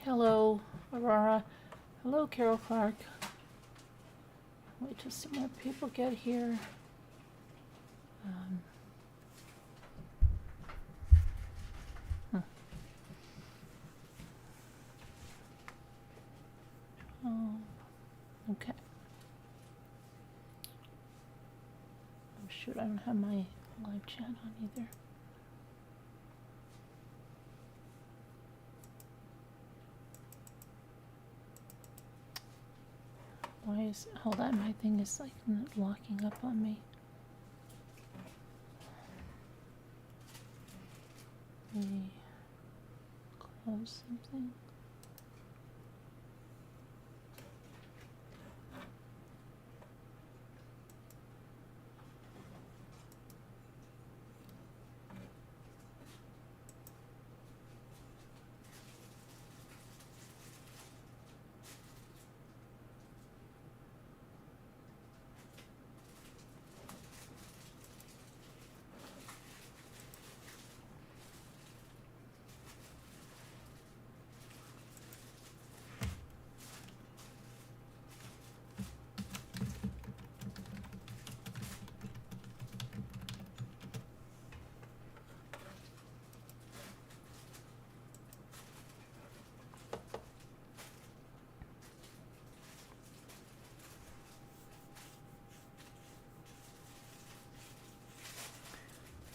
Hello, Aurora. Hello, Carol Clark. Wait till some more people get here. Oh, okay. Oh, shoot, I don't have my live chat on either. Why is, hold on, my thing is like locking up on me. Maybe close something.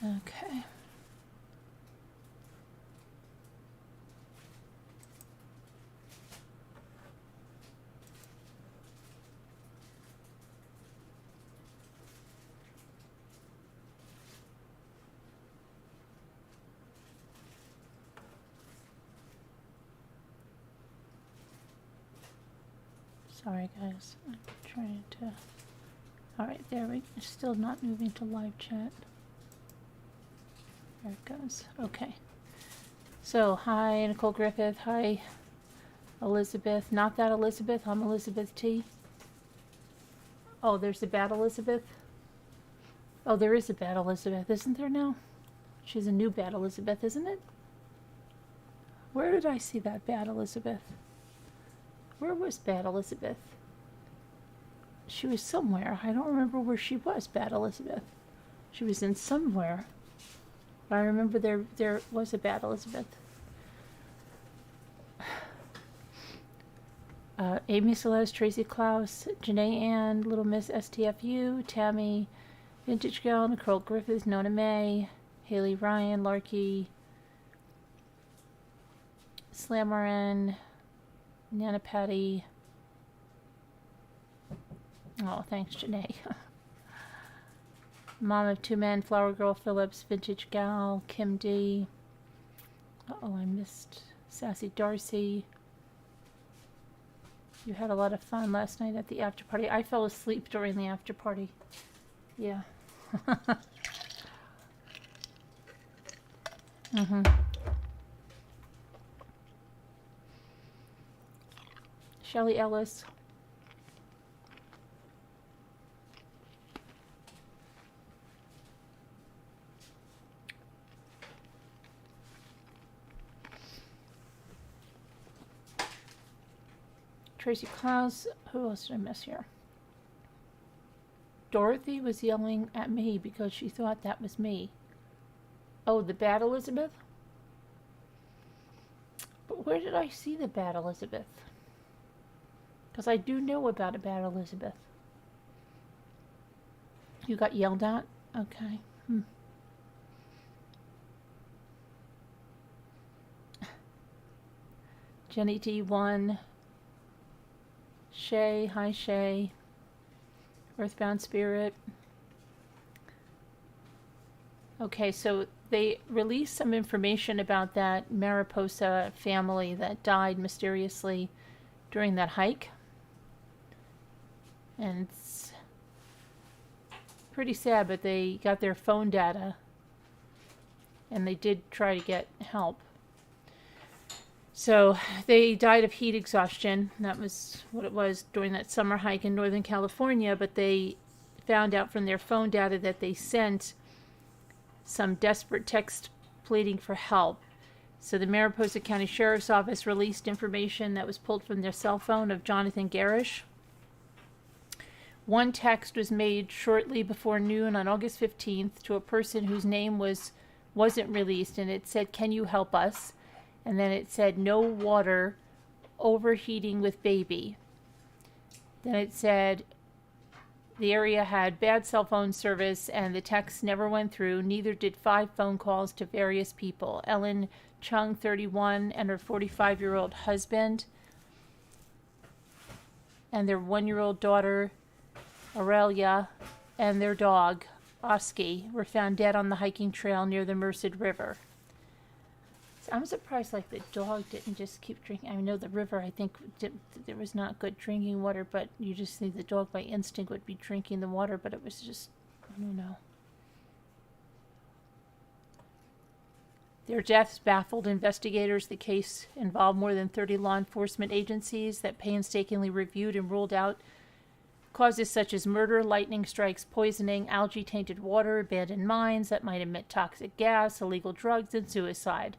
Okay. Sorry guys, I'm trying to... Alright, there we go. Still not moving to live chat. There it goes. Okay. So, hi Nicole Griffith. Hi Elizabeth. Not that Elizabeth. I'm Elizabeth T. Oh, there's a bad Elizabeth? Oh, there is a bad Elizabeth, isn't there now? She's a new bad Elizabeth, isn't it? Where did I see that bad Elizabeth? Where was bad Elizabeth? She was somewhere. I don't remember where she was, bad Elizabeth. She was in somewhere. But I remember there was a bad Elizabeth. Amy Celeste, Tracy Klaus, Janae Ann, Little Miss STFU, Tammy, Vintage Girl, Nicole Griffith, Nona May, Haley Ryan, Larky, Slammerin, Nana Patty. Oh, thanks, Janae. Mom of Two Men, Flower Girl Phillips, Vintage Gal, Kim D. Uh-oh, I missed Sassy Darcy. You had a lot of fun last night at the after party. I fell asleep during the after party. Yeah. Shelly Ellis. Tracy Klaus. Who else did I miss here? Dorothy was yelling at me because she thought that was me. Oh, the bad Elizabeth? But where did I see the bad Elizabeth? Because I do know about a bad Elizabeth. You got yelled at? Okay. Jenny D1. Shay, hi Shay. Earthbound Spirit. Okay, so they released some information about that Mariposa family that died mysteriously during that hike. And it's pretty sad, but they got their phone data and they did try to get help. So they died of heat exhaustion. That was what it was during that summer hike in Northern California, but they found out from their phone data that they sent some desperate text pleading for help. So the Mariposa County Sheriff's Office released information that was pulled from their cell phone of Jonathan Garish. One text was made shortly before noon on August 15th to a person whose name wasn't released, and it said, "Can you help us?" And then it said, "No water, overheating with baby." Then it said the area had bad cell phone service and the text never went through. Neither did 5 phone calls to various people. Ellen Chung, 31, and her 45-year-old husband and their 1-year-old daughter, Aurelia, and their dog, Oski, were found dead on the hiking trail near the Merced River. So I'm surprised, like, the dog didn't just keep drinking. I know the river, I think, there was not good drinking water, but you just think the dog by instinct would be drinking the water, but it was just, I don't know. Their deaths baffled investigators. The case involved more than 30 law enforcement agencies that painstakingly reviewed and ruled out causes such as murder, lightning strikes, poisoning, algae-tainted water, abandoned mines that might emit toxic gas, illegal drugs, and suicide.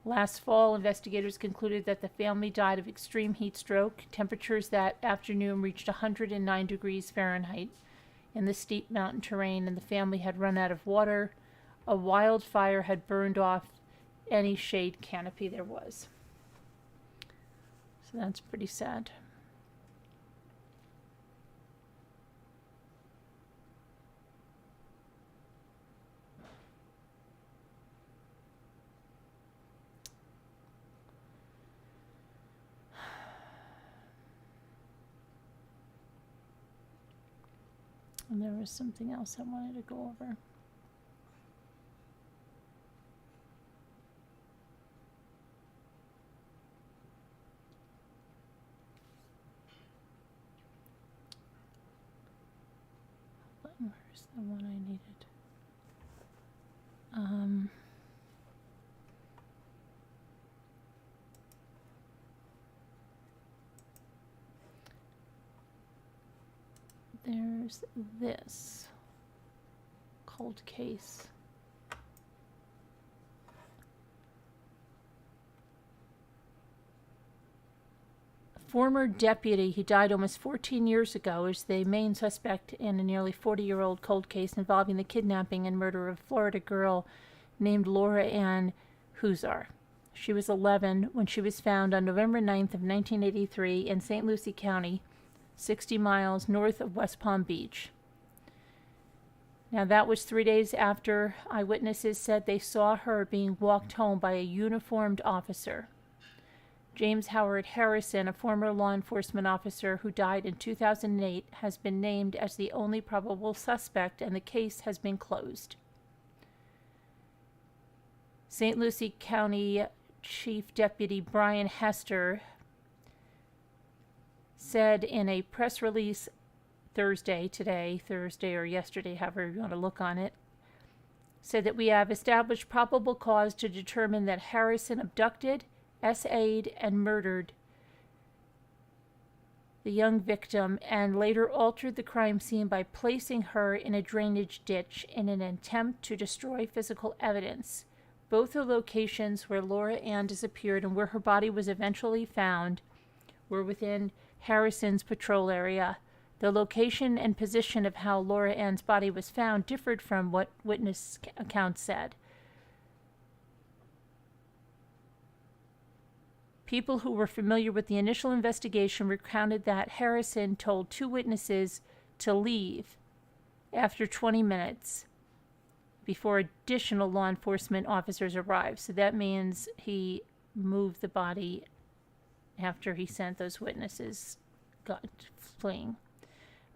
Last fall, investigators concluded that the family died of extreme heat stroke. Temperatures that afternoon reached 109 degrees Fahrenheit in the steep mountain terrain, and the family had run out of water. A wildfire had burned off any shade canopy there was. So that's pretty sad. And there was something else I wanted to go over. Where's the one I needed? There's this cold case. Former deputy who died almost 14 years ago is the main suspect in a nearly 40-year-old cold case involving the kidnapping and murder of a Florida girl named Laura Ann Huzar. She was 11 when she was found on November 9th of 1983 in St. Lucie County, 60 miles north of West Palm Beach. Now, that was 3 days after eyewitnesses said they saw her being walked home by a uniformed officer. James Howard Harrison, a former law enforcement officer who died in 2008, has been named as the only probable suspect, and the case has been closed. St. Lucie County Chief Deputy Brian Hester said in a press release Thursday or yesterday, however you want to look on it, said that we have established probable cause to determine that Harrison abducted, SA'd, and murdered the young victim and later altered the crime scene by placing her in a drainage ditch in an attempt to destroy physical evidence. Both the locations where Laura Ann disappeared and where her body was eventually found were within Harrison's patrol area. The location and position of how Laura Ann's body was found differed from what witness accounts said. People who were familiar with the initial investigation recounted that Harrison told 2 witnesses to leave after 20 minutes before additional law enforcement officers arrived. So that means he moved the body after he sent those witnesses fleeing.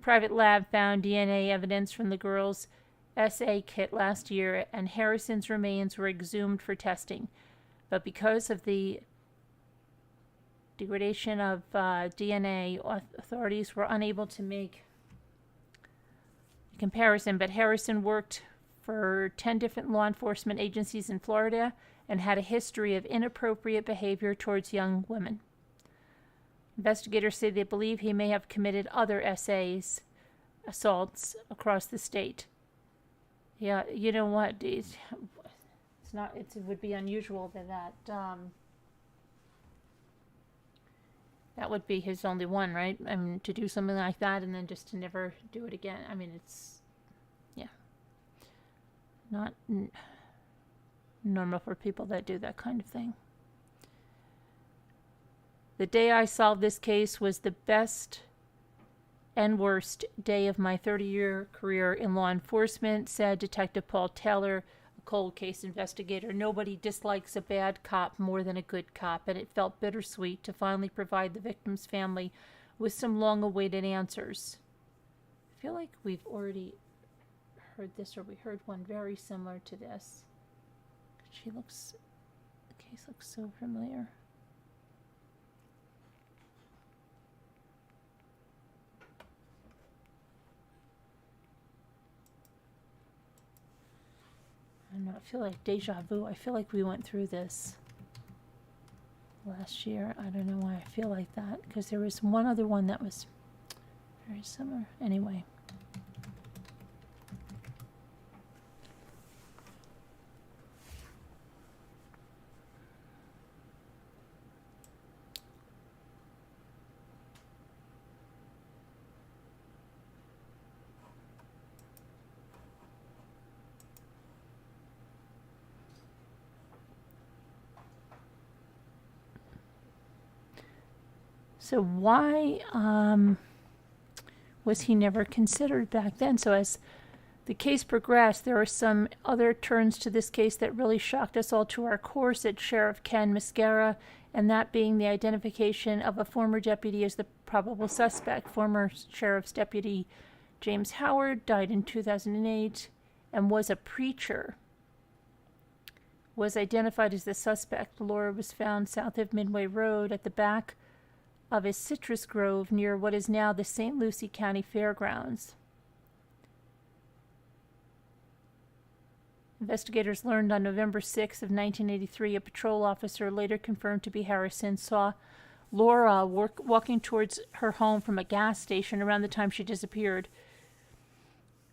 Private lab found DNA evidence from the girl's SA kit last year, and Harrison's remains were exhumed for testing. But because of the degradation of DNA, authorities were unable to make a comparison. But Harrison worked for 10 different law enforcement agencies in Florida and had a history of inappropriate behavior towards young women. Investigators say they believe he may have committed other assaults across the state. Yeah, you know what? It's not. It would be unusual that that would be his only one, right? I mean, to do something like that and then just to never do it again. I mean, it's, yeah, not normal for people that do that kind of thing. The day I solved this case was the best and worst day of my 30-year career in law enforcement, said Detective Paul Taylor, a cold case investigator. Nobody dislikes a bad cop more than a good cop, and it felt bittersweet to finally provide the victim's family with some long-awaited answers. I feel like we've already heard this, or we heard one very similar to this. The case looks so familiar. I don't know, I feel like deja vu. I feel like we went through this last year. I don't know why I feel like that, because there was one other one that was very similar. Anyway. So why was he never considered back then? So as the case progressed, there were some other turns to this case that really shocked us all to our core, said Sheriff Ken Mascara, and that being the identification of a former deputy as the probable suspect. Former Sheriff's Deputy James Howard died in 2008 and was a preacher. Was identified as the suspect. Laura was found south of Midway Road at the back of a citrus grove near what is now the St. Lucie County Fairgrounds. Investigators learned on November 6 of 1983, a patrol officer, later confirmed to be Harrison, saw Laura walking towards her home from a gas station around the time she disappeared.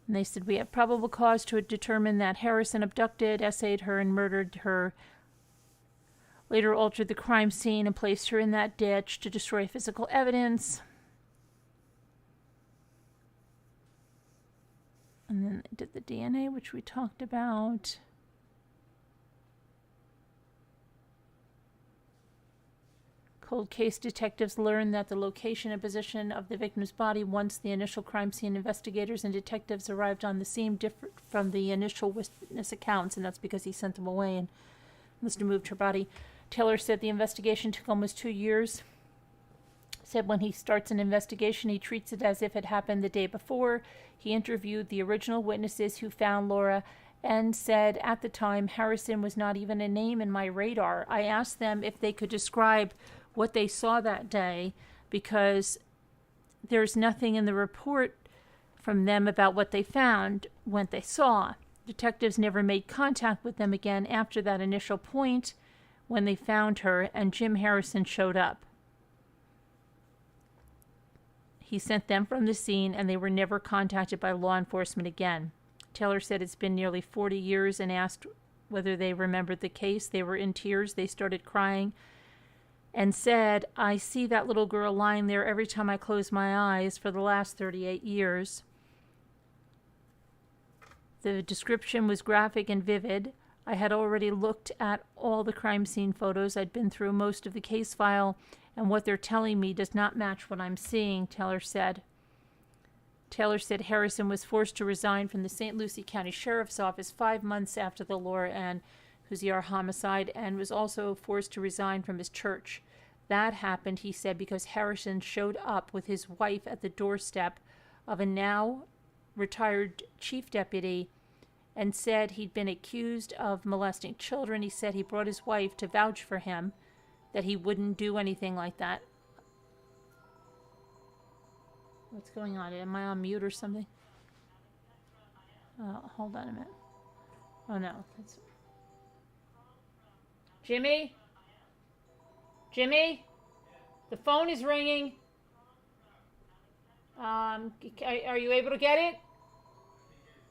And they said, we have probable cause to determine that Harrison abducted, essayed her, and murdered her. Later altered the crime scene and placed her in that ditch to destroy physical evidence. And then they did the DNA, which we talked about. Cold case detectives learned that the location and position of the victim's body once the initial crime scene investigators and detectives arrived on the scene differed from the initial witness accounts, and that's because he sent them away and must have moved her body. Taylor said the investigation took almost 2 years. Said when he starts an investigation, he treats it as if it happened the day before. He interviewed the original witnesses who found Laura and said at the time, Harrison was not even a name in my radar. I asked them if they could describe what they saw that day because there's nothing in the report from them about what they found, what they saw. Detectives never made contact with them again after that initial point when they found her, and Jim Harrison showed up. He sent them from the scene, and they were never contacted by law enforcement again. Taylor said it's been nearly 40 years and asked whether they remembered the case. They were in tears. They started crying and said, I see that little girl lying there every time I close my eyes for the last 38 years. The description was graphic and vivid. I had already looked at all the crime scene photos. I'd been through most of the case file, and what they're telling me does not match what I'm seeing, Taylor said. Taylor said Harrison was forced to resign from the St. Lucie County Sheriff's Office 5 months after the Laura Ann Huziar homicide, and was also forced to resign from his church. That happened, he said, because Harrison showed up with his wife at the doorstep of a now retired chief deputy and said he'd been accused of molesting children. He said he brought his wife to vouch for him, that he wouldn't do anything like that. What's going on? Am I on mute or something? Hold on a minute. Oh, no. That's... Jimmy? Jimmy? The phone is ringing. Are you able to get it?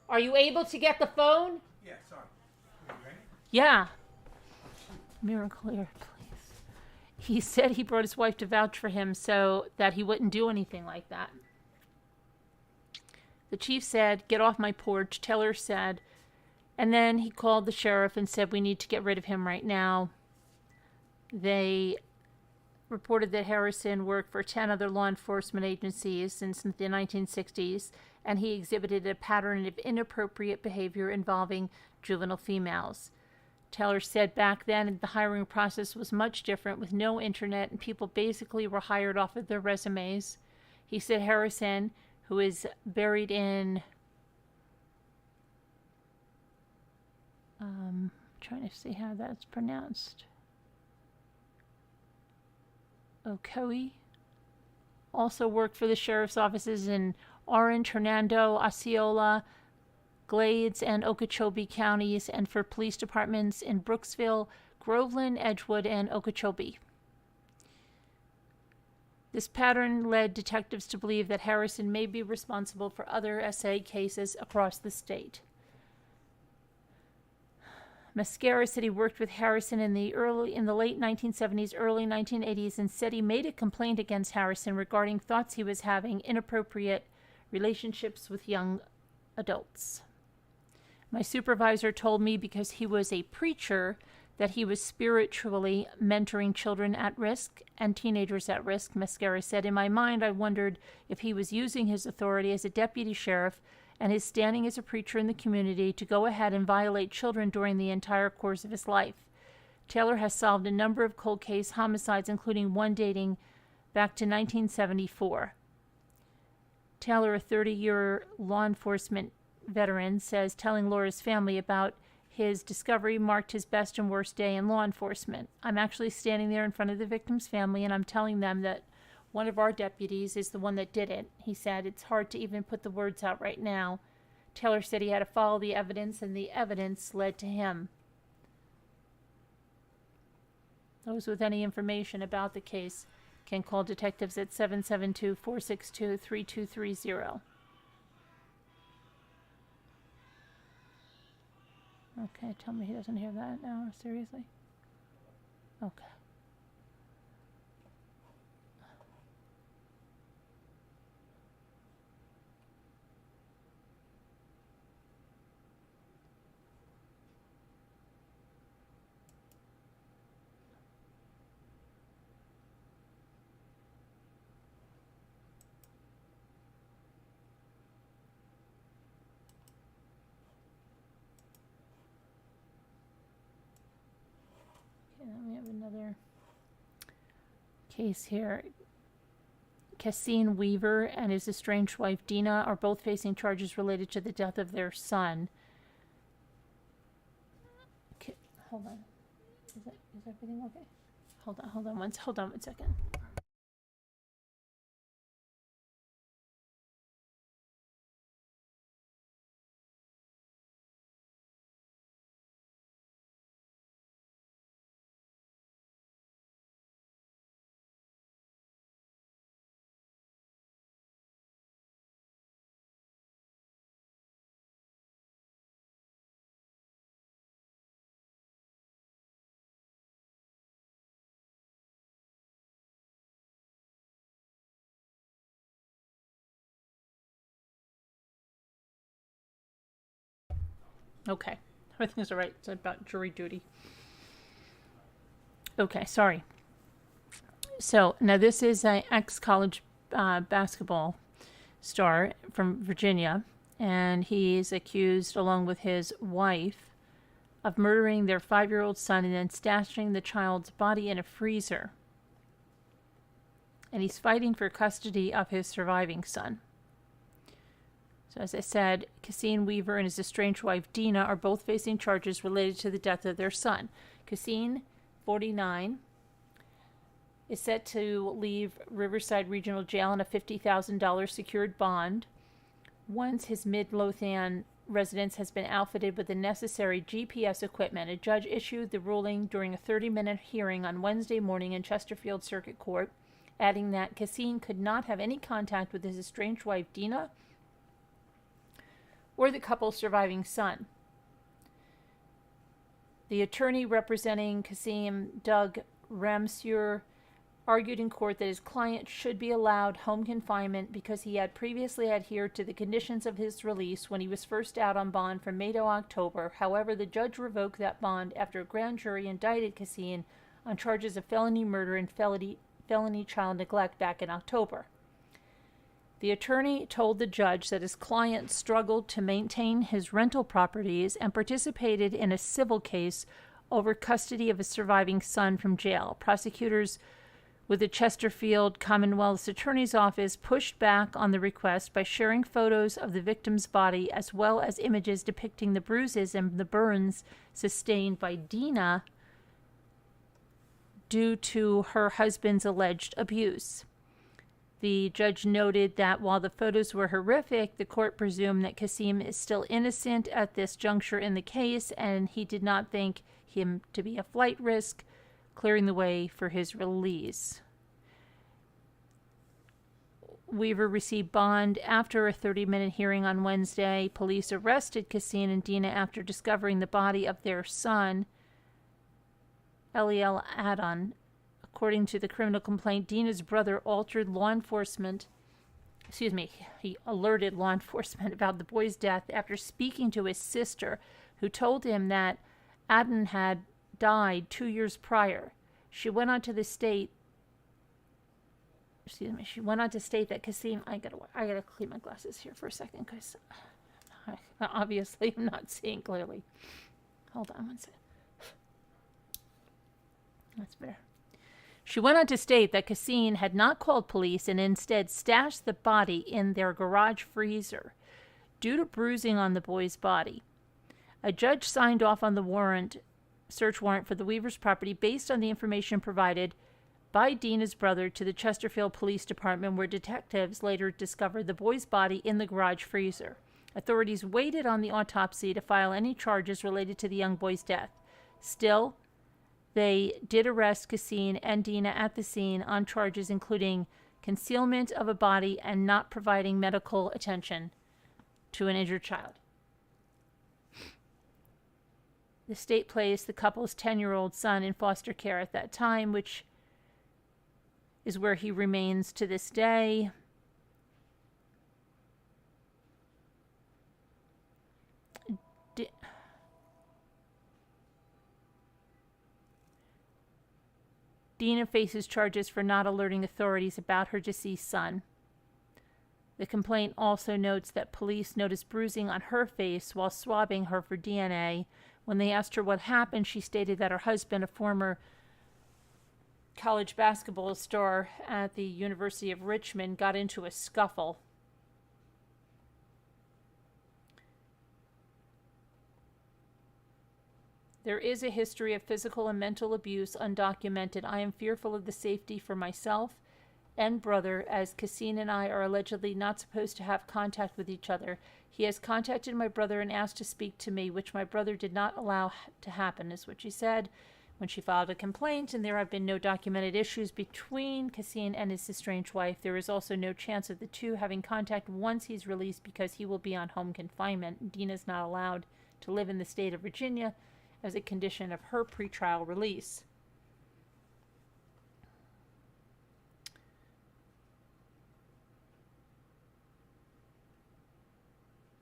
Are you able to get the phone? Yeah, sorry. Are you ready? Yeah. Miracle here, please. He said he brought his wife to vouch for him so that he wouldn't do anything like that. The chief said, "Get off my porch," Taylor said. And then he called the sheriff and said, "We need to get rid of him right now." They reported that Harrison worked for 10 other law enforcement agencies since the 1960s, and he exhibited a pattern of inappropriate behavior involving juvenile females. Taylor said back then the hiring process was much different, with no internet, and people basically were hired off of their resumes. He said Harrison, who is buried in trying to see how that's pronounced, Ocoee, also worked for the sheriff's offices in Orange, Hernando, Osceola, Glades, and Okeechobee counties, and for police departments in Brooksville, Groveland, Edgewood, and Okeechobee. This pattern led detectives to believe that Harrison may be responsible for other SA cases across the state. Mascara said he worked with Harrison in the late 1970s, early 1980s, and said he made a complaint against Harrison regarding thoughts he was having inappropriate relationships with young adults. "My supervisor told me because he was a preacher that he was spiritually mentoring children at risk and teenagers at risk," Mascara said. "In my mind, I wondered if he was using his authority as a deputy sheriff and his standing as a preacher in the community to go ahead and violate children during the entire course of his life." Taylor has solved a number of cold case homicides, including one dating back to 1974. Taylor, a 30-year law enforcement veteran, says telling Laura's family about his discovery marked his best and worst day in law enforcement. "I'm actually standing there in front of the victim's family, and I'm telling them that one of our deputies is the one that did it," he said. "It's hard to even put the words out right now." Taylor said he had to follow the evidence, and the evidence led to him. Those with any information about the case can call detectives at 772-462-3230. Okay, tell me he doesn't hear that now. Seriously? Okay. Then we have another case here. Cassine Weaver and his estranged wife Dina are both facing charges related to the death of their son. Okay, hold on. Is everything okay? Hold on one second. Okay, everything's all right. It's about jury duty. Okay, sorry. So now this is an ex-college basketball star from Virginia, and he's accused, along with his wife, of murdering their 5-year-old son and then stashing the child's body in a freezer. And he's fighting for custody of his surviving son. So as I said, Cassine Weaver and his estranged wife Dina are both facing charges related to the death of their son. Cassine, 49, is set to leave Riverside Regional Jail on a $50,000 secured bond once his Midlothian residence has been outfitted with the necessary GPS equipment. A judge issued the ruling during a 30-minute hearing on Wednesday morning in Chesterfield Circuit Court, adding that Cassine could not have any contact with his estranged wife Dina or the couple's surviving son. The attorney representing Kasim, Doug Ramseur, argued in court that his client should be allowed home confinement because he had previously adhered to the conditions of his release when he was first out on bond from May to October. However, the judge revoked that bond after a grand jury indicted Kasim on charges of felony murder and felony child neglect back in October. The attorney told the judge that his client struggled to maintain his rental properties and participated in a civil case over custody of a surviving son from jail. Prosecutors with the Chesterfield Commonwealth's Attorney's Office pushed back on the request by sharing photos of the victim's body as well as images depicting the bruises and the burns sustained by Dina due to her husband's alleged abuse. The judge noted that while the photos were horrific, the court presumed that Kasim is still innocent at this juncture in the case, and he did not think him to be a flight risk, clearing the way for his release. Weaver received bond after a 30-minute hearing on Wednesday. Police arrested Kasim and Dina after discovering the body of their son, Eliel Adon. According to the criminal complaint, Dina's brother he alerted law enforcement about the boy's death after speaking to his sister, who told him that Adon had died 2 years prior. She went on to state that Kasim, I gotta clean my glasses here for a second because obviously I'm not seeing clearly. Hold on one second. That's better. She went on to state that Kasim had not called police and instead stashed the body in their garage freezer due to bruising on the boy's body. A judge signed off on the search warrant for the Weavers' property based on the information provided by Dina's brother to the Chesterfield Police Department, where detectives later discovered the boy's body in the garage freezer. Authorities waited on the autopsy to file any charges related to the young boy's death. Still, they did arrest Kasim and Dina at the scene on charges including concealment of a body and not providing medical attention to an injured child. The state placed the couple's 10-year-old son in foster care at that time, which is where he remains to this day. Dina faces charges for not alerting authorities about her deceased son. The complaint also notes that police noticed bruising on her face while swabbing her for DNA. When they asked her what happened, she stated that her husband, a former college basketball star at the University of Richmond, got into a scuffle. There is a history of physical and mental abuse undocumented. I am fearful of the safety for myself and brother, as Kasim and I are allegedly not supposed to have contact with each other. He has contacted my brother and asked to speak to me, which my brother did not allow to happen, is what she said when she filed a complaint, and there have been no documented issues between Kasim and his estranged wife. There is also no chance of the two having contact once he's released because he will be on home confinement. Dina's not allowed to live in the state of Virginia as a condition of her pretrial release.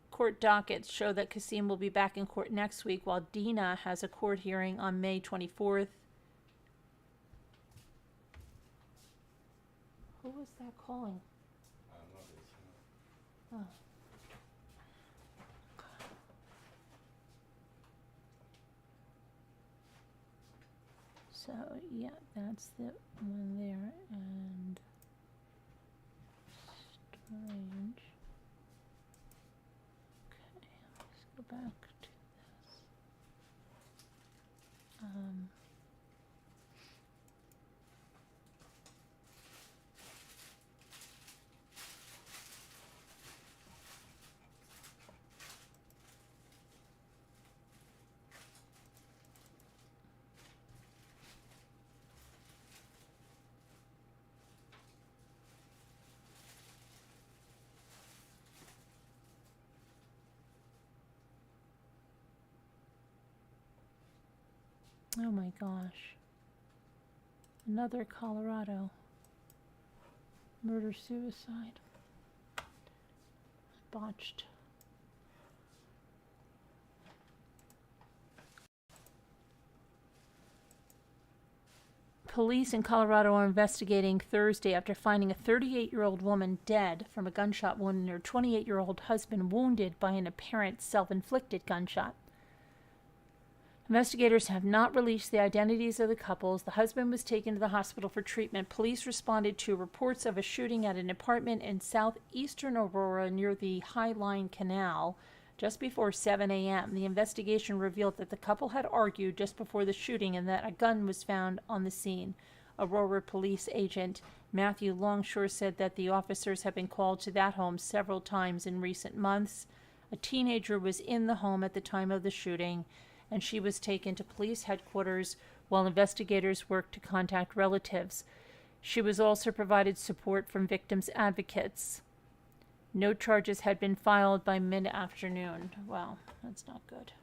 Court dockets show that Kasim will be back in court next week, while Dina has a court hearing on May 24th. Who was that calling? Oh. So, yeah, that's the one there, and strange. Okay, let's go back to this. Oh my gosh. Another Colorado murder-suicide. Botched. Police in Colorado are investigating Thursday after finding a 38-year-old woman dead from a gunshot wound and her 28-year-old husband wounded by an apparent self-inflicted gunshot. Investigators have not released the identities of the couples. The husband was taken to the hospital for treatment. Police responded to reports of a shooting at an apartment in southeastern Aurora near the High Line Canal just before 7 a.m. The investigation revealed that the couple had argued just before the shooting and that a gun was found on the scene. Aurora police agent Matthew Longshore said that the officers have been called to that home several times in recent months. A teenager was in the home at the time of the shooting, and she was taken to police headquarters while investigators worked to contact relatives. She was also provided support from victims' advocates. No charges had been filed by mid-afternoon. Well, that's not good.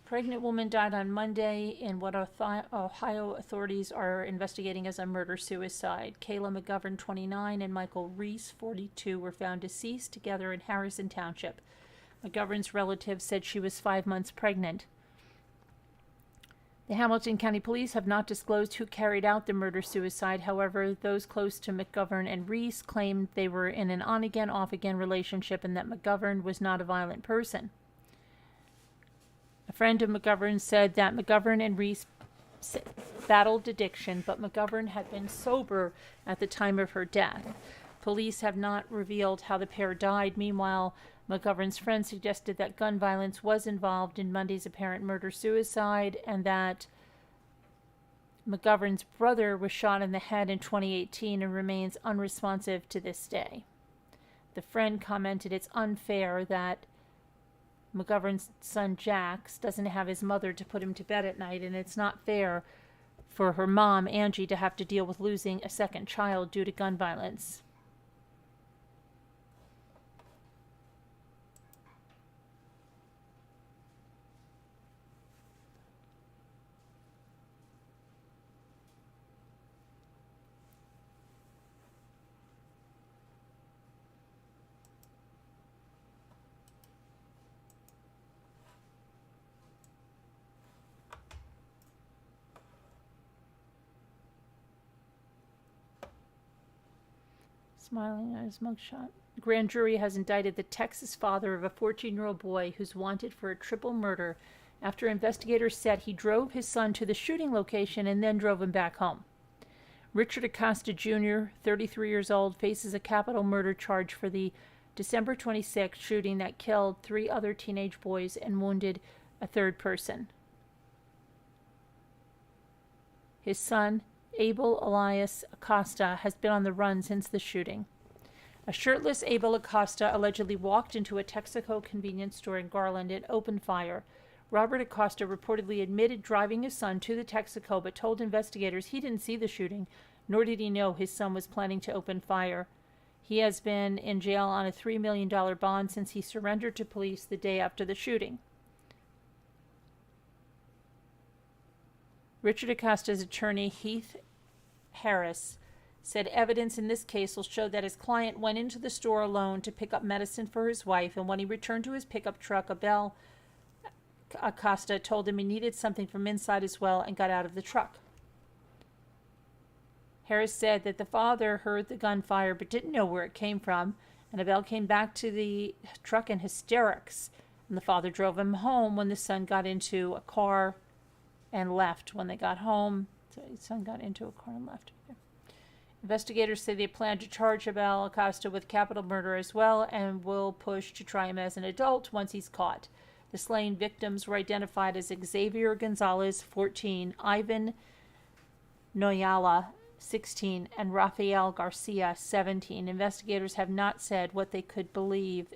Pregnant woman died on Monday in what Ohio authorities are investigating as a murder-suicide. Kayla McGovern, 29, and Michael Reese, 42, were found deceased together in Harrison Township. McGovern's relatives said she was 5 months pregnant. The Hamilton County Police have not disclosed who carried out the murder-suicide. However, those close to McGovern and Reese claimed they were in an on-again, off-again relationship and that McGovern was not a violent person. A friend of McGovern said that McGovern and Reese battled addiction, but McGovern had been sober at the time of her death. Police have not revealed how the pair died. Meanwhile, McGovern's friend suggested that gun violence was involved in Monday's apparent murder-suicide and that McGovern's brother was shot in the head in 2018 and remains unresponsive to this day. The friend commented it's unfair that McGovern's son Jax doesn't have his mother to put him to bed at night, and it's not fair for her mom, Angie, to have to deal with losing a second child due to gun violence. Smiling at his mugshot. Grand jury has indicted the Texas father of a 14-year-old boy who's wanted for a triple murder after investigators said he drove his son to the shooting location and then drove him back home. Richard Acosta Jr., 33 years old, faces a capital murder charge for the December 26th shooting that killed 3 other teenage boys and wounded a third person. His son, Abel Elias Acosta, has been on the run since the shooting. A shirtless Abel Acosta allegedly walked into a Texaco convenience store in Garland and opened fire. Robert Acosta reportedly admitted driving his son to the Texaco but told investigators he didn't see the shooting, nor did he know his son was planning to open fire. He has been in jail on a $3 million bond since he surrendered to police the day after the shooting. Richard Acosta's attorney, Heath Harris, said evidence in this case will show that his client went into the store alone to pick up medicine for his wife, and when he returned to his pickup truck, Abel Acosta told him he needed something from inside as well and got out of the truck. Harris said that the father heard the gunfire but didn't know where it came from, and Abel came back to the truck in hysterics, and the father drove him home when the son got into a car and left. When they got home, so his son got into a car and left. Okay. Investigators say they plan to charge Abel Acosta with capital murder as well and will push to try him as an adult once he's caught. The slain victims were identified as Xavier Gonzalez, 14, Ivan Noyala, 16, and Rafael Garcia, 17. Investigators have not said what they could believe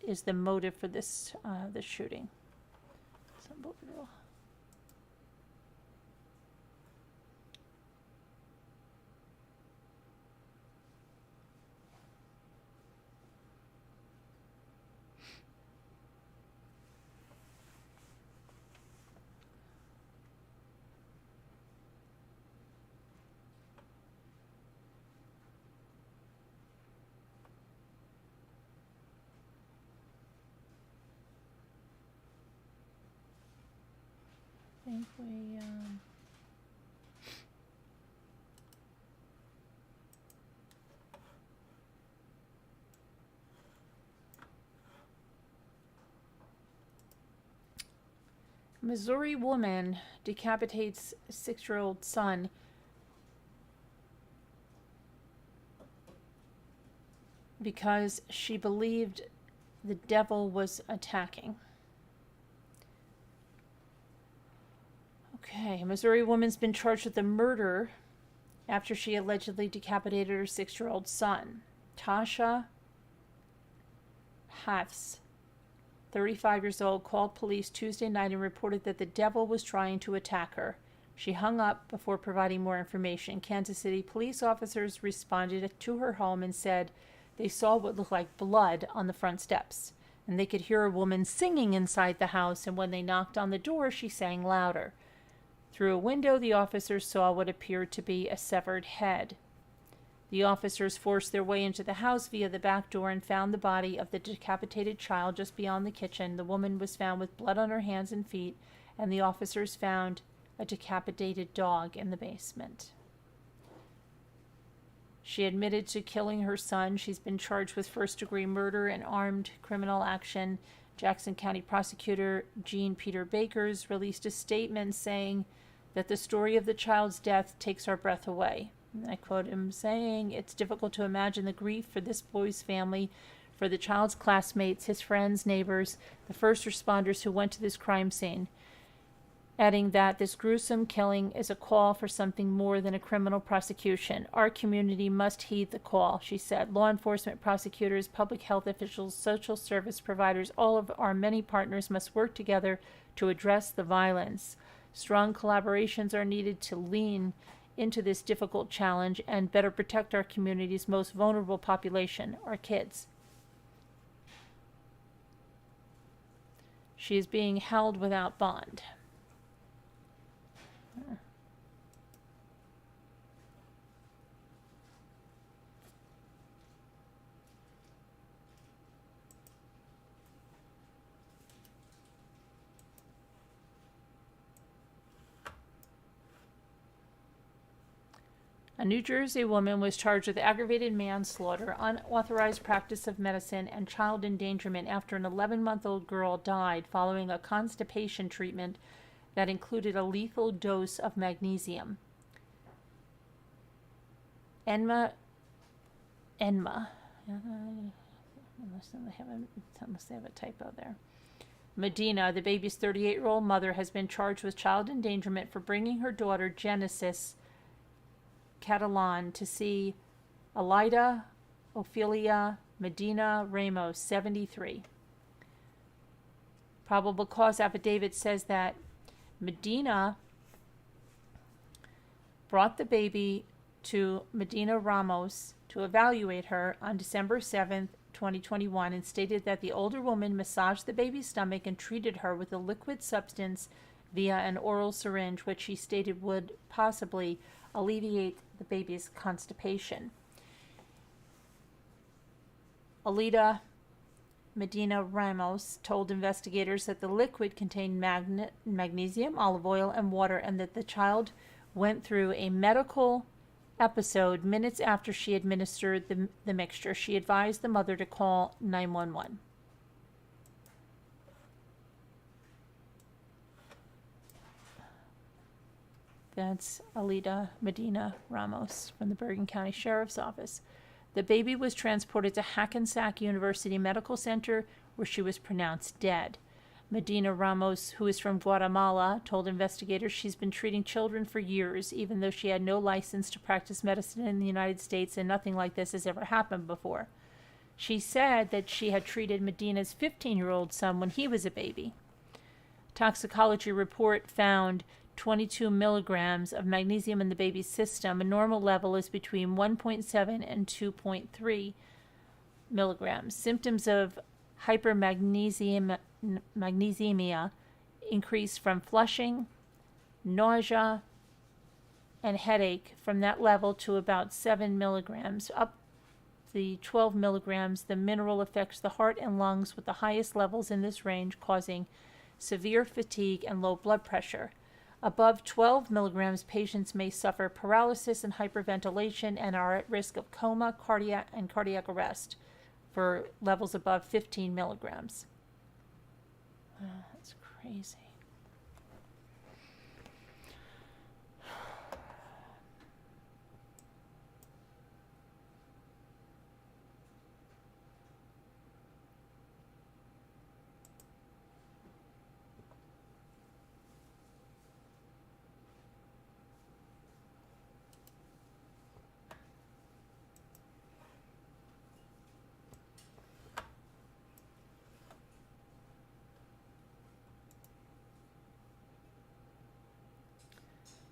is the motive for this shooting. Riddle. I think we, Missouri woman decapitates 6-year-old son because she believed the devil was attacking. Okay, a Missouri woman's been charged with a murder after she allegedly decapitated her 6-year-old son. Tasha Hafs, 35 years old, called police Tuesday night and reported that the devil was trying to attack her. She hung up before providing more information. Kansas City police officers responded to her home and said they saw what looked like blood on the front steps, and they could hear a woman singing inside the house, and when they knocked on the door, she sang louder. Through a window, the officers saw what appeared to be a severed head. The officers forced their way into the house via the back door and found the body of the decapitated child just beyond the kitchen. The woman was found with blood on her hands and feet, and the officers found a decapitated dog in the basement. She admitted to killing her son. She's been charged with first-degree murder and armed criminal action. Jackson County Prosecutor Jean Peter Bakers released a statement saying that the story of the child's death takes our breath away. And I quote him saying, "It's difficult to imagine the grief for this boy's family, for the child's classmates, his friends, neighbors, the first responders who went to this crime scene," adding that this gruesome killing is a call for something more than a criminal prosecution. Our community must heed the call, she said. Law enforcement, prosecutors, public health officials, social service providers, all of our many partners must work together to address the violence. Strong collaborations are needed to lean into this difficult challenge and better protect our community's most vulnerable population, our kids. She is being held without bond. A New Jersey woman was charged with aggravated manslaughter, unauthorized practice of medicine, and child endangerment after an 11-month-old girl died following a constipation treatment that included a lethal dose of magnesium. Unless they have a typo there. Medina, the baby's 38-year-old mother, has been charged with child endangerment for bringing her daughter Genesis Catalan to see Alida Ophelia Medina Ramos, 73. Probable cause affidavit says that Medina brought the baby to Medina Ramos to evaluate her on December 7th, 2021, and stated that the older woman massaged the baby's stomach and treated her with a liquid substance via an oral syringe, which she stated would possibly alleviate the baby's constipation. Alida Medina Ramos told investigators that the liquid contained magnesium, olive oil, and water, and that the child went through a medical episode minutes after she administered the mixture. She advised the mother to call 911. That's Alida Medina Ramos from the Bergen County Sheriff's Office. The baby was transported to Hackensack University Medical Center, where she was pronounced dead. Medina Ramos, who is from Guatemala, told investigators she's been treating children for years, even though she had no license to practice medicine in the United States, and nothing like this has ever happened before. She said that she had treated Medina's 15-year-old son when he was a baby. toxicology report found 22 milligrams of magnesium in the baby's system. A normal level is between 1.7 and 2.3 milligrams. Symptoms of hypermagnesemia increased from flushing, nausea, and headache from that level to about 7 milligrams. Up the 12 milligrams, the mineral affects the heart and lungs, with the highest levels in this range causing severe fatigue and low blood pressure. Above 12 milligrams, patients may suffer paralysis and hyperventilation and are at risk of coma, cardiac arrest. For levels above 15 milligrams. That's crazy.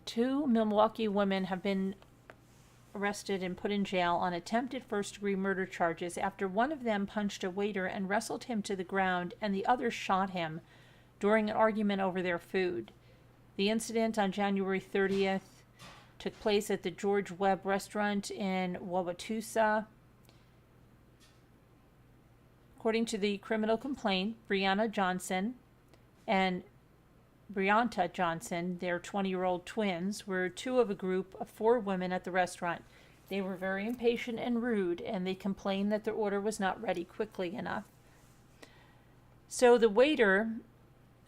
Two Milwaukee women have been arrested and put in jail on attempted first-degree murder charges after one of them punched a waiter and wrestled him to the ground, and the other shot him during an argument over their food. The incident on January 30th took place at the George Webb restaurant in Wauwatosa. According to the criminal complaint, Brianna Johnson and Brianta Johnson, their 20-year-old twins, were two of a group of 4 women at the restaurant. They were very impatient and rude, and they complained that their order was not ready quickly enough. So the waiter,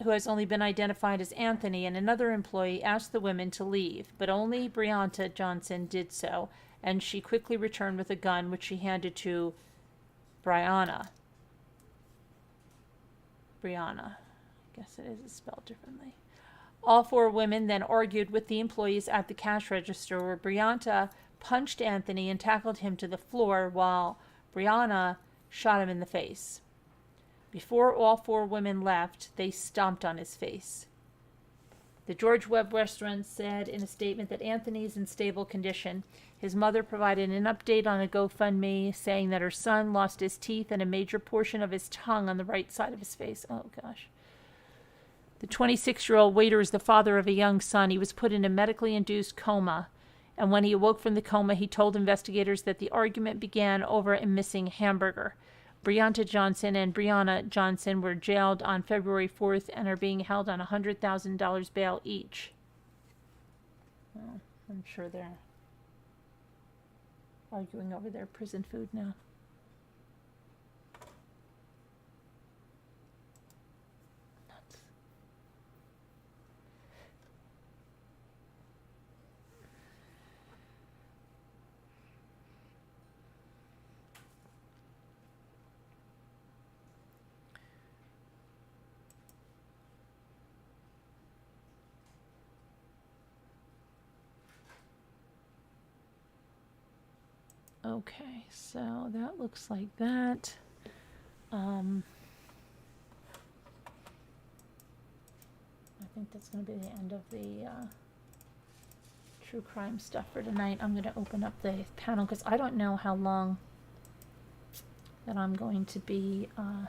who has only been identified as Anthony, and another employee asked the women to leave, but only Brianta Johnson did so, and she quickly returned with a gun, which she handed to Brianna. I guess it is spelled differently. All 4 women then argued with the employees at the cash register, where Brianta punched Anthony and tackled him to the floor, while Brianna shot him in the face. Before all 4 women left, they stomped on his face. The George Webb restaurant said in a statement that Anthony is in stable condition. His mother provided an update on a GoFundMe, saying that her son lost his teeth and a major portion of his tongue on the right side of his face. Oh, gosh. The 26-year-old waiter is the father of a young son. He was put in a medically induced coma, and when he awoke from the coma, he told investigators that the argument began over a missing hamburger. Brianta Johnson and Brianna Johnson were jailed on February 4th and are being held on $100,000 bail each. Well, I'm sure they're arguing over their prison food now. Okay, so that looks like that. I think that's going to be the end of the true crime stuff for tonight. I'm going to open up the panel because I don't know how long that I'm going to be on,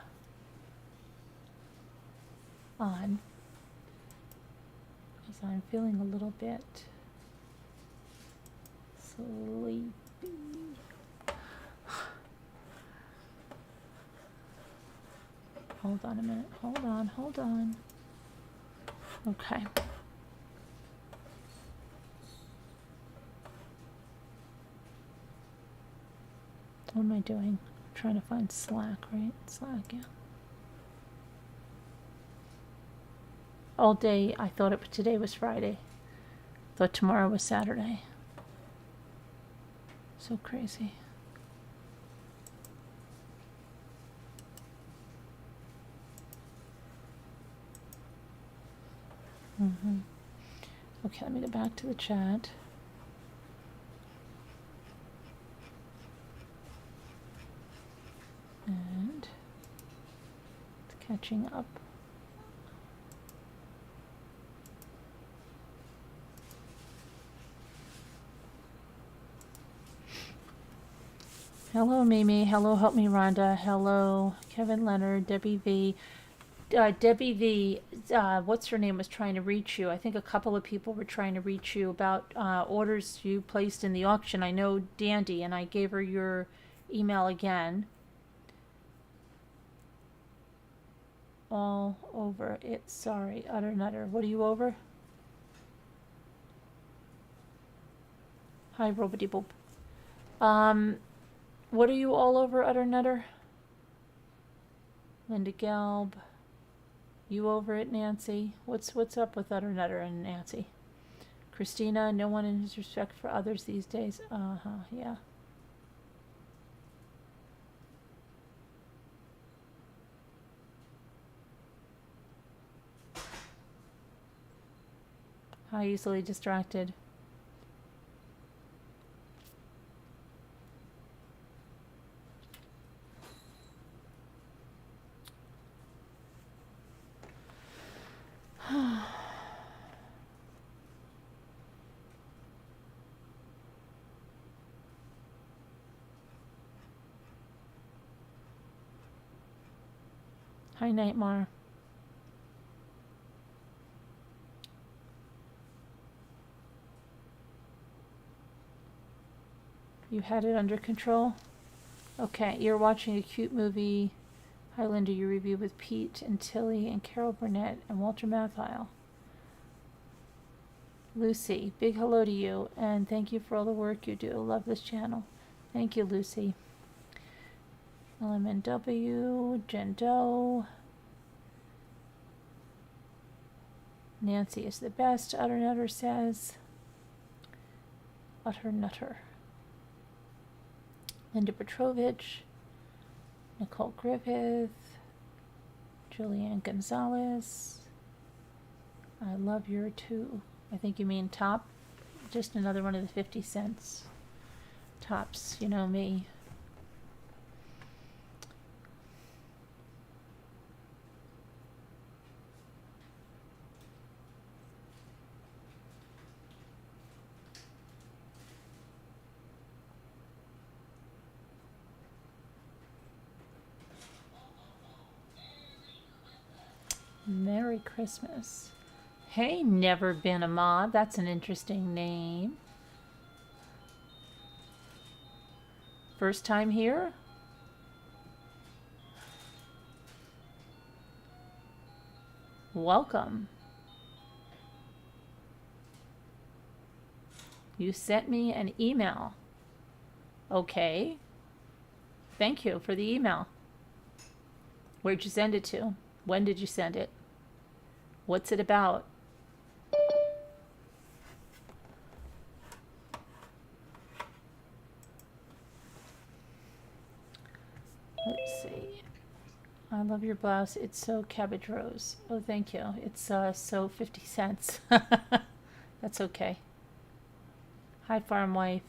because I'm feeling a little bit sleepy. Hold on a minute. Hold on. Okay. What am I doing? I'm trying to find Slack, right? Slack, yeah. All day, I thought today was Friday. Thought tomorrow was Saturday. So crazy. Okay, let me go back to the chat. And it's catching up. Hello, Mimi. Hello, Help Me, Rhonda. Hello, Kevin Leonard, Debbie V. Debbie V, what's her name, was trying to reach you. I think a couple of people were trying to reach you about orders you placed in the auction. I know Dandy, and I gave her your email again. All over it. Sorry, utter nutter. What are you over? Hi, Robity Boop. What are you all over, utter nutter? Linda Gelb. You over it, Nancy? What's up with utter nutter and Nancy? Christina, no one in his respect for others these days. Yeah. How easily distracted. Hi, Nightmare. You had it under control? Okay, you're watching a cute movie. Hi, Linda, your review with Pete and Tilly and Carol Burnett and Walter Matthau. Lucy, big hello to you, and thank you for all the work you do. Love this channel. Thank you, Lucy. LMNW, Jen Doe. Nancy is the best, Utter Nutter says. Utter Nutter. Linda Petrovich. Nicole Griffith. Julianne Gonzalez. I love your two. I think you mean top. Just another one of the 50 cents. Tops, you know me. Merry Christmas. Hey, Never Been a Mob. That's an interesting name. First time here? Welcome. You sent me an email. Okay. Thank you for the email. Where'd you send it to? When did you send it? What's it about? Let's see. I love your blouse. It's so cabbage rose. Oh, thank you. It's so 50 cents. That's okay. Hi, farm wife.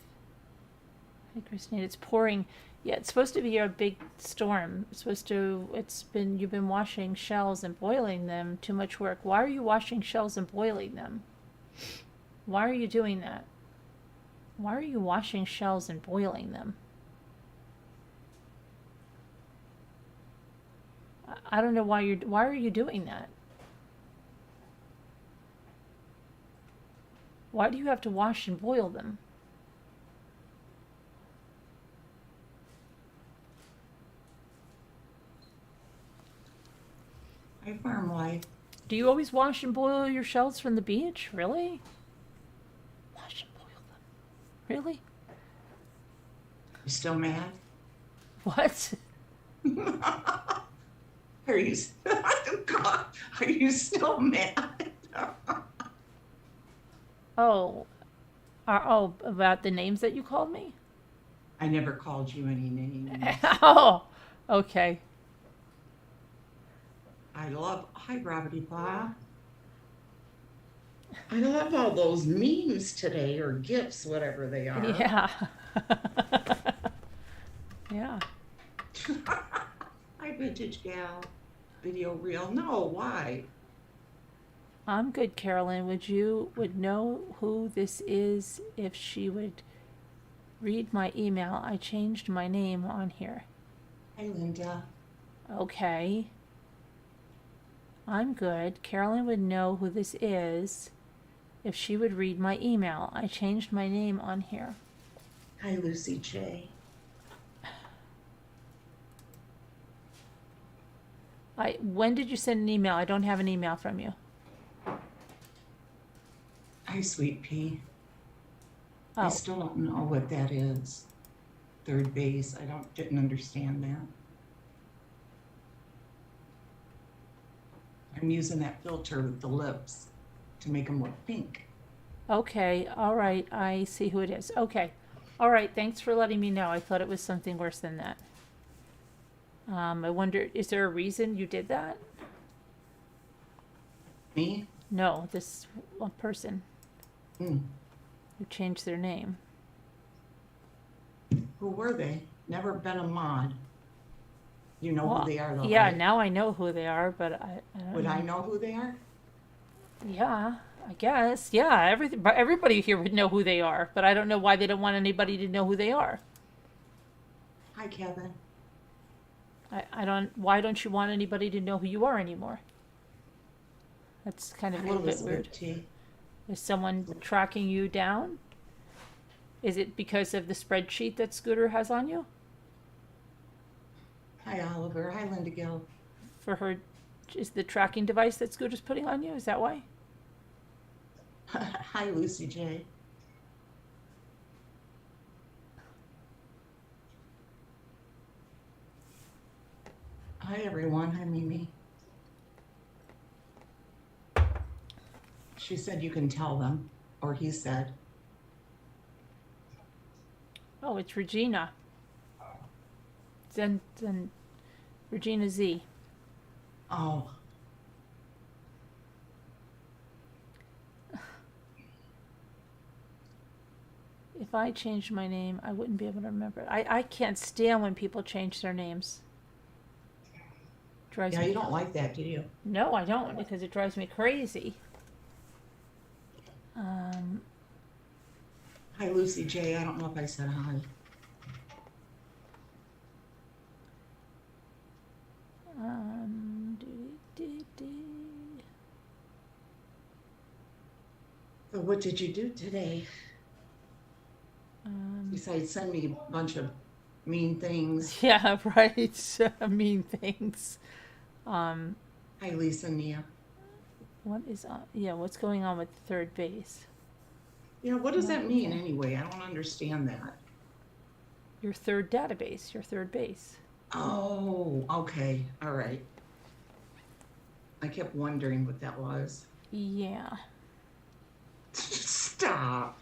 Hi, Christine. It's pouring. Yeah, it's supposed to be a big storm. You've been washing shells and boiling them. Too much work. Why are you washing shells and boiling them? Why are you doing that? Why are you washing shells and boiling them? I don't know why are you doing that? Why do you have to wash and boil them? Hi, farm wife. Do you always wash and boil your shells from the beach? Really? Wash and boil them. Really? You still mad? What? Are you? God, are you still mad? Oh, about the names that you called me? I never called you any names. Oh, okay. Hi, Gravity Bob. I love all those memes today, or GIFs, whatever they are. Yeah. Yeah. Hi, Vintage Gal. Video reel. No, why? I'm good, Carolyn. Would know who this is if she would read my email. I changed my name on here. Hi, Linda. Okay. I'm good. Carolyn would know who this is if she would read my email. I changed my name on here. Hi, Lucy J. When did you send an email? I don't have an email from you. Hi, Sweet Pea. I Oh, still don't know what that is. Third base. Didn't understand that. I'm using that filter with the lips to make them look pink. okay. All right. I see who it is. Okay. All right. Thanks for letting me know. I thought it was something worse than that. I wonder, is there a reason you did that? Me? No, this one person Hmm. who changed their name. Who were they? Never been a mod. You know Well, who they are, though, yeah, right? now I know who they are, but I don't Would know. I know who they are? Yeah, I guess. Yeah, everybody here would know who they are, but I don't know why they don't want anybody to know who they are. Hi, Kevin. Why don't you want anybody to know who you are anymore? That's kind of a Hi, little bit Elizabeth weird. T. Is someone tracking you down? Is it because of the spreadsheet that Scooter has on you? Hi, Oliver. Hi, Linda Gill. For her, is the tracking device that Scooter's putting on you? Is that why? Hi, Lucy J. Hi, everyone. Hi, Mimi. She said you can tell them, or he said. Oh, it's Regina. Then Regina Z. Oh, If I changed my name, I wouldn't be able to remember it. I can't stand when people change their names. Drives yeah, me. you don't like that, do you? No, I don't, because it drives me crazy. Um, Hi, Lucy J. I don't know if I said hi. So what did you do today? Besides send me a bunch of mean things. yeah, right. Mean things. Hi, Lisa and Nia. What is yeah, what's going on with third base? Yeah, what does that mean anyway? I don't understand that. Your third database, your third base. Oh, okay. All right. I kept wondering what that was. Yeah. Stop.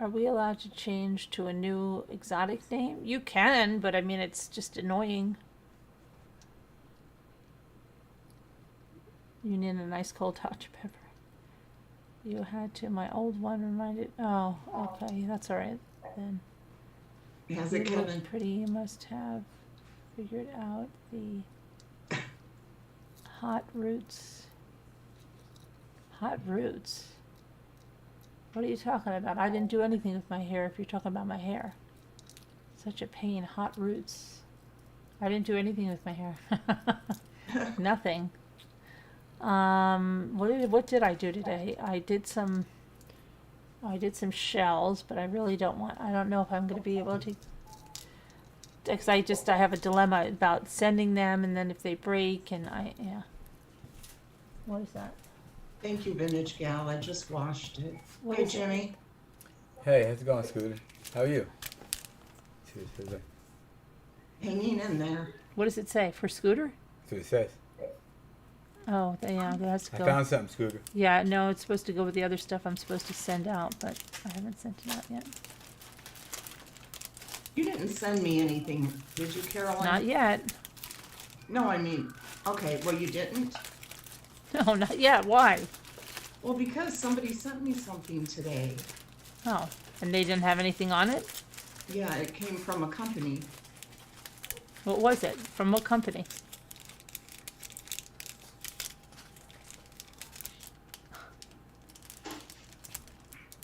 Are we allowed to change to a new exotic name? You can, but I mean, it's just annoying. You need a nice cold hot pepper. You had to. My old one reminded. Oh, okay. That's all right then. Has You it, look Kevin? pretty. You must have figured out the hot roots. Hot roots? What are you talking about? I didn't do anything with my hair if you're talking about my hair. Such a pain. Hot roots. I didn't do anything with my hair. Nothing. What did I do today? I did some shells, but I really don't know if I'm going to be able to, because I have a dilemma about sending them, and then if they break, and yeah. What is that? Thank you, Vintage Gal. I just washed it. What Hey, is it? Jimmy. Hey, how's it going, Scooter? How are you? See what it says. Hanging in there. What does it say? For Scooter? That's what it says. Oh, yeah, that's I go. found something, Scooter. Yeah, no, it's supposed to go with the other stuff I'm supposed to send out, but I haven't sent it out yet. You didn't send me anything, did you, Caroline? Not yet. No, I mean, okay, well, you didn't? No, not yet. Why? Well, because somebody sent me something today. Oh, and they didn't have anything on it? Yeah, it came from a company. What was it? From what company?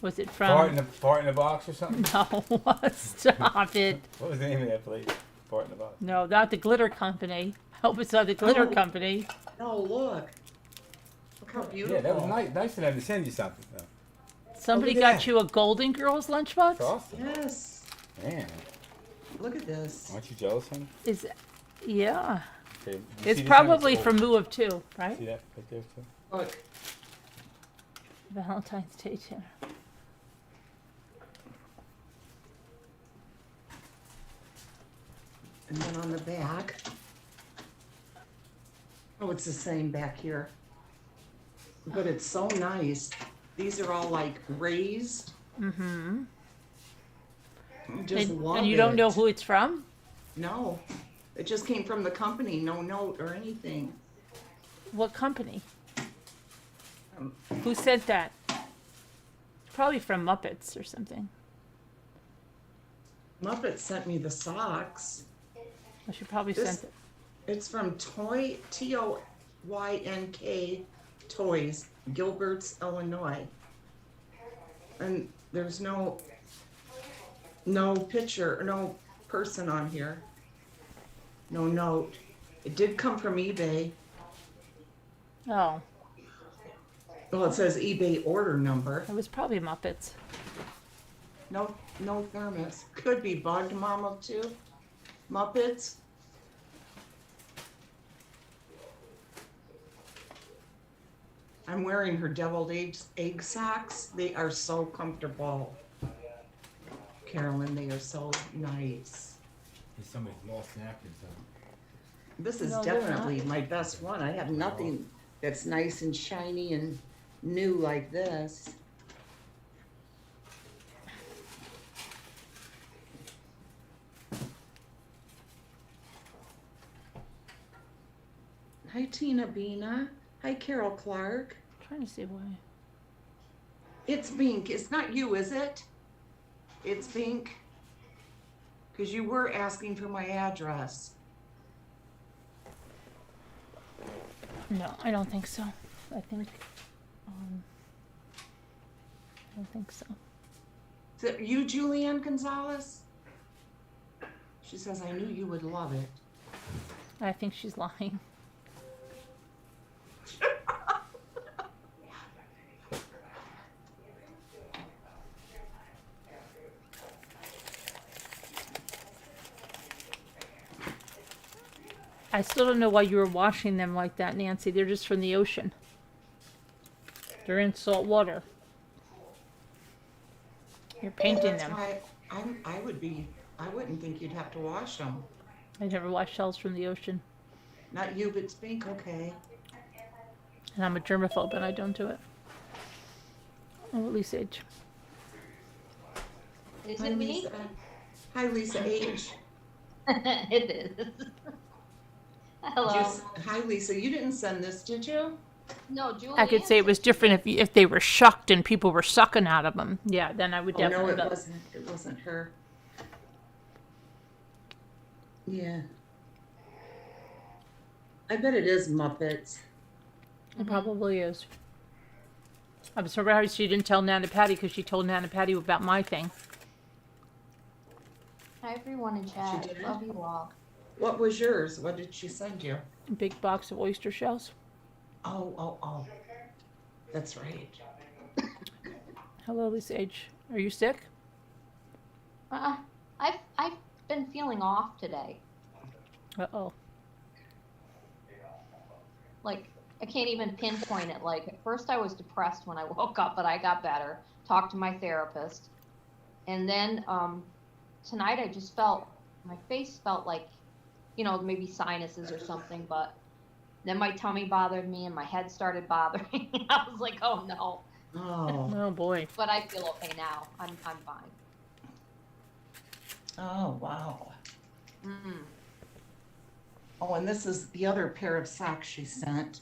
Was it Fart in from? the box or something? No, stop it. What was the name of that place? Fart in the box. No, not the glitter company. I hope it's not the glitter Oh. company. No, look. Look how beautiful. Yeah, that was nice of them to send you something. Though. Somebody Look at got that. you a Golden Girls lunchbox? That's awesome. Yes. Man, Look at this. aren't you jealous, honey? Is yeah. Okay, you It's see this probably one? from Moo of Two, right? See that right there too? Look. Valentine's Day dinner. And then on the back. Oh, it's the same back here. But it's so nice. These are all like raised. Mm-hmm. Just love And you don't know it. who it's from? No. It just came from the company, no note or anything. What company? Um, Who sent that? Probably from Muppets or something. Muppet sent me the socks. I should probably This- send it. It's from Toynk Toys, Gilbert's, Illinois. And there's no picture, no person on here. No note. It did come from eBay. Oh, Well, it says eBay order number. it was probably Muppets. No thermos. Could be bugged mama too. Muppets. I'm wearing her deviled egg socks. They are so comfortable. Carolyn, they are so nice. Somebody's lost napkins. This is No, they're definitely my best one. I have nothing that's nice and shiny and new like this. Hi, Tina Bina. Hi, Carol Clark. Trying to see why. It's Bink. It's not you, is it? It's Bink. Because you were asking for my address. No, I don't think so. I think, I don't think so. Is it you, Julianne Gonzalez? She says, I knew you would love it. I think she's lying. I still don't know why you were washing them like that, Nancy. They're just from the ocean. They're in salt water. You're painting That's them. why I wouldn't think you'd have to wash them. I never wash shells from the ocean. Not you, but it's Bink, okay. And I'm a germaphobe and I don't do it. Oh, at least age. Is Hi, it me? Lisa. Hi, Lisa H. It is. Hello. Hi, Lisa. You didn't send this, did you? No, Julie. I could say it was different if they were shucked and people were sucking out of them. Yeah, then I would Oh, no, definitely it go. wasn't. It wasn't her. Yeah. I bet it is Muppets. It probably is. I'm surprised she didn't tell Nana Patty because she told Nana Patty about my thing. Hi, everyone in chat. did? Love you all. What was yours? What did she send you? A big box of oyster shells. Oh. That's right. Hello, Lisa H. Are you sick? I've been feeling off today. Uh-oh. Like, I can't even pinpoint it. Like, at first I was depressed when I woke up, but I got better. Talked to my therapist. And then tonight I just felt, my face felt like, maybe sinuses or something, but then my tummy bothered me and my head started bothering. I was like, oh no. Oh. Oh, boy. But I feel okay now. I'm fine. Oh, wow. Mm. Oh, and this is the other pair of socks she sent.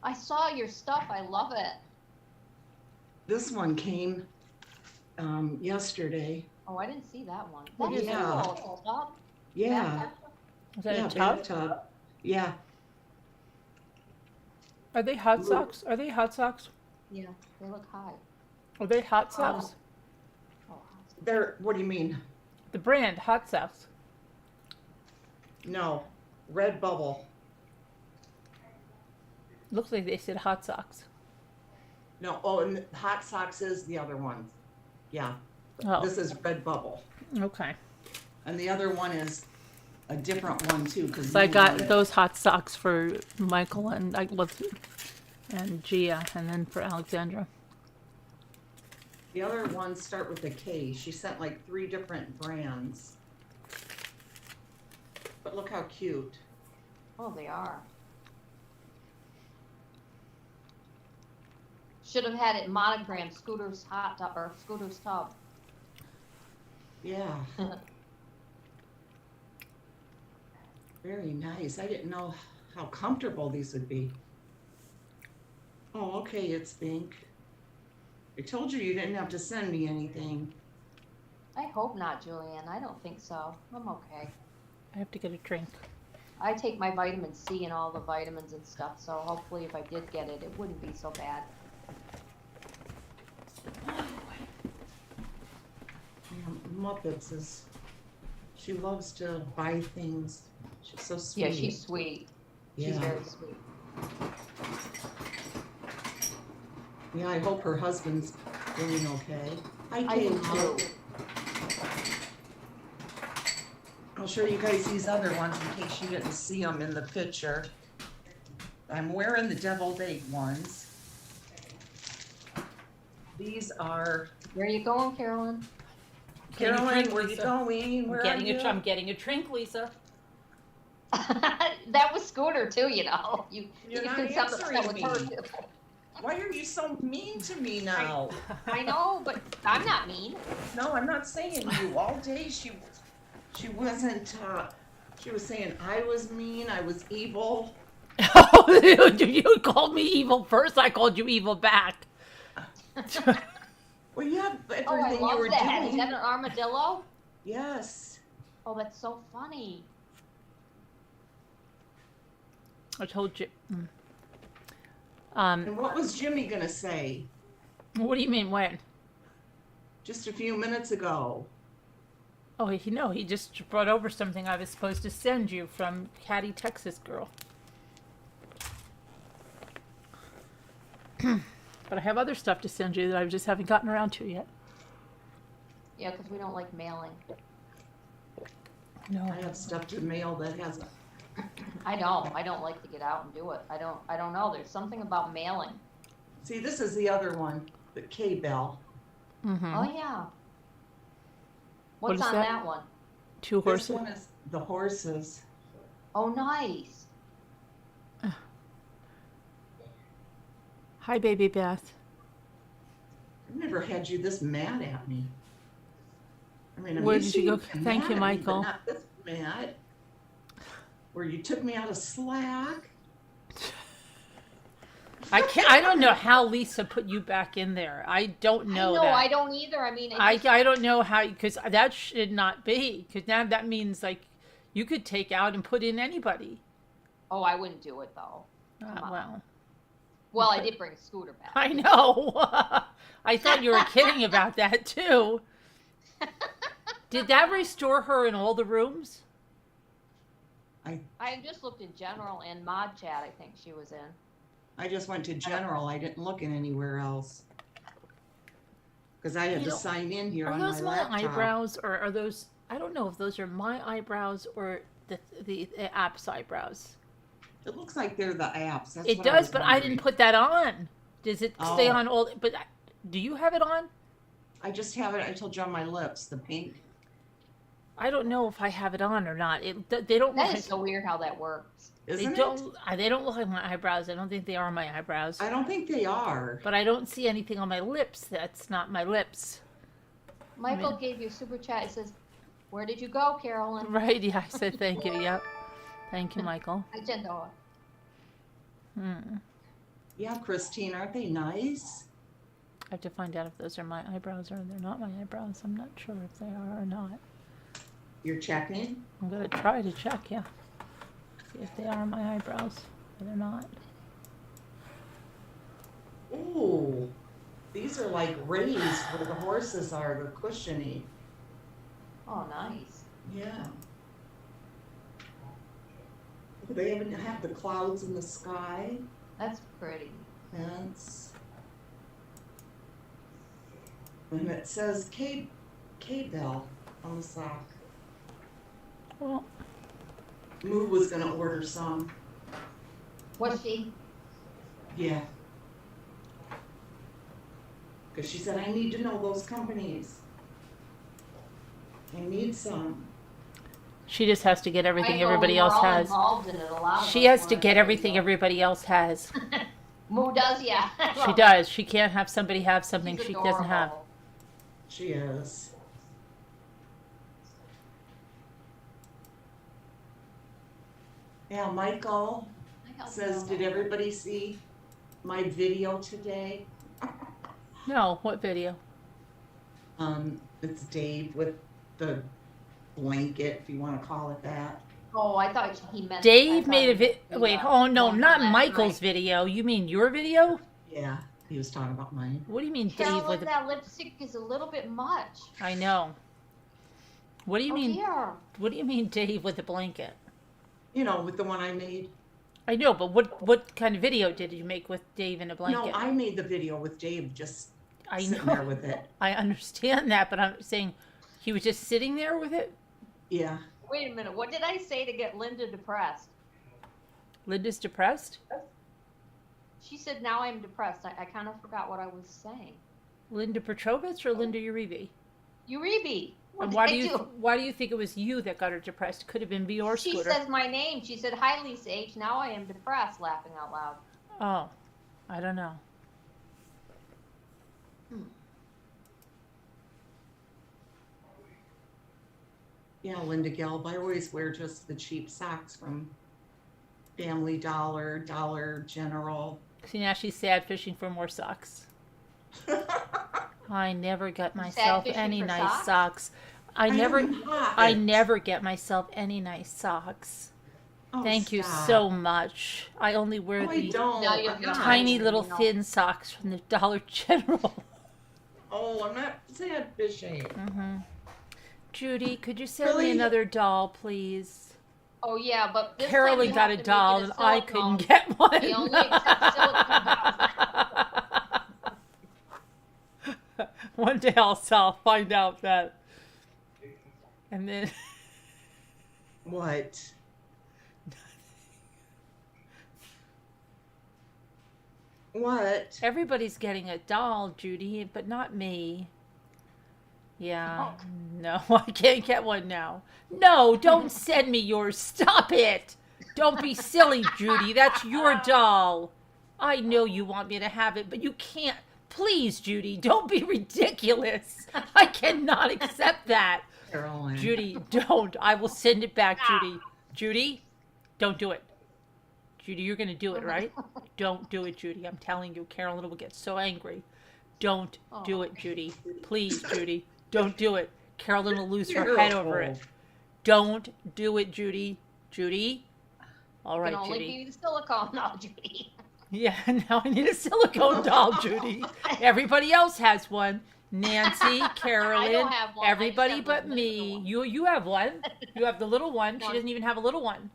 I saw your stuff. I love it. This one came yesterday. Oh, I didn't see that one. What That's is that? cool. It's a tub? Yeah. Bathtub? Is that Yeah, a tub? bathtub. Yeah. Are they hot socks? Are they hot socks? Yeah, they look high. Are they hot sauce? Oh, They're, what do you mean? The brand, hot sauce. No, Red Bubble. Looks like they said hot socks. No, oh, and Hot Socks is the other one. Yeah, Oh, this is Red Bubble. okay. And the other one is a different one too, because So I got those hot socks for Michael and and Gia, and then for Alexandra. the other ones start with a K. She sent like 3 different brands. But look how cute. oh, they are. Should have had it monogrammed Scooter's hot tub or Scooter's tub. Yeah. Very nice. I didn't know how comfortable these would be. Oh, okay, it's pink. I told you you didn't have to send me anything. I hope not, Julian. I don't think so. I'm okay. I have to get a drink. I take my vitamin C and all the vitamins and stuff, so hopefully if I did get it, it wouldn't be so bad. Yeah, Muppets is, she loves to buy things. She's so sweet. Yeah, she's sweet. She's Yeah. very sweet. Yeah, I hope her husband's doing okay. Hi, I do Kate. too. I'll show you guys these other ones in case you didn't see them in the picture. I'm wearing the deviled egg ones. These are, Where are you going, Carolyn? Getting a Caroline, drink, where you Lisa. going? Where are you? I'm getting a drink, Lisa. That was Scooter too, you know. You You're not can tell that answering was her me. too. Why are you so mean to me now? I know, but I'm not mean. No, I'm not saying you. All day she wasn't, she was saying I was mean, I was evil. Oh, you called me evil first. I called you evil back. Well, yeah, Oh, I everything you love were that. Is doing. that an armadillo? Yes. Oh, that's so funny. I told you. And what was Jimmy gonna say What do you mean when? just a few minutes ago? Oh, he just brought over something I was supposed to send you from Caddy, Texas girl. But I have other stuff to send you that I just haven't gotten around to yet. Yeah, because we don't like mailing. No. I have stuff to mail that hasn't. I don't like to get out and do it. I don't know. There's something about mailing. See, this is the other one, the K-Bell. Mm-hmm. Oh yeah. What's is on that? that one? 2 This horses. one is the horses. Oh, nice. Hi, baby Beth. I've never had you this mad at me. I mean, I'm Where used did you to go? being Thank mad you, at me, but Michael. not this mad. Where you took me out of Slack. I don't know how Lisa put you back in there. I don't know that. I don't either. I mean, I don't know how, because that should not be. Because now that means like you could take out and put in anybody. oh, I wouldn't do it though. Come on. Well, Well, I did bring a Scooter back. I know. I thought you were kidding about that too. Did that restore her in all the rooms? I just looked in general and mod chat. I think she was in. I just went to general. I didn't look in anywhere else. Because I had You to know, sign in here Are on those my my laptop. eyebrows, or are those? I don't know if those are my eyebrows or the app's eyebrows. It looks like they're the apps. That's It what I does, was but I wondering. didn't put that on. Does it stay Oh. on all? But do you have it on? I just have it. I told you on my lips, the pink. I don't know if I have it on or not. They don't. That look is so weird how that works. Isn't They don't. They don't look like my eyebrows. I don't think they are my eyebrows. I don't think they are. But I don't see anything on my lips. That's not my lips. Michael mean- gave you a super chat. It says, "Where did you go, Carolyn?" Right? Yeah, I said thank you. Yep. Thank you, Michael. I didn't know. Yeah, Christine, aren't they nice? I have to find out if those are my eyebrows or they're not my eyebrows. I'm not sure if they are or not. You're checking? I'm gonna try to check. Yeah. See if they are my eyebrows or they're not. Ooh, These are like raised where the horses are. They're cushiony. Oh, nice. Yeah. They even have the clouds in the sky. That's pretty. Fence. And it says K-Bell on the sock. Well, Moo was gonna order some. Was she? Yeah. Because she said, I need to know those companies. I need some. she just has to get everything Michael, everybody we're else all has. involved in it. A lot of She us has to wanna get know. everything everybody else has. Moo does, yeah. She does. She can't have somebody have something She's she doesn't have. adorable. She is. Yeah, Michael I help says, you did out. everybody see my video today? No, what video? It's Dave with the blanket, if you want to call it that. Oh, I thought he meant. Dave I made a thought he vid. Wait, meant oh no, one not from last Michael's night. video. You mean your video? Yeah, he was talking about mine. What do you mean, Dave Carolyn, with a... that lipstick is a little bit much. I know. What do you Oh, mean? dear. What do you mean, Dave with a blanket? You know, with the one I made. I know, but what kind of video did you make with Dave in a blanket? No, I made the video with Dave just I sitting know. there with it. I understand that, but I'm saying he was just sitting there with it. Yeah. Wait a minute. What did I say to get Linda depressed? Linda's depressed. She said, now I'm depressed. I kind of forgot what I was saying. Linda Petrovich or Linda Uribe? Uribe. What And did why I do you do? why do you think it was you that got her depressed? Could have been your She scooter. says my name. She said, hi, Lisa H. Now I am depressed, laughing out loud. Oh, I don't know. Yeah, Linda Gelb. I always wear just the cheap socks from Family Dollar, Dollar General. See, now she's sad fishing for more socks. I never get Sad myself fishing any for nice socks? socks. I am never hot. I never get myself any nice socks. Oh, Thank you stop. so much. I only wear Oh, I the don't. No, you're I'm not. not. tiny little No. thin socks from the Dollar General. Oh, I'm not sad fishing. hmm Judy, could you send me Really? another doll, please? Oh, yeah, but this time Carolyn you got have a to make doll it and a I silicone. couldn't get one. He only accepts silicone One day I'll find out that. And then What? What? everybody's getting a doll, Judy, but not me. Yeah, no, I can't get one now. No, don't send me yours. Stop it. Don't be silly, Judy. That's your doll. I know you want me to have it, but you can't. Please, Judy, don't be ridiculous. I cannot accept that. Carolyn. Judy, don't. I will send it back, Judy. Judy, don't do it. Judy, you're going to do it, right? Don't do it, Judy. I'm telling you, Carolyn will get so angry. Don't do it, Judy. Please, Judy, don't do it. Carolyn will lose her head over it. Don't do it, Judy. Judy? All Can right, only Judy. be the silicone now, Judy. Yeah, now I need a silicone doll, Judy. Everybody else has one. Nancy, Carolyn, have one. I everybody just have but the me. little one. You have one. You have the little one. She One. doesn't even have a little one.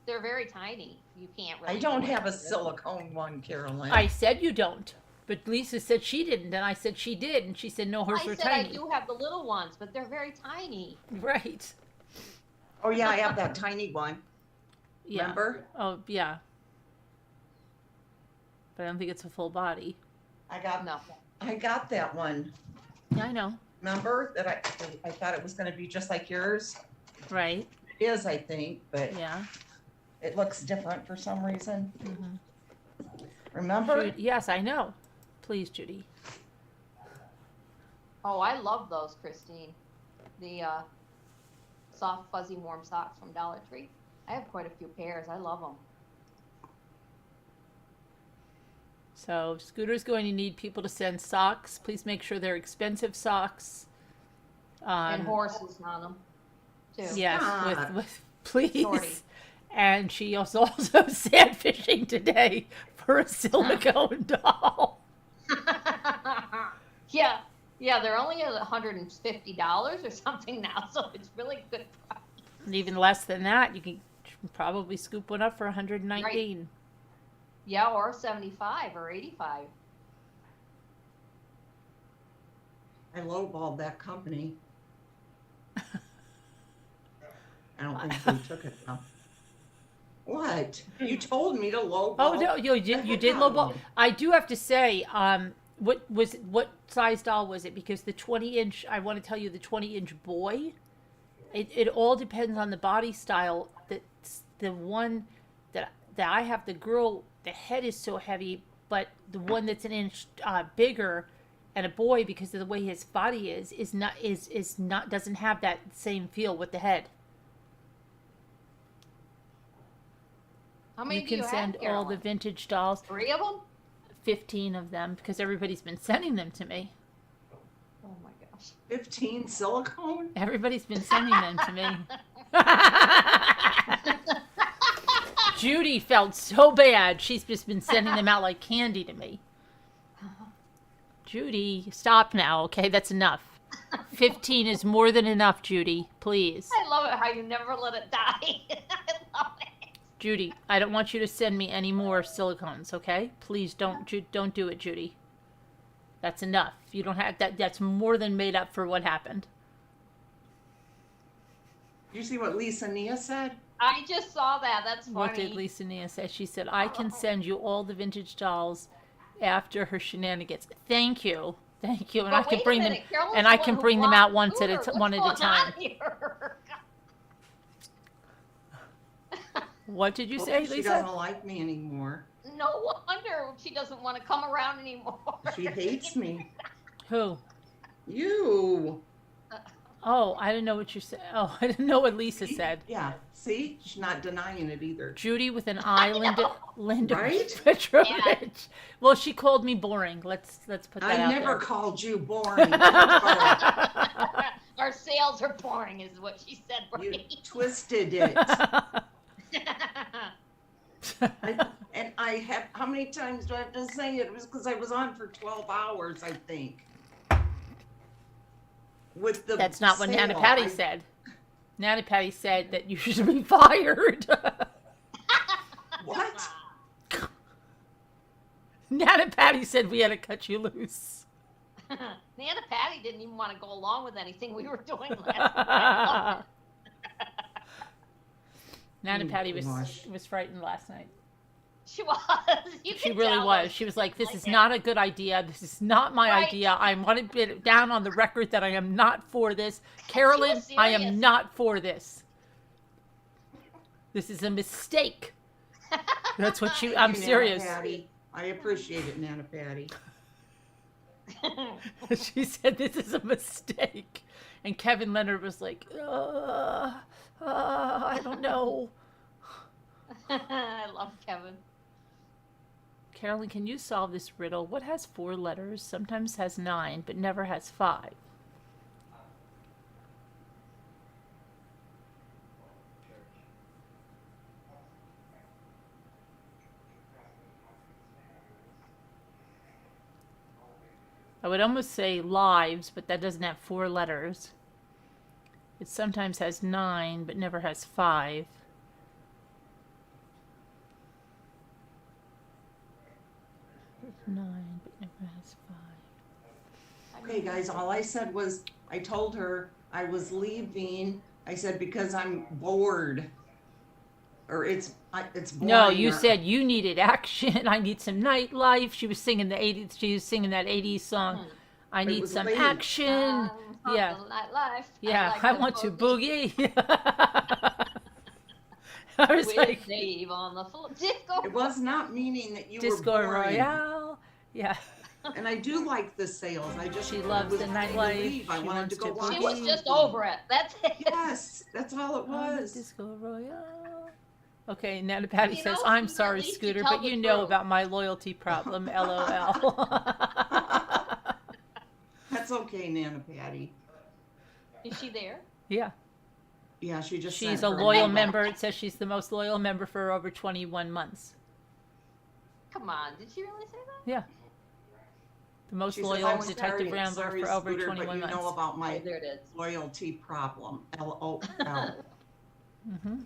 They're very tiny. You can't really. I don't do have a it. silicone one, Carolyn. I said you don't. But Lisa said she didn't, and I said she did, and she said no, hers I were said tiny. I do have the little ones, but they're very tiny. Right. Oh yeah, I have that tiny one. Yeah. Remember? Oh, yeah. But I don't think it's a full body. I got No. that one. Yeah, I know. Remember that I thought it was going to be just like yours. Right. It is, I think, but Yeah. it looks different for some reason. hmm Remember? Yes, I know. Please, Judy. Oh, I love those, Christine. The soft, fuzzy, warm socks from Dollar Tree. I have quite a few pairs. I love them. So Scooter's going to need people to send socks. Please make sure they're expensive socks. And horses on them, too. Yes, Stop. with please. Shorty. And she was also sand fishing today for a silicone doll. Yeah, yeah, they're only at $150 or something now, so it's really good price. And even less than that, you can probably scoop one up for 119. Yeah, or 75 or 85. I lowballed that company. I don't think they took it though. What? You told me to lowball. Oh no, you did lowball. I do have to say, what size doll was it? Because the 20-inch, I want to tell you, the 20-inch boy, it all depends on the body style. The one that I have, the girl, the head is so heavy, but the one that's an inch bigger, and a boy, because of the way his body is not doesn't have that same feel with the head. How many You do you can send have, all the Carolyn? vintage dolls, 3 of them? 15 of them, because everybody's been sending them to me. Oh my gosh. 15 silicone? Everybody's been sending them to me. Judy felt so bad. She's just been sending them out like candy to me. Judy, stop now, okay? That's enough. 15 is more than enough, Judy. Please. I love it how you never let it die. I love it. Judy, I don't want you to send me any more silicones, okay? Please don't do it, Judy. That's enough. You don't have that. That's more than made up for what happened. You see what Lisa Nia said? I just saw that. That's funny. What did Lisa Nia say? She said, I can send you all the vintage dolls after her shenanigans. Thank you. Thank you. And I But can wait a bring minute, them Carolyn's and the I one can who bring them blocked out one Scooter. at a What's going time. on here? What did you Well, say, she Lisa? doesn't like me anymore. No wonder she doesn't want to come around anymore. She hates me. Who? You. Oh, I didn't know what you said. Oh, I didn't know what Lisa See? said. Yeah. See? She's not denying it either. Judy with an I, Linda Right? Petrovich. Yeah. Well, she called me boring. Let's put that I out never there. called you boring. Our sales are boring, is what she said. You Right? twisted it. And I have, how many times do I have to say it? It was because I was on for 12 hours, I think. With the That's not what Nana sale. Patty said. Nana Patty said that you should be fired. What? Nana Patty said we had to cut you loose. Nana Patty didn't even want to go along with anything we were doing last night. Nana Oh, Patty gosh. was frightened last night. She was. You She could really tell was. that She was like, "This liked is it. not a good idea. This is not my Right. idea. I want to get it down on the record that I am not for this. Carolyn, I am serious. not for this. This is a mistake." That's what she. I'm Thank you, serious. Nana Patty. I appreciate it, Nana Patty. She said this is a mistake, and Kevin Leonard was like, I don't know. I love Kevin. Carolyn, can you solve this riddle? What has 4 letters, sometimes has 9, but never has 5? I would almost say lives, but that doesn't have 4 letters. It sometimes has 9, but never has 5. It's 9, but never has 5. Okay, guys, all I said was, I told her I was leaving. I said, because I'm bored. Or it's boring. No, you or- said you needed action. I need some nightlife. She was singing the 80s. She was singing that 80s song. I It need was some late. action. Yeah. Nightlife. Yeah, like I to want to boogie. I was With like, Dave on the floor. Disco. It was not meaning that you Disco were boring. Royale. Yeah. And I do like the sales. I just She loves was the ready to nightlife. leave. I She wanted wants to go to watch She was boogie. just over it. That's it. Yes, that's all it On the was. Disco Royale. Okay, Nana Patty You says, know, I'm Scooter, at sorry, least you Scooter, tell but the you know truth." about my loyalty problem, LOL. That's okay, Nana Patty. Is she there? Yeah, Yeah, she just she's sent a her loyal number. member. It says she's the most loyal member for over 21 months. Come on. Did she really say that? Yeah. The most She says, loyal "I'm detective sorry, rambler sorry, for over Scooter, 21 but you months. know about Oh, my there it is. loyalty problem. LOL. Mm-hmm.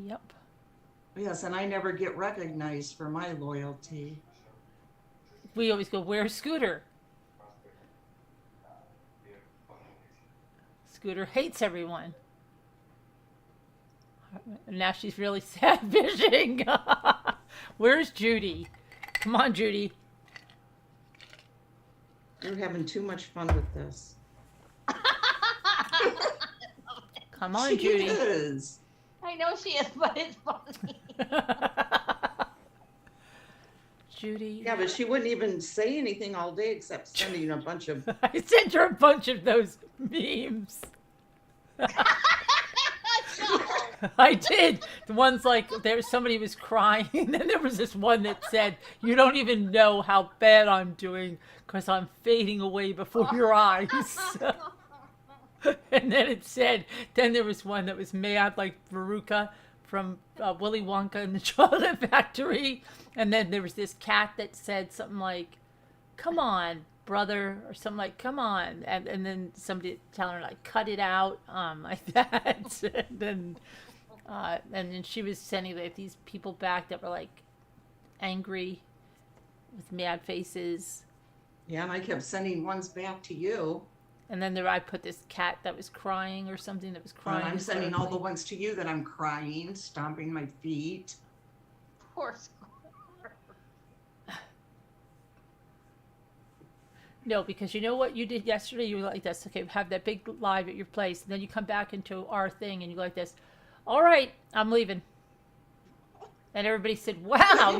Yep. Yes, and I never get recognized for my loyalty. We always go, where's Scooter? Scooter hates everyone. Now she's really sad fishing. Where's Judy? Come on, Judy. You're having too much fun with this. Come on, She Judy. is. I know she is, but it's funny. Judy. Yeah, but she wouldn't even say anything all day except sending a bunch of. I sent her a bunch of those memes. I did. The ones like there somebody was crying, and then there was this one that said, "You don't even know how bad I'm doing because I'm fading away before your eyes." And then it said, then there was one that was mad like Veruca from Willy Wonka and the Chocolate Factory, and then there was this cat that said something like, "Come on, brother," or something like, "Come on," and then somebody telling her like, "Cut it out," like that, and then she was sending like these people back that were like angry with mad faces. Yeah, and I kept sending ones back to you. And then I put this cat that was crying or something that was And crying. I'm sending all the ones to you that I'm crying, stomping my feet. Poor Scooter. No, because you know what you did yesterday? You were like this. Okay, have that big live at your place. And then you come back into our thing and you go like this. All right, I'm leaving. And everybody said, "Wow,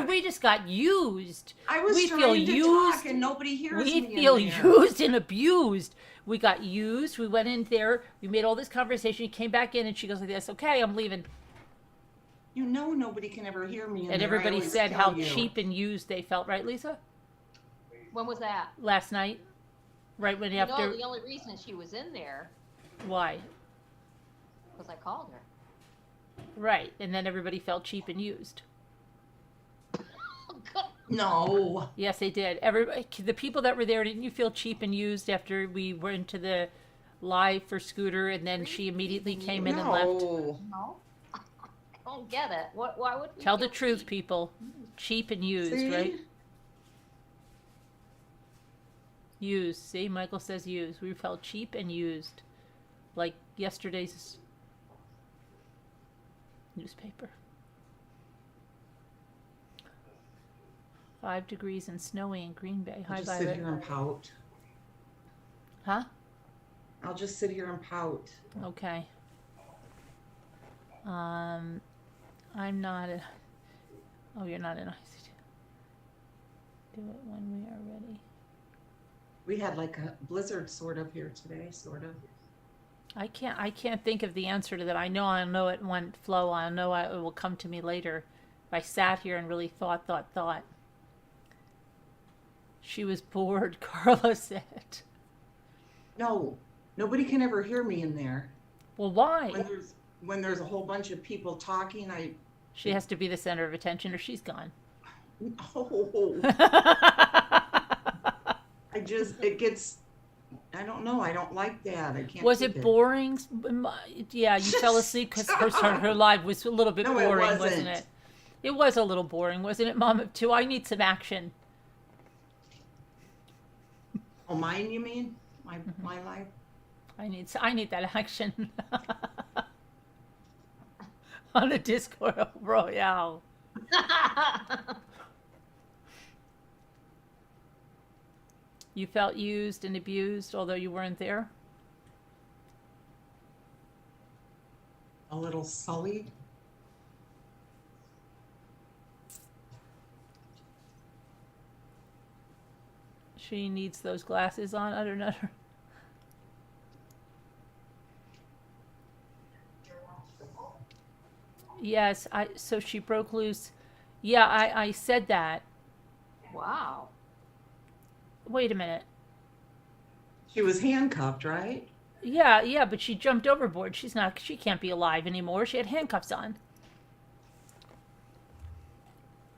we just got used. I was We trying feel to used. talk and nobody hears We me feel in there. used and abused. We got used. We went in there. We made all this conversation. You came back in, and she goes like this. Okay, I'm leaving." You know nobody can ever hear me in And there. I everybody always said tell how you. cheap and used they felt, right, Lisa? When was that? Last night, right when after. No, the only reason she was in there Why? was I called her. Right, and then everybody felt cheap and used. No. Yes, they did. Everybody, the people that were there, didn't you feel cheap and used after we were into the live for Scooter, and then she immediately came in and left? No, I don't get it. Why would we Tell the feel truth, cheap? people. Cheap and used, See? right? Used. See, Michael says used. We felt cheap and used, like yesterday's newspaper. 5 degrees and snowy in Green Bay. I'll Hi, just sit Violet. here and pout. Huh? I'll just sit here and pout. Okay. I'm not a. Oh, you're not an ICT. Do it when we are ready. We had like a blizzard sort of here today, sort of. I can't think of the answer to that. I'll know it in one flow. I'll know it will come to me later. If I sat here and really thought. She was bored, Carla said. No, nobody can ever hear me in there. Well, why? When there's a whole bunch of people talking, She has to be the center of attention or she's gone. it gets, I don't know. I don't like that. I can't. Was take it boring? Yeah, you fell asleep because her live was a little bit No, it boring, wasn't wasn't. it? It was a little boring, wasn't it, Mom? Too. I need some action. Oh, mine, you mean? My life? I need that action on a Discord Royale. You felt used and abused, although you weren't there. A little sullied. She needs those glasses on. I don't know. Yes, so she broke loose. Yeah, I said that. Wow. Wait a minute. She was handcuffed, right? Yeah, but she jumped overboard. She can't be alive anymore. She had handcuffs on.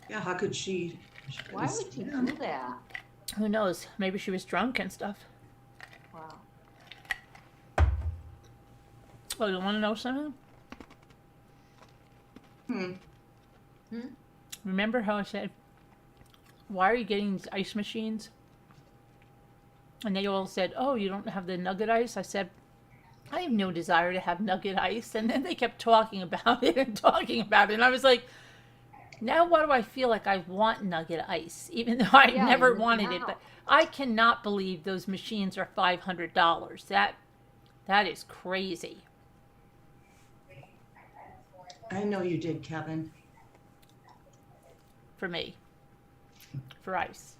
Yeah, how could she She Why couldn't would you stand. do that? Who knows? Maybe she was drunk and stuff. Wow. Oh, you want to know something? Hmm. Remember how I said, why are you getting these ice machines? And they all said, oh, you don't have the nugget ice? I said, I have no desire to have nugget ice. And then they kept talking about it and talking about it. And I was like, now why do I feel like I want nugget ice? Even though I Yeah, never you're missing wanted it. out. But I cannot believe those machines are $500. That is crazy. I know you did, Kevin. For me, for ice,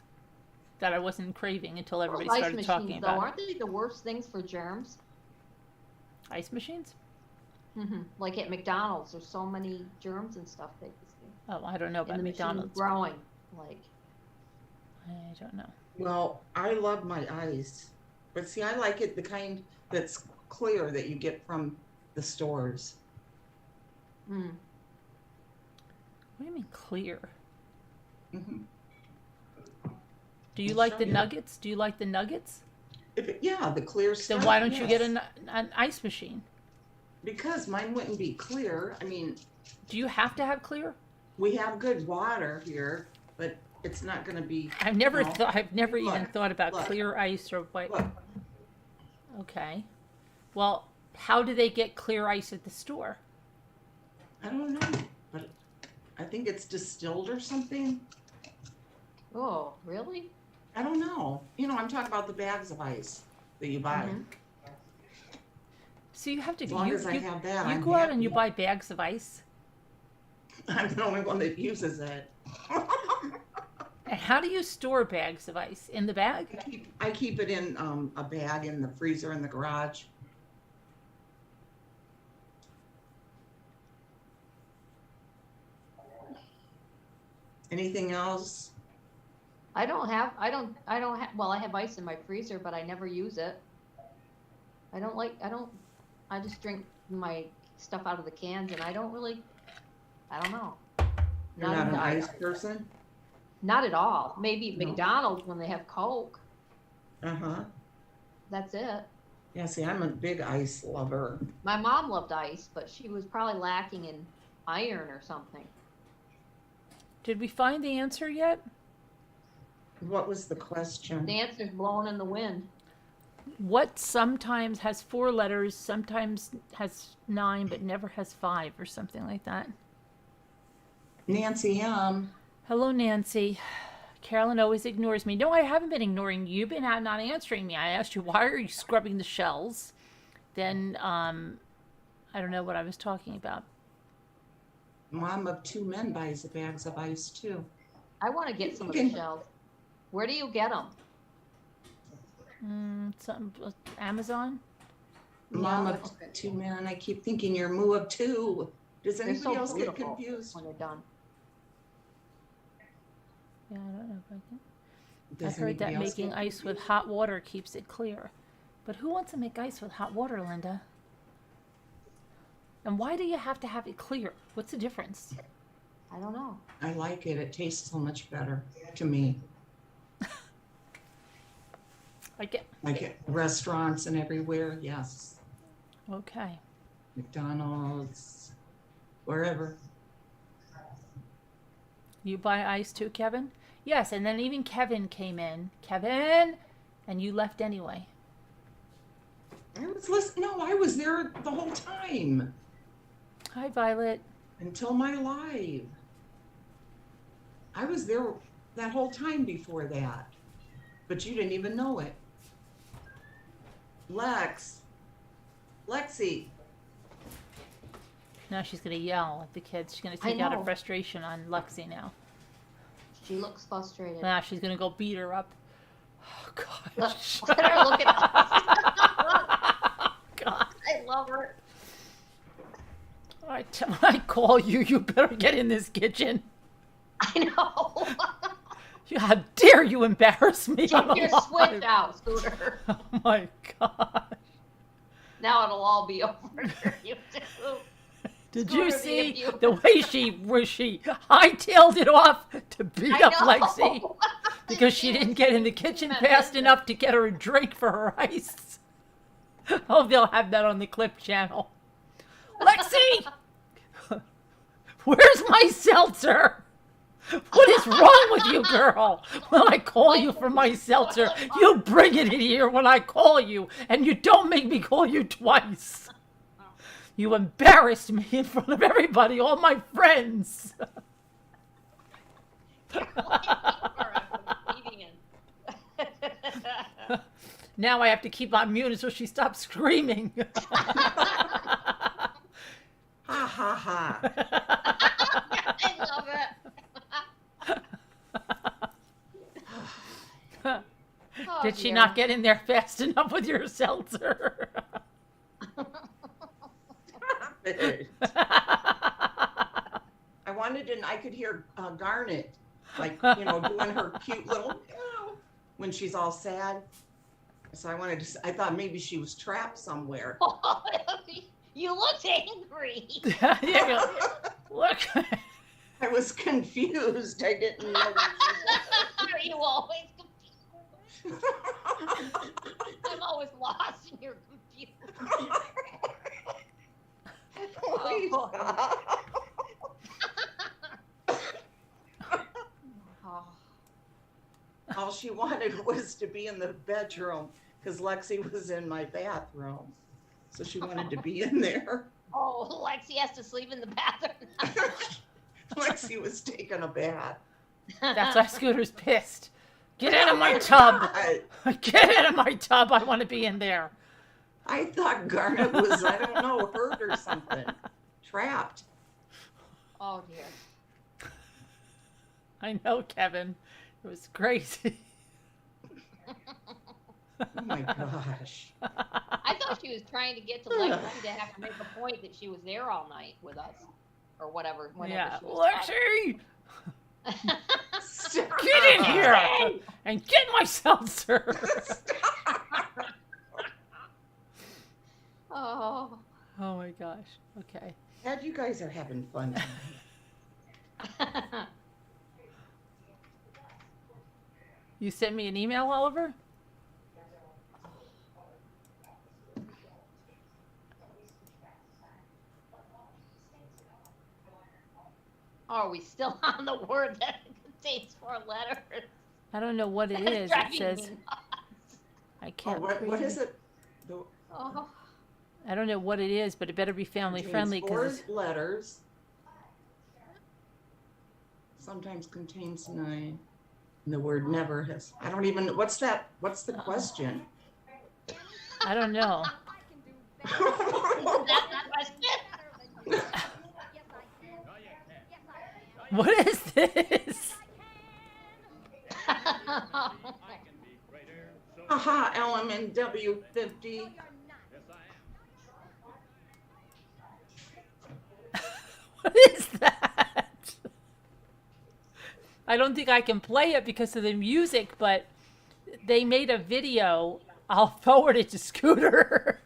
that I wasn't craving until Those everybody ice started machines, talking though, about aren't they the worst things for germs? ice machines. Like at McDonald's, there's so many germs and stuff that just Oh, I don't know about and the machine's McDonald's. growing. Like, I don't know. Well, I love my ice, but see, I like it the kind that's clear that you get from the stores. mm. What do you mean clear? Hmm. Do you I'll like show the you. nuggets? Do you like the nuggets? Yeah, the clear stuff. Then why don't you get yes. an ice machine? Because mine wouldn't be clear. I mean, Do you have to have clear? we have good water here, but it's not going to be. I've never No. thought. I've never even Look, thought about look. clear ice or white. Look, Okay. Well, how do they get clear ice at the store? I don't know, but I think it's distilled or something. Oh, really? I don't know. You know, I'm talking about the bags of ice that you buy. Mhm. So you have to. As long you, as I you, have that, you I'm go out and you happy. buy bags of ice. I'm the only one that uses it. And how do you store bags of ice? In the bag? I keep it in a bag in the freezer in the garage. Anything else? I don't have, well, I have ice in my freezer, but I never use it. I just drink my stuff out of the cans and I don't know. You're not an into ice person? Not at all. Maybe No. McDonald's when they have Coke. Uh-huh. That's it. Yeah, see, I'm a big ice lover. My mom loved ice, but she was probably lacking in iron or something. Did we find the answer yet? What was the question? The answer's blowing in the wind. What sometimes has 4 letters, sometimes has 9, but never has 5 or something like that? Nancy M. Hello, Nancy. Carolyn always ignores me. No, I haven't been ignoring you. You've been out not answering me. I asked you, why are you scrubbing the shells? Then, I don't know what I was talking about. Mom of 2 men buys the bags of ice too. I want to get some of Okay. the shells. Where do you get them? Amazon? Mom Yeah, of okay. 2 men. I keep thinking you're moo of 2. Does They're anybody so else get beautiful confused? when they're done. Yeah, I don't know if I can. Does I've heard that anybody else making get ice with confused? hot water keeps it clear. But who wants to make ice with hot water, Linda? And why do you have to have it clear? What's the difference? I don't know. I like it. It tastes so much better to me. Like Like at restaurants and everywhere, yes. okay. McDonald's, wherever. You buy ice too, Kevin? Yes, and then even Kevin came in. Kevin! And you left anyway. I was listening. No, I was there the whole time Hi, Violet. until my live. I was there that whole time before that, but you didn't even know it. Lexi, Now she's going to yell at the kids. She's going to I take out her know. frustration on Lexi now. She looks frustrated. Now she's going to go beat her up. Oh, Look, gosh. look at her looking at us. God. I love her. When I call you, you better get in this kitchen. I know. How dare you embarrass me? Take I'm your alive. switch out, Scooter. Oh my God. Now it'll all be over for you too. Did Scooter you the see abuser. the way she hightailed it off to beat I up know. Lexi because she didn't get in the kitchen That fast business. enough to get her a drink for her ice? Oh, they'll have that on the clip channel. Lexi, where's my seltzer? What is wrong with you, girl? When I call you for my seltzer, you bring it in here when I call you, and you don't make me call you twice. You embarrassed me in front of everybody, all my friends. Now I have to keep on mute until she stops screaming. Ha ha ha. I love it. Oh, Did she dear. not get in there fast enough with your seltzer? I wanted to, I could hear Garnet, like, doing her cute little meow when she's all sad. So I wanted to, I thought maybe she was trapped somewhere. You looked angry. Yeah, look. I was confused. I didn't know. Are you always confused? I'm always lost in your confusion. Please Oh. stop. Oh. All she wanted was to be in the bedroom because Lexi was in my bathroom. So she wanted to be in there. Oh, Lexi has to sleep in the bathroom. Lexi was taking a bath. That's why Scooter's pissed. Get out of my tub. Get out of my tub. I want to be in there. I thought Garnet was, I don't know, hurt or something. Trapped. Oh dear. I know, Kevin. It was crazy. Oh my gosh. I thought she was trying to get to Lexi to have to make a point that she was there all night with us, or whatever. Whenever Yeah, she was Lexi, Stop. get in here and get my seltzer. Oh. Oh my gosh. Okay. Dad, you guys are having fun tonight. You sent me an email, Oliver? Are we still on the word that contains 4 letters? I don't know what it That's is. It driving says me nuts. I Oh, can't. what is it? The, Oh. I don't know what it is, but it better be family friendly contains because 4 letters. Sometimes contains 9. And the word never has. I don't even. What's that? What's the question? I don't know. That's not question. What is this? Aha, LMNW 50. What is that? I don't think I can play it because of the music, but they made a video. I'll forward it to Scooter.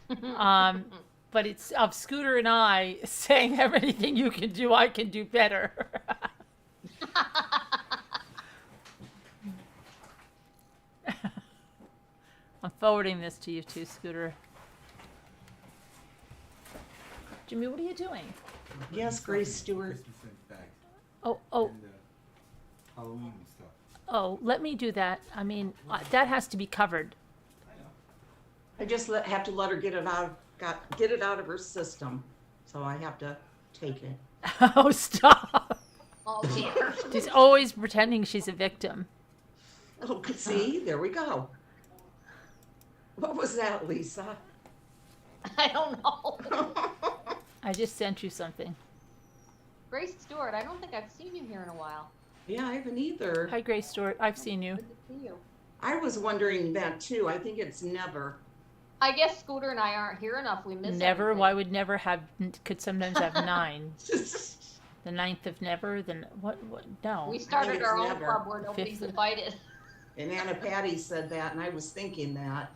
But it's of Scooter and I saying everything you can do, I can do better. I'm forwarding this to you too, Scooter. Jimmy, what are you doing? Yes, Grace Stewart. Christmas bags Oh, and Halloween stuff. oh, let me do that. I mean, that has to be covered. I just have to let her get it out of her system. So I have to take it. Oh, stop. Oh dear. She's always pretending she's a victim. Oh, see, there we go. What was that, Lisa? I don't know. I just sent you something. Grace Stewart, I don't think I've seen you here in a while. Yeah, I haven't either. Hi, Grace Stewart. I've seen you. Good to see you. I was wondering that too. I think it's never. I guess Scooter and I aren't here enough. We miss Never. everything. Why would never have? Could sometimes have 9. The 9th of never. Then what? No. We started it's our own never. club where nobody's Fifth. invited. And Anna Patty said that, and I was thinking that.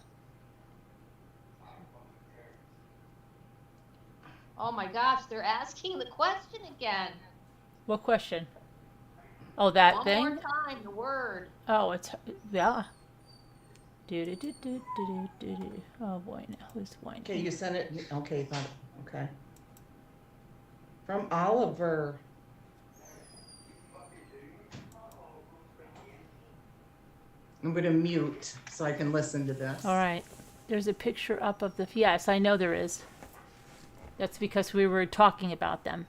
Oh my gosh, they're asking the question again. What question? Oh, that One thing? more time, the word. Oh, it's, yeah. Do. Oh boy, now who's whining? Okay, you sent it. Okay, got it. Okay. From Oliver. I'm going to mute so I can listen to this. All right. There's a picture up of the. Yes, I know there is. That's because we were talking about them.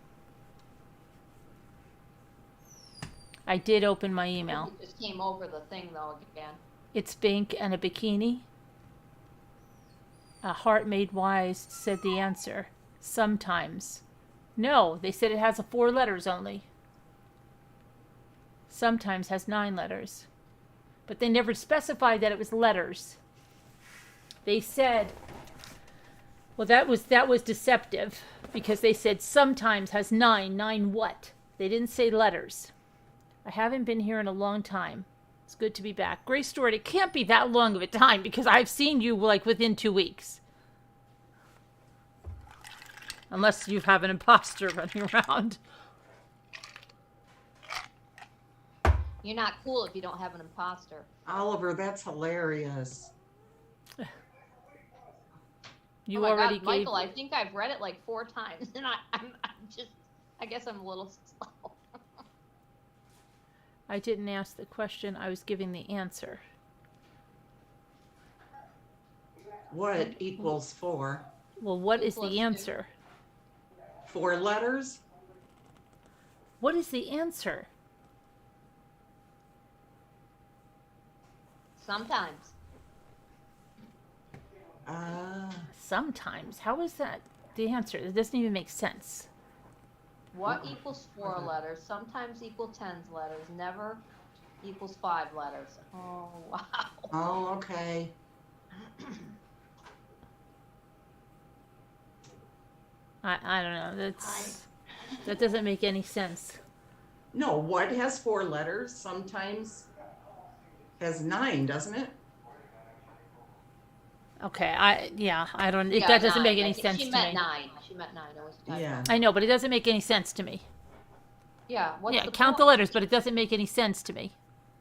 I did open my email. It just came over the thing though again. It's pink and a bikini. A heart made wise said the answer. Sometimes. No, they said it has 4 letters only. Sometimes has 9 letters. But they never specified that it was letters. They said, well, that was deceptive because they said sometimes has 9. 9 what? They didn't say letters. I haven't been here in a long time. It's good to be back. Grace Stewart, it can't be that long of a time because I've seen you like within 2 weeks. Unless you have an imposter running around. You're not cool if you don't have an imposter. Oliver, that's hilarious. You oh my already God, gave. Michael, I think I've read it like 4 times, and I guess I'm a little slow. I didn't ask the question. I was giving the answer. What equals 4? Well, what is Equals the 2. answer? 4 letters? What is the answer? Sometimes. Sometimes. How is that the answer? It doesn't even make sense. What equals 4 letters? Sometimes equal 10 letters. Never equals 5 letters. Oh, wow. Oh, okay. I don't know. That doesn't make any sense. No, what has 4 letters? Sometimes has 9, doesn't it? Okay, I don't. Yeah, that doesn't 9. make any I think sense she to meant me. 9. She meant 9. It was a typo. Yeah. I know, but it doesn't make any sense to me. Yeah. What's Yeah, the count the point? letters, but it doesn't make any sense to me.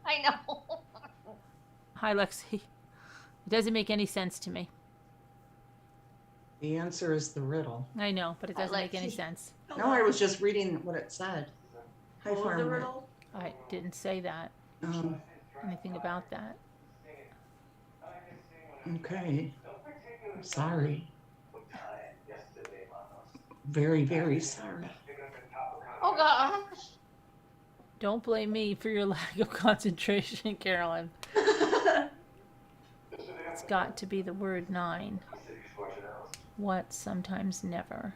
I know. Hi, Lexi. It doesn't make any sense to me. The answer is the riddle. I know, but it Hi, doesn't make any Lexi. sense. No, I was just reading what it said. Hi, Farmer. I didn't say that. Anything about that. Okay. Sorry. Very, very sorry. Oh gosh. Don't blame me for your lack of concentration, Carolyn. It's got to be the word 9. What, sometimes, never.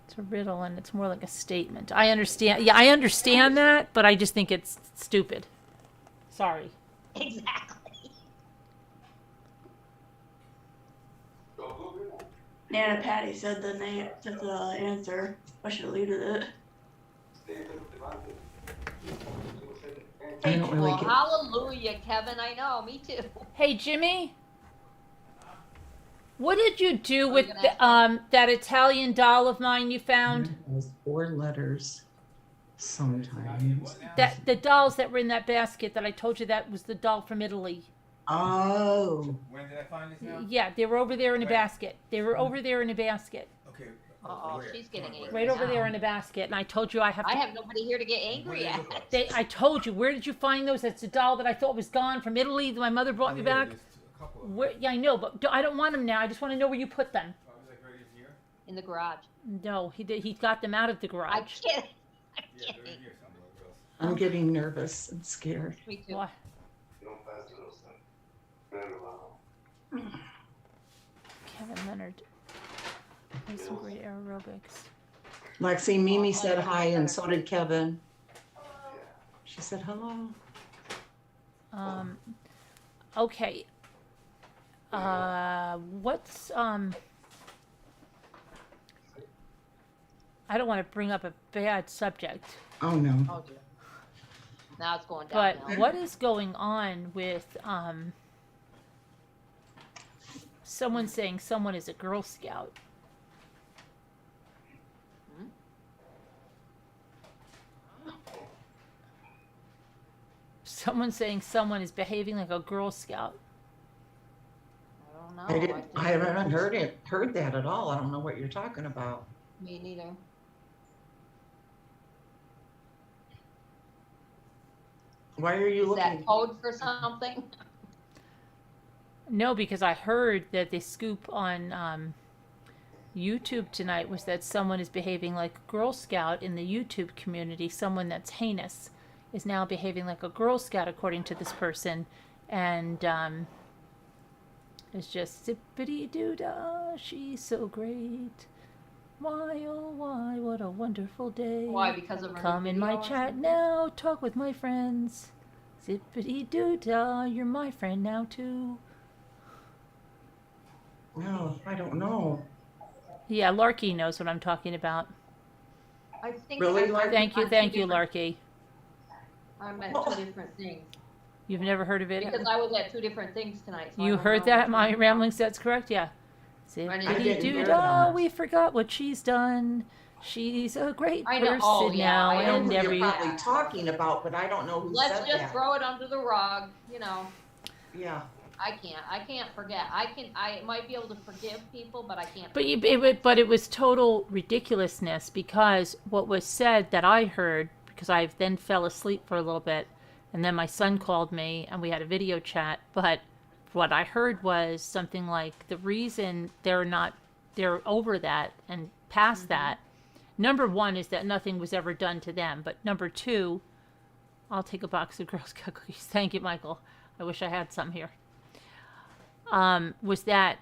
It's a riddle and it's more like a statement. I understand. Yeah, I understand that, but I just think it's stupid. Sorry. Exactly. Nana Patty said the name, said the answer. I should have deleted it. I don't really Well, get. hallelujah, Kevin. I know. Me too. Hey, Jimmy. What did you do Are with you gonna the, ask that Italian doll of mine you found? It has 4 letters. Sometimes. That the dolls that were in that basket that I told you that was the doll from Italy. Oh. When did I find this now? Yeah, they were over there in a Where? basket. They were over there in a basket. Okay. Uh-oh, where? she's getting Come on, angry. where? Right over now. there in a basket. And I told you I have to. I have nobody here to get angry Where at. did it look like? I told you. Where did you find those? That's a doll that I thought was gone from Italy that my mother brought me Oh, back. there's a couple of them. Where, yeah, I know, but I don't want them now. I just want to know where you put them. Oh, it was like right in here? In the garage. No, he did. He got them out of the I garage. can't. I'm Yeah, they're in kidding. here somewhere, girls. I'm getting nervous and scared. Me too. Why? Kevin Leonard. There's some great aerobics. Lexi, Mimi said hi, and so did Kevin. She said hello. Okay. What's I don't want to bring up a bad subject, Oh, no. Oh dear. Now it's going but downhill. what is going on with someone saying someone is a Girl Scout? Someone's saying someone is behaving like a Girl Scout. I don't know. I didn't. think I haven't heard that at all. I don't know what you're talking about. Me neither. Why are you Is looking? that code for something? No, because I heard that the scoop on YouTube tonight was that someone is behaving like a Girl Scout in the YouTube community. Someone that's heinous is now behaving like a Girl Scout, according to this person. And it's just zippity doo dah, she's so great. Why, oh, why, what a wonderful day. Why? Because of her Come in my video or chat something? now, talk with my friends. Zippity doo dah, you're my friend now too. No, I don't know. Yeah, Larky knows what I'm talking about. I think Really, I Larky? read Thank you, on thank two you, different- Larky. I meant Oh. two different things. You've never heard of it? Because I was at two different things tonight. So I You don't heard know that? which My one. ramblings, that's correct? Yeah. didn't Zippity hear doo that. dah, we forgot what she's done. She's a great I know. person Oh, yeah, now. I I know And who every. you're probably talking about, but I don't know who Let's said just that. throw it under the rug. You know, Yeah. I can't forget. I might be able to forgive people, but I can't. But it was total ridiculousness, because what was said that I heard, because I then fell asleep for a little bit, and then my son called me and we had a video chat. But what I heard was something like the reason they're over that and past that. Number one is that nothing was ever done to them. But number two, I'll take a box of Girl Scout cookies. Thank you, Michael. I wish I had some here. Was that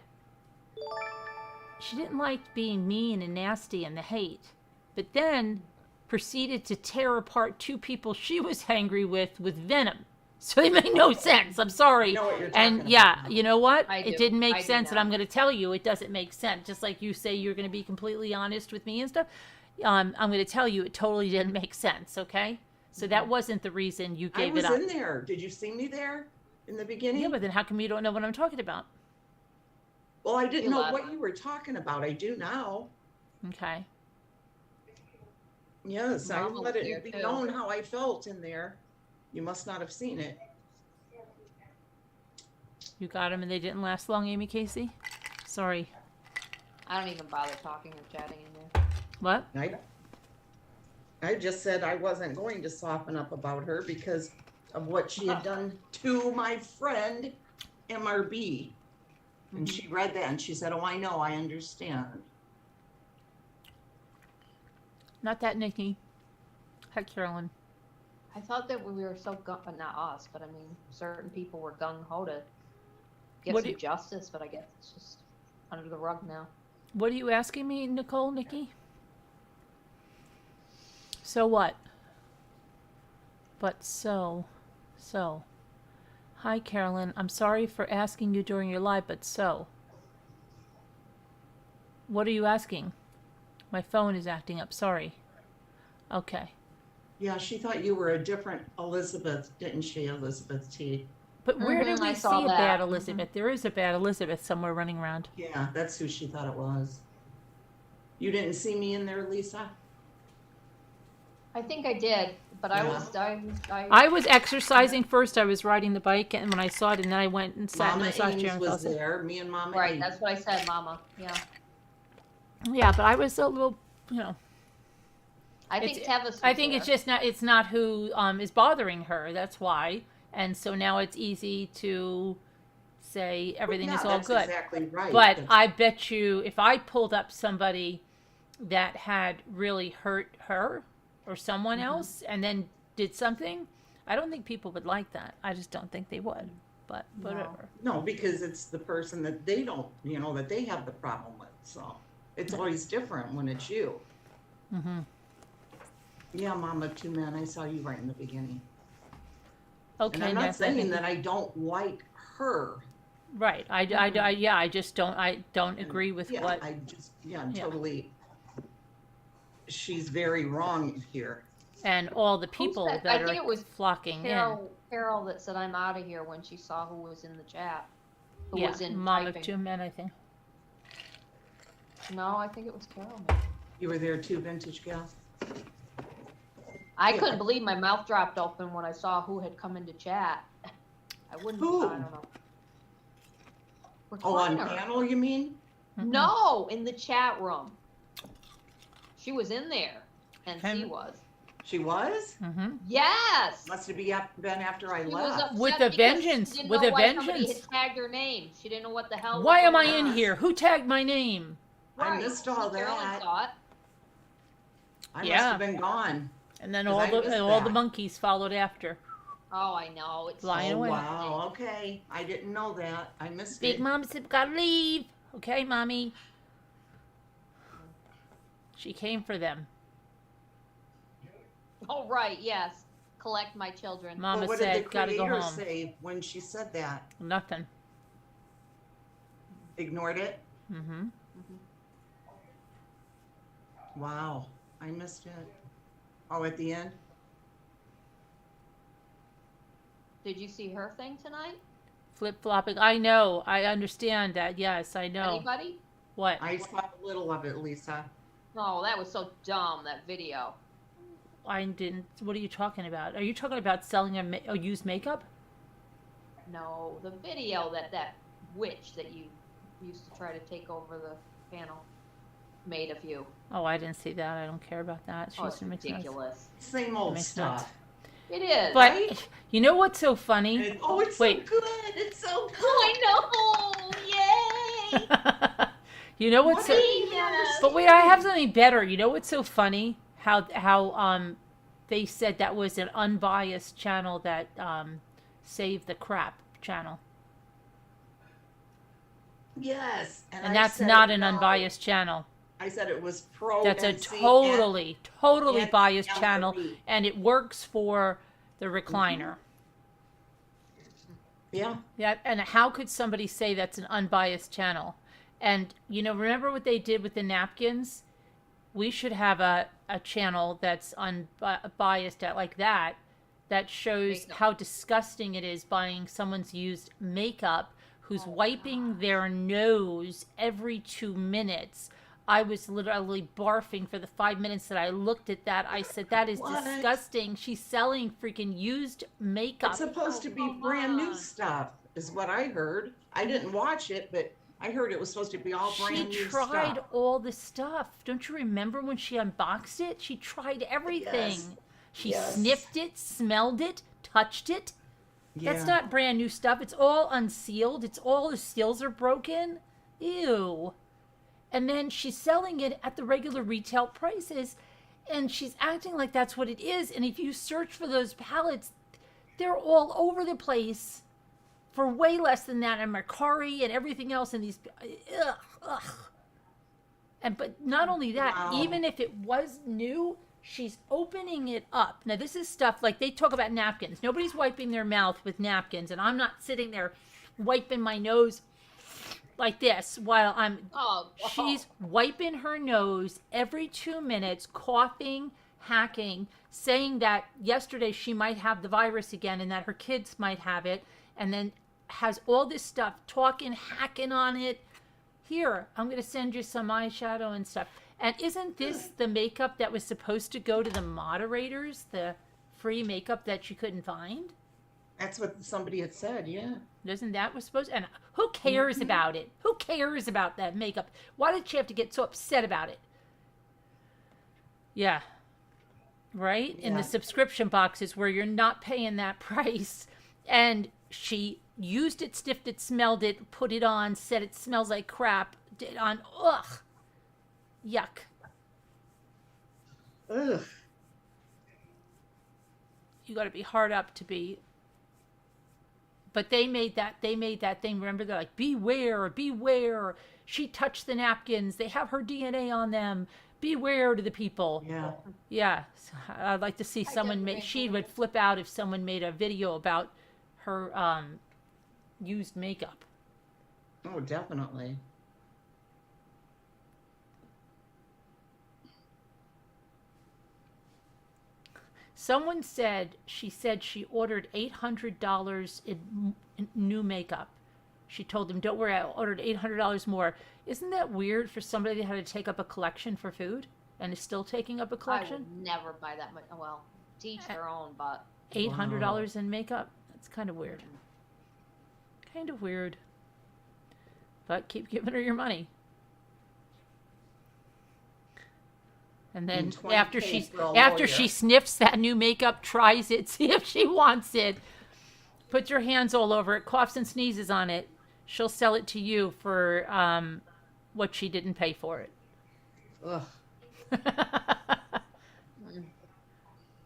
she didn't like being mean and nasty and the hate, but then proceeded to tear apart two people she was angry with venom. So it made no sense. I'm sorry. I know what you're And talking yeah, about. you know what? I It do. didn't make I do sense, and now. I'm going to tell you it doesn't make sense. Just like you say you're going to be completely honest with me and stuff. I'm going to tell you it totally didn't make sense. Okay, so that wasn't the reason you I gave was it up. in there. Did you see me there in the beginning? Yeah, but then how come you don't know what I'm talking about? Well, I didn't You know left. what you were talking about. I do now. Okay. Yes, I Mama let was there it be too. known how I felt in there. You must not have seen it. You got them and they didn't last long, Amy Casey? Sorry. I don't even bother talking or chatting in there. What? I just said I wasn't going to soften up about her because of what she had done to my friend MRB. And she read that and she said, "Oh, I know, I understand." Not that Nikki. Hi, Carolyn. I thought that we were so not us, but I mean, certain people were gung ho to get What some do you- justice, but I guess it's just under the rug now. What are you asking me, Nicole, Nikki? So what? But so. Hi, Carolyn. I'm sorry for asking you during your live, but so. What are you asking? My phone is acting up. Sorry. Okay. Yeah, she thought you were a different Elizabeth, didn't she, Elizabeth T? But where did Mhm, we I see saw a that. bad Mhm. Elizabeth? There is a bad Elizabeth somewhere running around. Yeah, that's who she thought it was. You didn't see me in there, Lisa? I think I did, but I Yeah. was I was exercising first. I was riding the bike, and when I saw it, and then I went and sat in Mama the massage chair Ames and was fell asleep. there, me and Mama right. Ames. That's what I said, Mama. Yeah. Yeah, but I was a little, you know. I think Tevis was I think there. it's just not. It's not who is bothering her. That's why. And so now it's easy to say everything Yeah, is all that's good. exactly right. But That's- I bet you, if I pulled up somebody that had really hurt her or someone Mm-hmm. else, and then did something, I don't think people would like that. I just don't think they would. But No. whatever. No, because it's the person that they don't, that they have the problem with. So it's always different when it's you. Mm-hmm. Yeah, Mama Two Man, I saw you right in the beginning. Okay. And I'm not Ness, I saying think- that I don't like her. Right. Yeah. I just don't. I don't agree with Yeah, what. I just, yeah, Yeah. totally. She's very wrong here. And all the people said- that I think are it was flocking Carol that said I'm out of here when she saw who was in the chat. in. Who Yeah. was in Mom of typing. two men, I think. No, I think it was Carol. You were there too, Vintage Gal? I couldn't believe my mouth dropped open when I saw who had come into chat. I wouldn't, Who? I don't know. Oh, on Recliner. panel, you mean? No, in the chat room. She was in there, and Can- she was. She was? Mm-hmm. Yes. Must have been after I She was left. upset With a because vengeance, She didn't with know a why somebody vengeance. had tagged her name. She didn't know what the hell. Why was am I going in on. here? Who tagged my name? I Right. missed all Carolyn that. saw it. I must Yeah. have been gone. And then 'Cause all I the missed all the that. monkeys followed after. Oh, I know. It's Flying Oh, away. wow. Okay. I didn't know that. I missed Big it. Mom said, "Gotta leave." Okay, Mommy. She came for them. Oh, right. Yes. Collect my children. Mama But what did said, the "Gotta go creator home." say when she said that? Nothing. Ignored it? Mm-hmm. Mhm. Wow. I missed it. Oh, at the end? Did you see her thing tonight? Flip flopping. I know. I understand that. Yes, I know. Anybody? What? I saw a little of it, Lisa. No, that was so dumb, that video. I didn't. What are you talking about? Are you talking about selling a used makeup? No, the video that witch that you used to try to take over the panel made of you. Oh, I didn't see that. I don't care about that. Oh, it's She's makes sense. ridiculous. Same old Makes stuff. It is. But Right? you know what's so funny? Oh, it's Wait. so good. It's so good. Oh, I know. Yay. You know what's so? Yes. But wait, I have something better. You know what's so funny? How they said that was an unbiased channel that saved the crap channel, Yes. and I that's said not it an no. unbiased channel. I said it was pro. That's a NC totally and biased NC channel, LRB. and it works for the recliner. Yeah. Yeah, and how could somebody say that's an unbiased channel? And, remember what they did with the napkins? We should have a channel that's unbiased at like that shows Makeup. how disgusting it is buying someone's used makeup who's wiping their nose every 2 minutes. I was literally barfing for the 5 minutes that I looked at that. I said, that is What? disgusting. She's selling freaking used makeup. It's supposed to be come brand new on. stuff, is what I heard. I didn't watch it, but I heard it was supposed to be all She brand new tried stuff. all the stuff. Don't you remember when she unboxed it? She tried everything. Yes. She Yes. sniffed it, smelled it, touched it. Yeah. That's not brand new stuff. It's all unsealed. It's all the seals are broken. Ew. And then she's selling it at the regular retail prices, and she's acting like that's what it is. And if you search for those palettes, they're all over the place for way less than that, and Mercari and everything else in these. Ugh. And but not only that, Wow. even if it was new, she's opening it up. Now this is stuff like they talk about napkins. Nobody's wiping their mouth with napkins, and I'm not sitting there wiping my nose like this while I'm. Oh, She's wiping her nose every 2 minutes, coughing, hacking, saying that yesterday she might have the virus again and that her kids might have it, and then has all this stuff, talking, hacking on it. Here, I'm going to send you some eyeshadow and stuff. And isn't this the makeup that was supposed to go to the moderators, the free makeup that you couldn't find? That's what somebody had said, yeah. Isn't that was supposed? And who cares about it? Who cares about that makeup? Why did she have to get so upset about it? Yeah. Right? In the Yeah. subscription boxes where you're not paying that price. And she used it, sniffed it, smelled it, put it on, said it smells like crap, did on, ugh. Yuck. Ugh. You got to be hard up to be. But they made that thing. Remember, they're like, beware. She touched the napkins. They have her DNA on them. Beware to the people. Yeah. Yeah. So I'd like to see someone make, she would flip out if someone made a video about her used makeup. Oh, definitely. Someone said she ordered $800 in new makeup. She told them, don't worry, I ordered $800 more. Isn't that weird for somebody that had to take up a collection for food and is still taking up a I collection? would never buy that much. Well, teach their own, but $800 in makeup. That's kind of weird. Kind of weird. But keep giving her your money. And then And 20K after for a she lawyer. sniffs that new makeup, tries it, see if she wants it, puts her hands all over it, coughs and sneezes on it, she'll sell it to you for what she didn't pay for it. Ugh.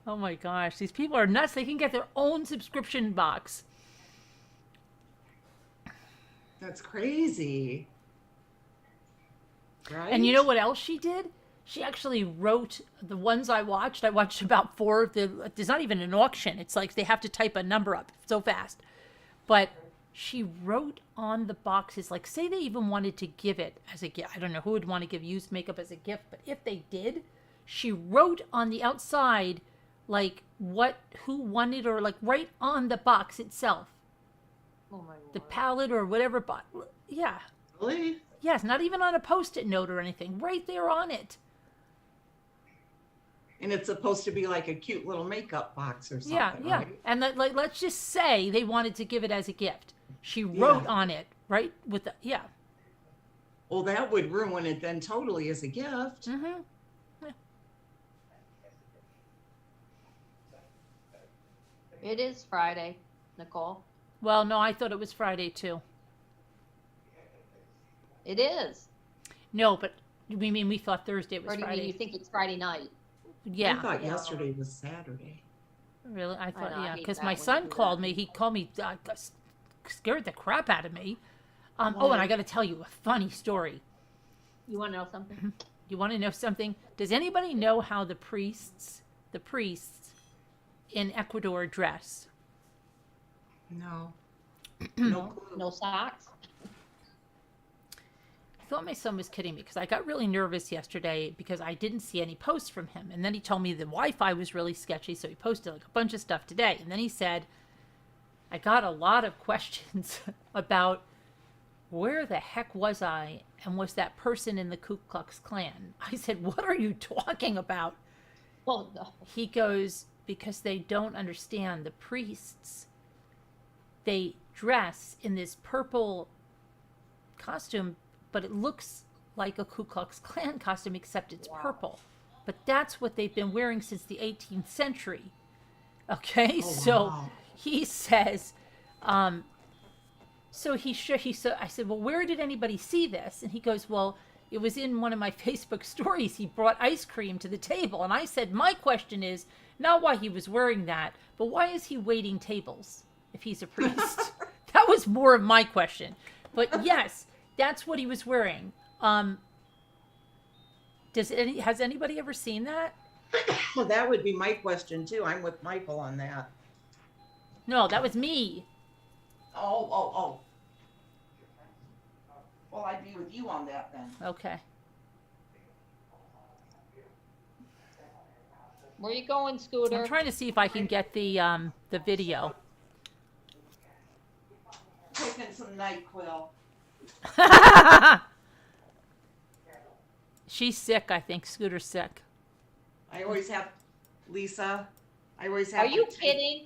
Oh my gosh, these people are nuts. They can get their own subscription box. That's crazy. Right? And you know what else she did? She actually wrote the ones I watched. I watched about 4 of the. There's not even an auction. It's like they have to type a number up so fast. But she wrote on the boxes, like say they even wanted to give it as a gift. I don't know who would want to give used makeup as a gift, but if they did, she wrote on the outside, like who won it, or like right on the box itself, oh my the Lord. palette or whatever. Yeah. Really? Yes, not even on a Post-it note or anything. Right there on it. And it's supposed to be like a cute little makeup box or something, Yeah. right? And let's just say they wanted to give it as a gift. She wrote Yeah. on it, right? With the, yeah. Well, that would ruin it then totally as a gift. Mm-hmm. It is Friday, Nicole. Well, no, I thought it was Friday too. It is. No, but we thought Thursday was Or do you mean Friday. you think it's Friday night? Yeah. I thought Yeah. yesterday was Saturday. Really? I thought, know, I yeah, hate because that my when son you do called that. me. He called me, scared the crap out of me. Oh, and I got to tell you a funny story. You want to know something? You want to know something? Does anybody know how the priests in Ecuador dress? No. No clue. No socks? I thought my son was kidding me because I got really nervous yesterday because I didn't see any posts from him. And then he told me the Wi-Fi was really sketchy, so he posted like a bunch of stuff today. And then he said, I got a lot of questions about where the heck was I and was that person in the Ku Klux Klan? I said, what are you talking about? Oh, no. He goes, because they don't understand the priests. They dress in this purple costume, but it looks like a Ku Klux Klan costume, except it's purple. But that's what they've been wearing since the 18th century. Okay, Oh, so wow. he says, so I said, well, where did anybody see this? And he goes, well, it was in one of my Facebook stories. He brought ice cream to the table. And I said, my question is not why he was wearing that, but why is he waiting tables if he's a priest? That was more of my question. But yes, that's what he was wearing. Has anybody ever seen that? Well, that would be my question too. I'm with Michael on that. No, that was me. Oh. Well, I'd be with you on that then. Okay. Where you going, Scooter? I'm trying to see if I can get the video. Taking some NyQuil. She's sick, I think. Scooter's sick. I always have, Lisa. I always have. Are you to take- kidding?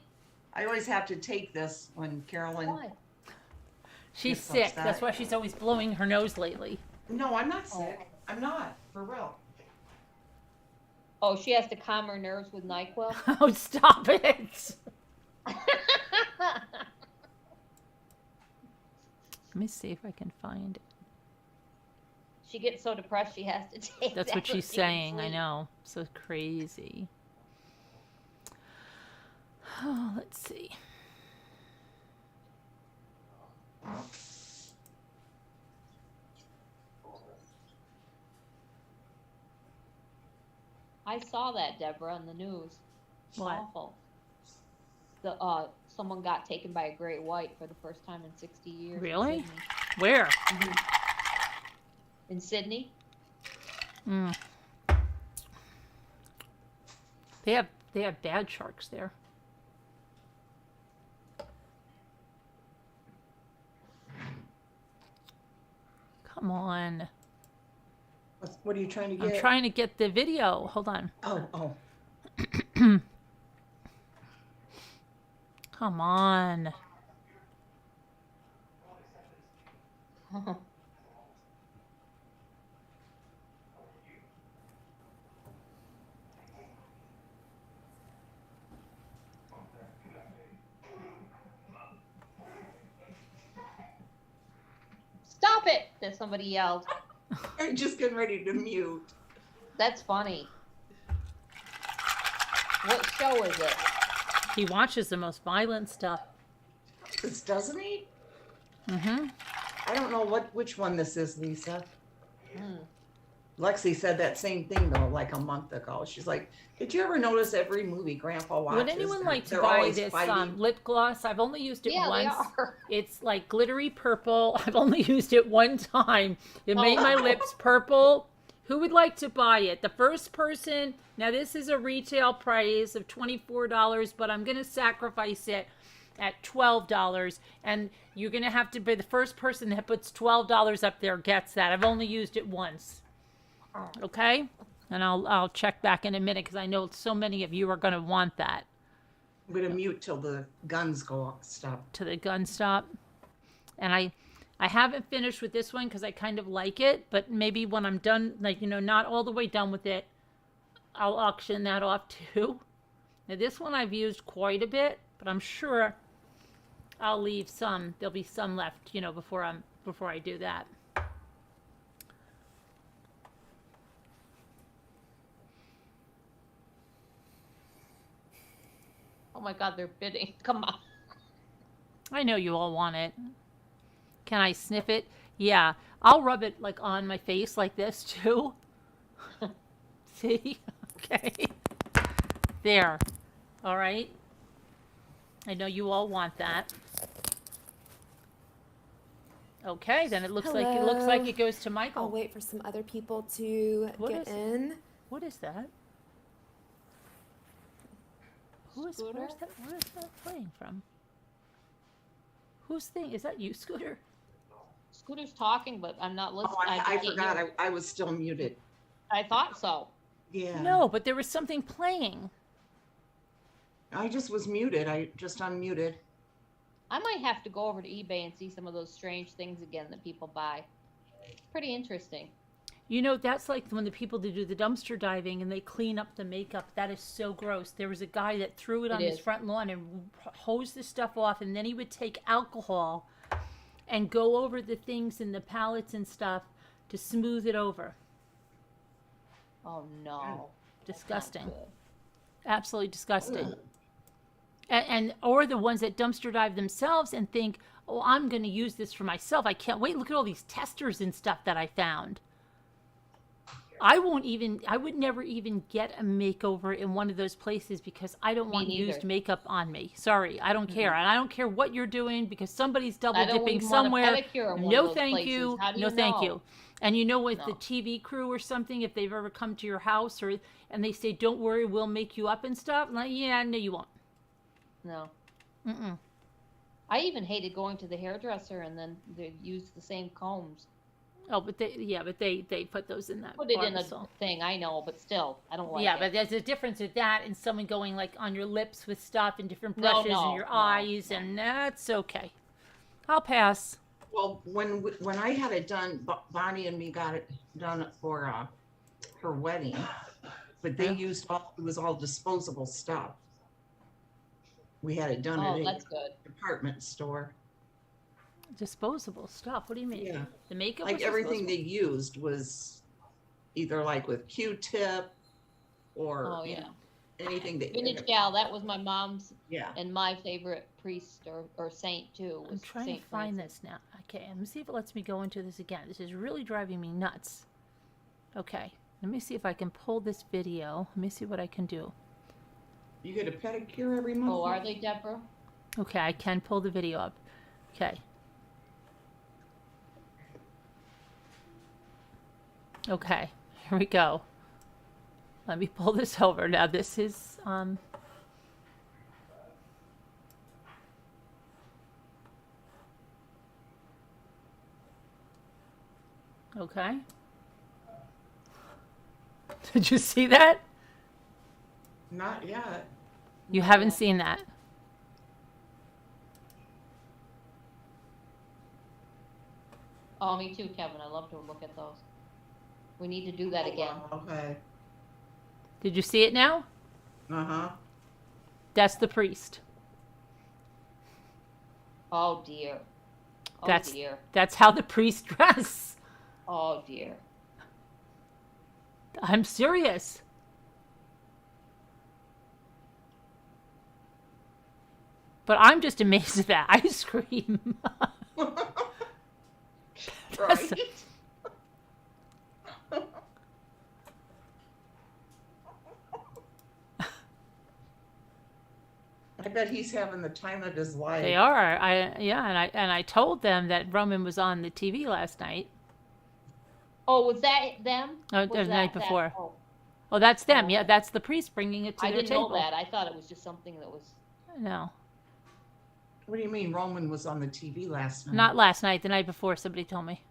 I always have to take this when Carolyn. Why? She's Gets sick. upset. That's why she's always blowing her nose lately. No, I'm not sick. I'm not, for real. Oh, she has to calm her nerves with NyQuil? Oh, stop it. Let me see if I can find it. She gets so depressed she has to take That's that what she's so she can saying. I sleep. know. So crazy. Oh, let's see. I saw that, Deborah, on the news. It's What? awful. Someone got taken by a great white for the first time in 60 years. in Really? Sydney. Where? In Sydney? Mm. They have bad sharks there. Come on. What are you trying to I'm get? trying to get the video. Hold on. Oh. Come on. Stop it! That somebody yelled. I'm just getting ready to mute. That's funny. What show is it? He watches the most violent stuff. This doesn't he? Mm-hmm. I don't know which one this is, Lisa. Hmm. Lexi said that same thing though, like a month ago. She's like, "Did you ever notice every movie Grandpa watches? Would anyone like to they're buy always this fighting?" lip gloss? I've only used it Yeah, once. they are. It's like glittery purple. I've only used it one time. It made my Oh. lips purple. Who would like to buy it? The first person, now this is a retail price of $24, but I'm going to sacrifice it at $12. And you're going to have to be the first person that puts $12 up there gets that. I've only used it once. Okay? And I'll check back in a minute because I know so many of you are going to want that. I'm gonna mute till the guns go off. Stop. To the gun stop. And I haven't finished with this one because I kind of like it, but maybe when I'm done, like, not all the way done with it, I'll auction that off too. Now this one I've used quite a bit, but I'm sure I'll leave some. There'll be some left, before I do that. Oh my God, they're bidding. Come on. I know you all want it. Can I sniff it? Yeah. I'll rub it like on my face like this too. See? Okay. There. All right. I know you all want that. Okay, then it looks like Hello. it goes to Michael. I'll wait for some other people to What get is it? in. What is that? Where's that playing from? Whose thing? Is that you, Scooter? Scooter's talking, but I'm not listening. Oh, I can't forgot. hear. I was still muted. I thought so. Yeah. No, but there was something playing. I just was muted. I just unmuted. I might have to go over to eBay and see some of those strange things again that people buy. It's pretty interesting. That's like when the people that do the dumpster diving and they clean up the makeup. That is so gross. There was a guy that threw it on his front lawn and hosed the stuff off, and then he would take alcohol and go over the things in the pallets and stuff to smooth it over. Oh no. Disgusting. Not good. Absolutely disgusting. Or the ones that dumpster dive themselves and think, oh, I'm going to use this for myself. I can't wait. Look at all these testers and stuff that I found. I would never even get a makeover in one of those places because I don't want used makeup on me. Sorry, I don't care. And I don't care what you're doing because somebody's double dipping somewhere. No, thank you. No, thank you. And with the TV crew or something, if they've ever come to your house and they say, don't worry, we'll make you up and stuff. I'm like, yeah, no, you won't. No. Mm-mm. I even hated going to the hairdresser and then they used the same combs. Oh, but they put those in that. Put it in a parcel. thing, I know, but still, I don't like it. Yeah, but there's a difference with that and someone going like on your lips with stuff and different brushes and your eyes, and that's okay. I'll pass. Well, when I had it done, Bonnie and me got it done for her wedding, but they used it was all disposable stuff. We had it done at that's good. a department store. Disposable stuff. What do you mean? Yeah. The makeup. Like was everything disposable? they used was either like with Q-tip or anything that. Vintage gal, that was my mom's Yeah. and my favorite priest or saint too. I'm Was trying Saint to find Francis. this now. Okay, let me see if it lets me go into this again. This is really driving me nuts. Okay, let me see if I can pull this video. Let me see what I can do. You get a pedicure every month? Oh, are they, Deborah? Okay, I can pull the video up. Okay. Okay, here we go. Let me pull this over. Now this is, okay. Did you see that? Not yet. You haven't seen that? Oh, me too, Kevin. I love to look at those. We need to do that again. Wow, okay. Did you see it now? Uh-huh. That's the priest. Oh dear. Oh That's dear. that's how the priest dress. Oh dear. I'm serious. But I'm just amazed at that ice cream. Right? I bet he's having the time of his life. They are. And I told them that Roman was on the TV last night. Oh, was that them? Oh, Was the night that- before. oh, Oh, that's them. Oh. Yeah, that's the priest bringing it to I their didn't table. know that. I thought it was just something that was. No, What do you mean Roman was on the TV last night? not last night. The night before, somebody told me.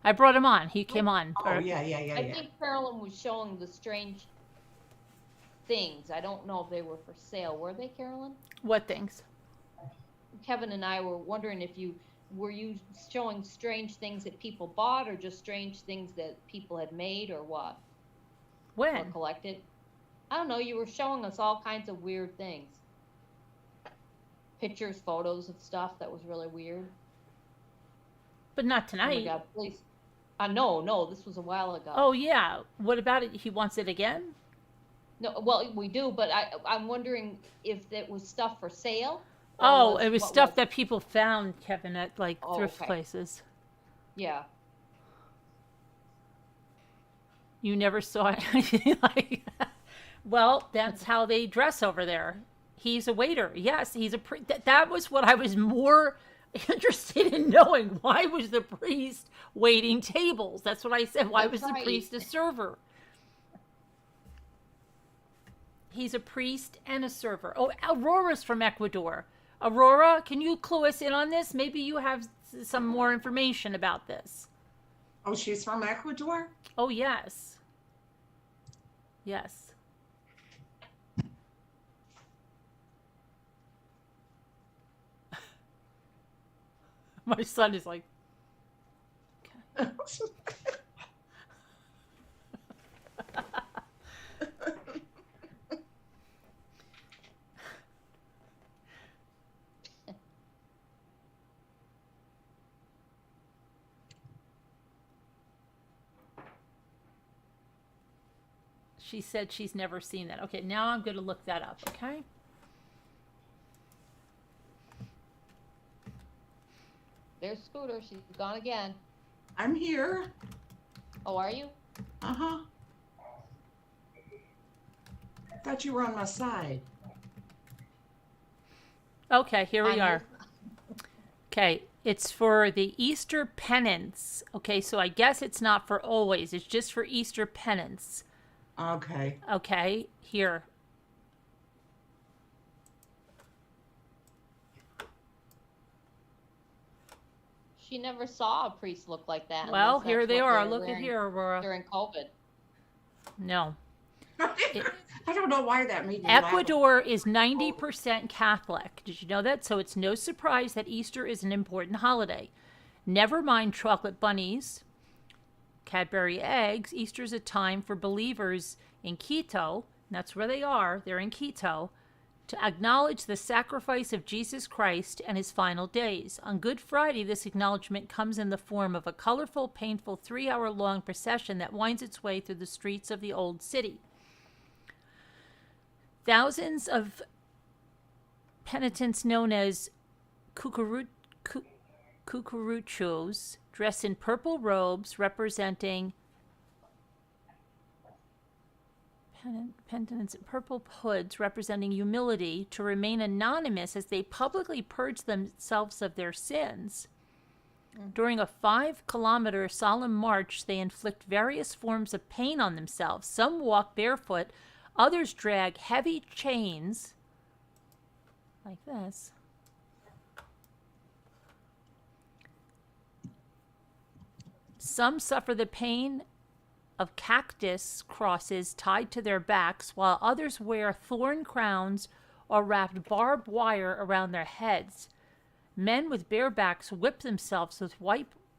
I brought him on. He came on. Oh, yeah. I think Carolyn was showing the strange things. I don't know if they were for sale. Were they, Carolyn? What things? Kevin and I were wondering if you showing strange things that people bought, or just strange things that people had made, or what? Or When? collected. I don't know. You were showing us all kinds of weird things. Pictures, photos of stuff that was really weird. But not Oh my tonight. God, please. No, this was a while ago. Oh, yeah. What about it? He wants it again? No, well, we do, but I'm wondering if it was stuff for sale. or Oh, it was what stuff that people found, Kevin, at like Oh, thrift okay. places. Yeah. You never saw anything like that. Well, that's how they dress over there. He's a waiter. Yes, he's a priest. That was what I was more interested in knowing. Why was the priest waiting tables? That's what I said. Why That's was the right. priest a server? He's a priest and a server. Oh, Aurora's from Ecuador. Aurora, can you clue us in on this? Maybe you have some more information about this. Oh, she's from Ecuador? Oh, yes. Yes. My son is like, she said she's never seen that. Okay, now I'm going to look that up, okay? There's Scooter. She's gone again. I'm here. Oh, are you? Uh-huh. I thought you were on my side. Okay, here we I'm are. Okay, it's for the Easter penance. Okay, so I guess it's not for always. It's just for Easter penance. Okay. Okay, here. She never saw a priest look like that. Well, unless here that's they what are. were Look at wearing here, Aurora. During COVID. No. I don't know why that made me laugh. Ecuador is 90% Catholic. Did you know that? So it's no surprise that Easter is an important holiday. Never mind chocolate bunnies, Cadbury eggs. Easter is a time for believers in Quito, and that's where they are, they're in Quito, to acknowledge the sacrifice of Jesus Christ and his final days. On Good Friday, this acknowledgement comes in the form of a colorful, painful 3-hour-long procession that winds its way through the streets of the old city. Thousands of penitents known as cucuruchos dress in purple robes representing penitents in purple hoods representing humility to remain anonymous as they publicly purge themselves of their sins. During a 5-kilometer solemn march, they inflict various forms of pain on themselves. Some walk barefoot, others drag heavy chains like this. Some suffer the pain of cactus crosses tied to their backs, while others wear thorn crowns or wrapped barbed wire around their heads. Men with bare backs whip themselves with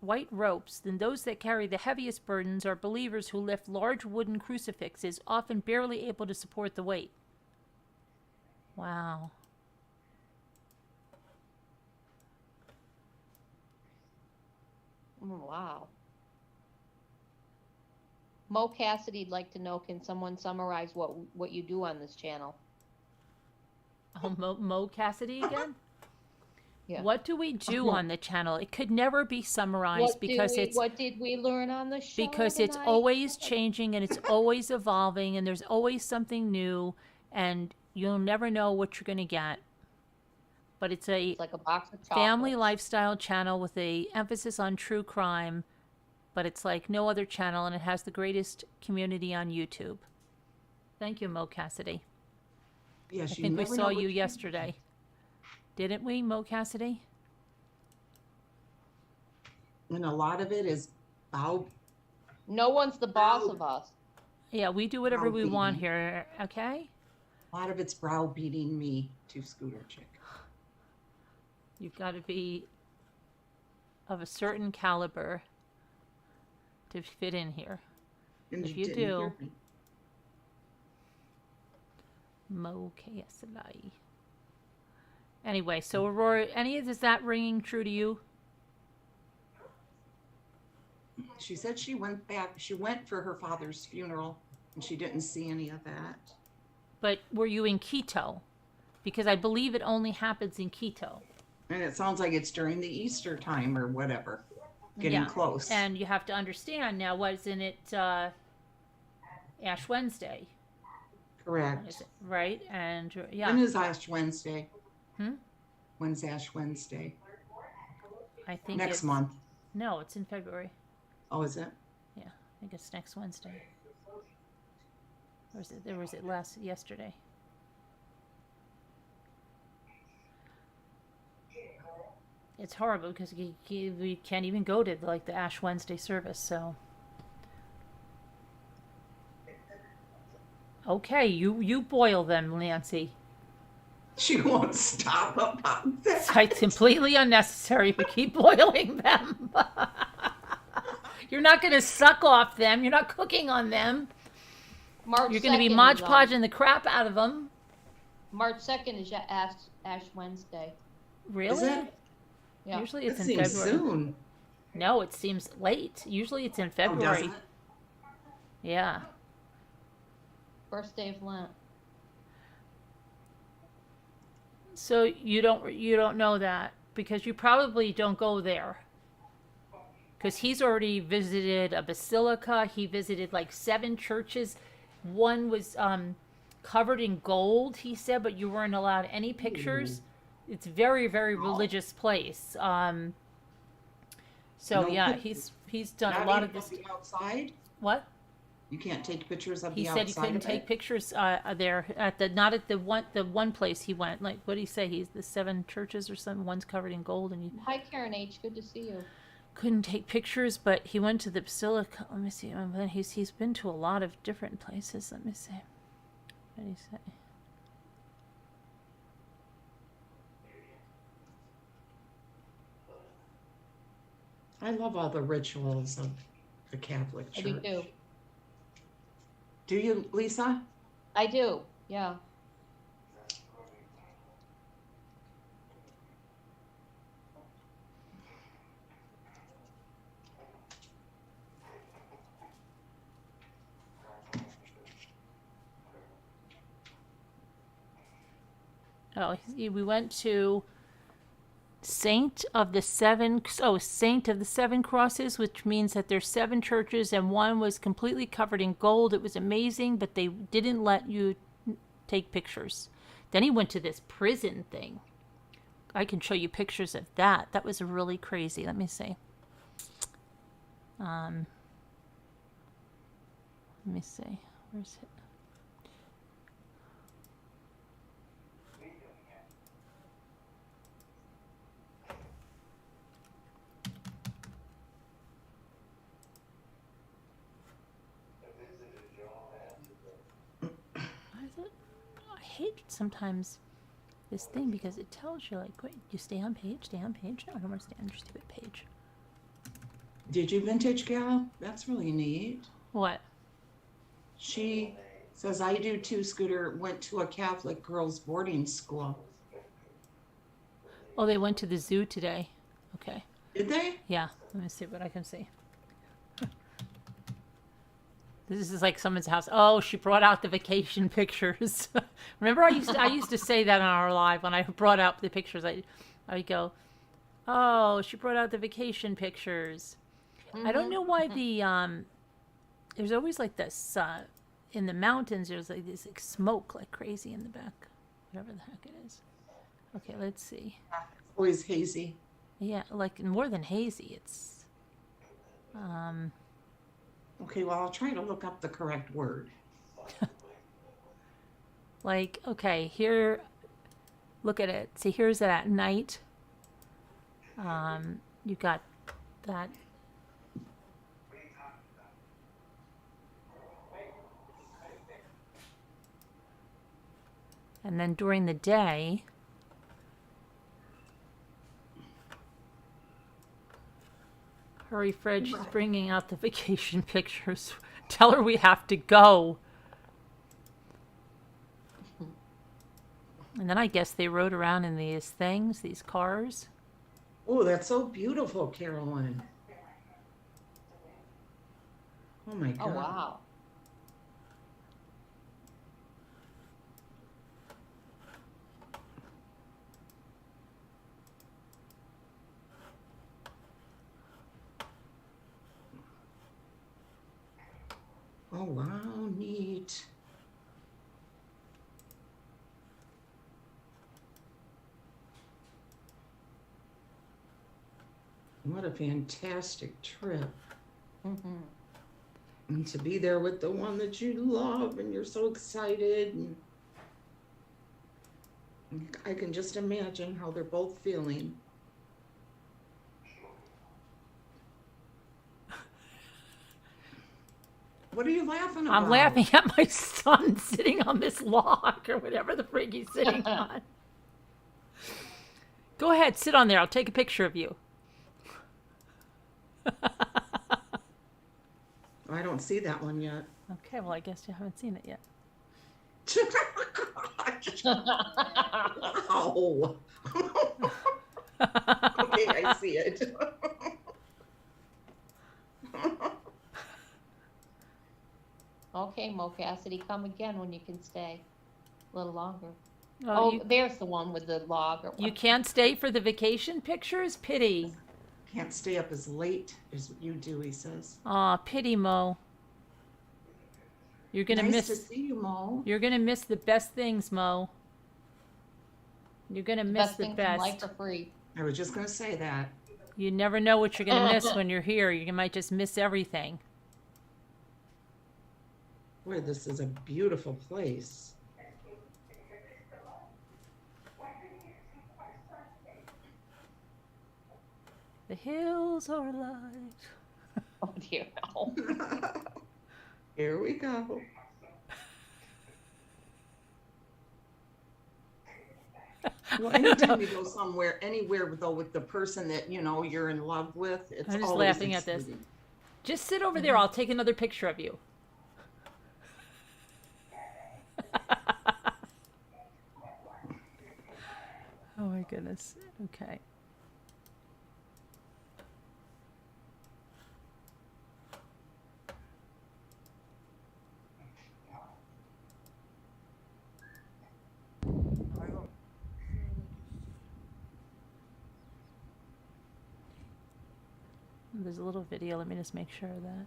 white ropes, then those that carry the heaviest burdens are believers who lift large wooden crucifixes, often barely able to support the weight. Wow. Wow. Mo Cassidy'd like to know, can someone summarize what you do on this channel? Oh, Mo Cassidy again? Yeah. What do we do on the channel? It could never be summarized What did we learn on the show because it's tonight? always changing and it's always evolving and there's always something new and you'll never know what you're going to get. But it's It's like a box of chocolates. family lifestyle channel with a emphasis on true crime, but it's like no other channel and it has the greatest community on YouTube. Thank you, Mo Cassidy. Yes, I think we saw you yesterday. Didn't we, Mo Cassidy? And a lot of it is bow. No one's the boss of us. Yeah, we do whatever we want Browbeating. here, okay? A lot of it's browbeating me to Scooter Chick. You've got to be of a certain caliber to fit in here. And If you didn't do- hear me. Mo Cassidy. Anyway, so Aurora, is that ringing true to you? She said she went back. She went for her father's funeral, and she didn't see any of that. But were you in Quito? Because I believe it only happens in Quito. And it sounds like it's during the Easter time or whatever, getting Yeah. close. And you have to understand now, wasn't it Ash Wednesday? Correct. Is it, right? And yeah, When is Ash Wednesday? Hmm? When's Ash Wednesday? I think Next it's, month. No, it's in February. Oh, is it? Yeah, I think it's next Wednesday. Or was it yesterday? It's horrible because we can't even go to like the Ash Wednesday service. So, okay, you boil them, Nancy. She won't stop about that. It's completely unnecessary, but keep boiling them. You're not going to suck off them. You're not cooking on them. March You're going to be 2nd Mod is, Podging the crap out of them. March 2nd is Ash Wednesday. Really? Is it? Yeah. Usually It it's in seems February. soon. No, it seems late. Usually it's in Oh, February. doesn't it? Yeah. First day of Lent. So you don't know that because you probably don't go there. Because he's already visited a basilica. He visited like 7 churches. One was covered in gold, he said, but you weren't allowed any pictures. It's very, very religious place. So No yeah, pictures. he's done Not a lot even of this. the outside. What? You can't take pictures of He the said outside. he couldn't of take it? pictures there at the one place he went. Like what did he say? He's the 7 churches or something. One's covered in gold, and he Hi, Karen H. Good to see you. couldn't take pictures. But he went to the basilica. Let me see. He's been to a lot of different places. Let me see. What did he say? I love all the rituals of the Catholic I Church. do too. Do you, Lisa? I do. Yeah. Oh, we went to Saint of the Seven Crosses, which means that there's 7 churches and one was completely covered in gold. It was amazing, but they didn't let you take pictures. Then he went to this prison thing. I can show you pictures of that. That was really crazy. Let me see. Let me see. Where's it? I hate sometimes this thing because it tells you like, wait, you stay on page. No, I don't want to stay on your stupid page. Did you vintage gal? That's really neat. What? She says, I do too, Scooter. Went to a Catholic girls' boarding school. Oh, they went to the zoo today. Okay. Did they? Yeah. Let me see what I can see. This is like someone's house. Oh, she brought out the vacation pictures. Remember, I used to say that on our live when I brought out the pictures. I go, oh, she brought out the vacation pictures. I don't know why the there's always like this in the mountains. There's like this like smoke like crazy in the back, whatever the heck it is. Okay, let's see. Always hazy. Yeah, like more than hazy. It's Okay, well, I'll try to look up the correct word. like, okay, here, look at it. See, here's it at night. You got that. And then during the day, hurry, Fred, she's bringing out the vacation pictures. Tell her we have to go. And then I guess they rode around in these things, these cars. Oh, that's so beautiful, Carolyn. Oh my God. Oh, wow. Oh, wow, neat. What a fantastic trip. And to be there with the one that you love and you're so excited. And I can just imagine how they're both feeling. What are you laughing about? I'm laughing at my son sitting on this log or whatever the frig he's sitting on. Go ahead, sit on there. I'll take a picture of you. I don't see that one yet. Okay, well, I guess you haven't seen it yet. Wow. Okay, I see it. Okay, Mo Cassidy, come again when you can stay a little longer. Oh, Oh, there's the one with the log. Or you what. can't stay for the vacation pictures? Pity. Can't stay up as late as you do, he says. Aw, pity, Mo. You're gonna Nice to miss. see you, Mo. You're gonna miss the best things, Mo. You're gonna miss Best the things in life best. are free. I was just gonna say that. You never know what you're gonna miss when you're here. You might just miss everything. Boy, this is a beautiful place. The hills are alive. Oh dear, no. Here we go. Well, anytime you go somewhere, anywhere though, with the person that you know you're in love with, it's I'm just always laughing at this. exciting. Just sit over there. I'll take another picture of you. Oh my goodness. Okay. There's a little video. Let me just make sure of that.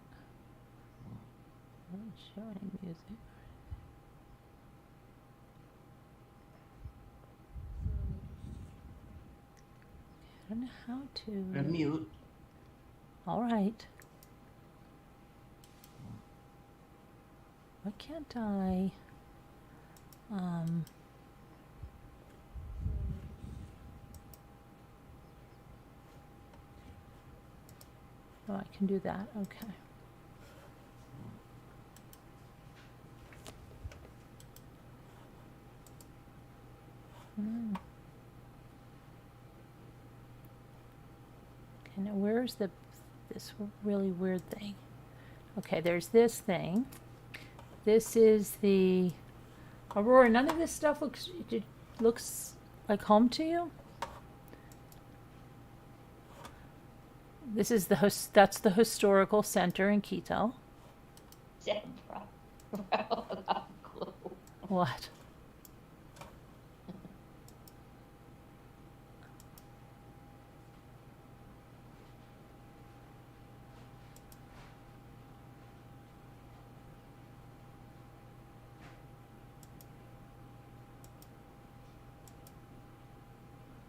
Not showing music. I don't know how to. Mute. All right. Why can't I? Oh, I can do that. Okay. Hmm. Okay, now where's this this really weird thing. Okay, there's this thing. This is the Aurora. None of this stuff looks like home to you. This is that's the historical center in Quito. Zebra. Without a clue. What?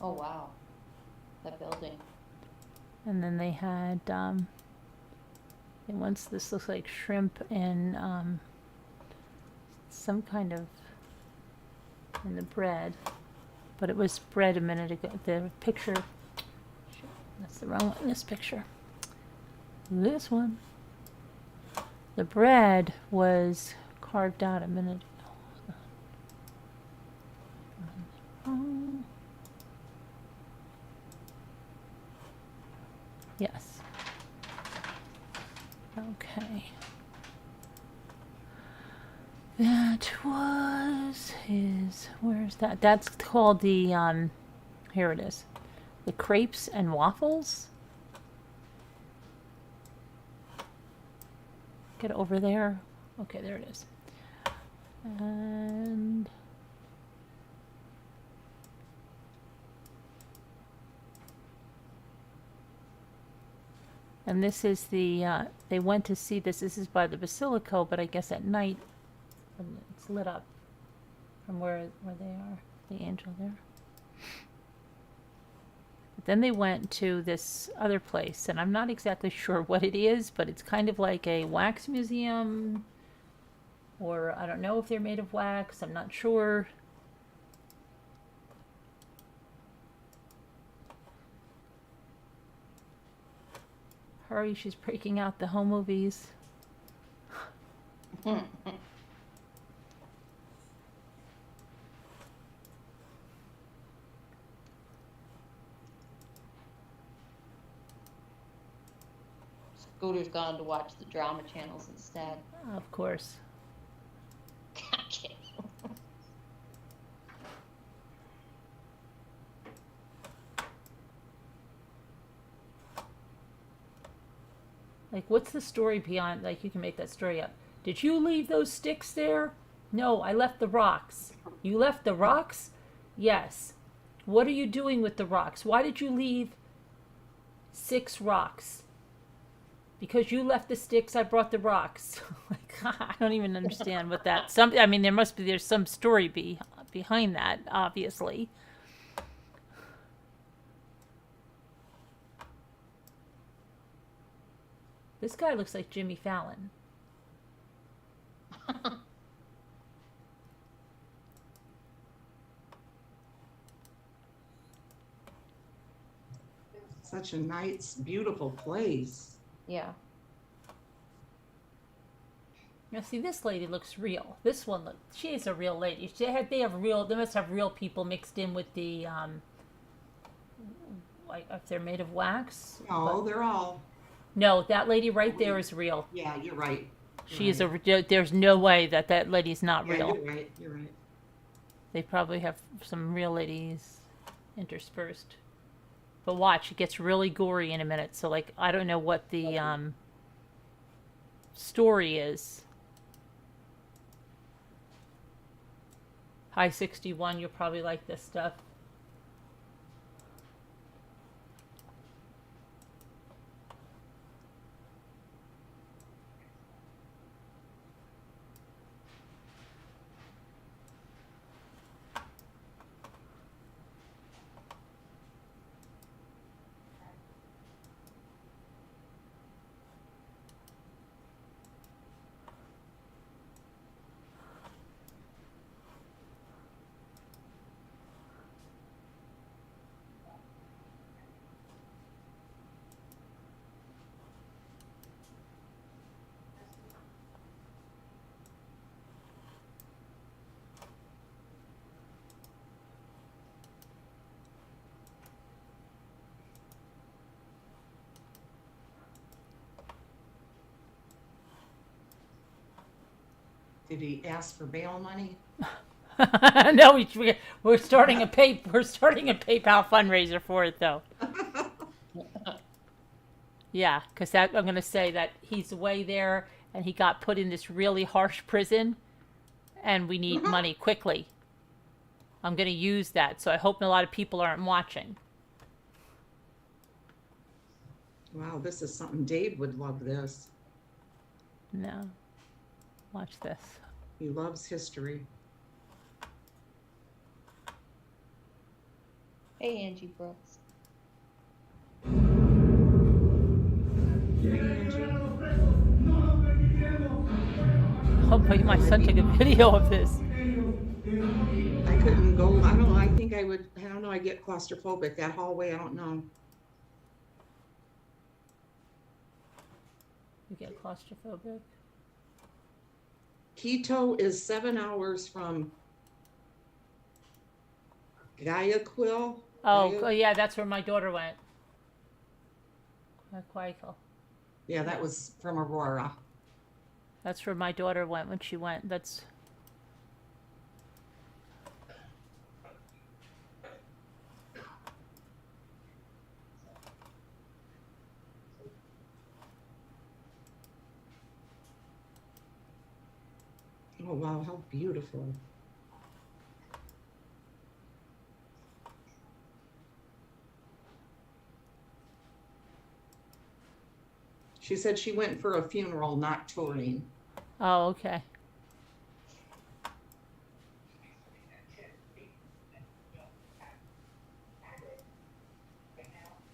Oh wow, that building. And then they had, and once this looks like shrimp and some kind of in the bread, but it was bread a minute ago. The picture, that's the wrong one. This picture, this one. The bread was carved out a minute ago. Yes. Okay. That was his. Where's that? That's called the. Here it is. The crepes and waffles. Get over there. Okay, there it is. And. And this is the, they went to see this. This is by the Basilico, but I guess at night it's lit up from where they are, the angel there. But then they went to this other place, and I'm not exactly sure what it is, but it's kind of like a wax museum, or I don't know if they're made of wax. I'm not sure. Hurry, she's breaking out the home movies. Scooter's gone to watch the drama channels instead. Of course. Okay. Like, what's the story beyond, like, you can make that story up. Did you leave those sticks there? No, I left the rocks. You left the rocks? Yes. What are you doing with the rocks? Why did you leave 6 rocks? Because you left the sticks, I brought the rocks. Like, I don't even understand what that, I mean, there's some story behind that, obviously. This guy looks like Jimmy Fallon. Such a nice, beautiful place. Yeah. Now, see, this lady looks real. This one, she is a real lady. They must have real people mixed in with the, like, if they're made of wax. No, they're all. No, that lady right there is real. Yeah, you're right. She is there's no way that lady's not Yeah, real. you're right. You're right. They probably have some real ladies interspersed. But watch, it gets really gory in a minute. So, like, I don't know what the story is. Hi 61, you'll probably like this stuff. Did he ask for bail money? No, we're starting a PayPal fundraiser for it though. Yeah, because I'm going to say that he's away there and he got put in this really harsh prison, and we need money quickly. I'm going to use that, so I hope a lot of people aren't watching. Wow, this is something. Dave would love this. No, watch this. He loves history. Hey, Angie Brooks. Hey, Angie. Oh, but my son took a video of this. I couldn't go. I don't know. I think I would. I don't know. I get claustrophobic. That hallway, I don't know. You get claustrophobic. Quito is 7 hours from Guayaquil. Oh, yeah, that's where my daughter went. Guayaquil. Yeah, that was from Aurora. That's where my daughter went when she went. That's. Oh, wow, how beautiful. She said she went for a funeral, not touring. Oh, okay.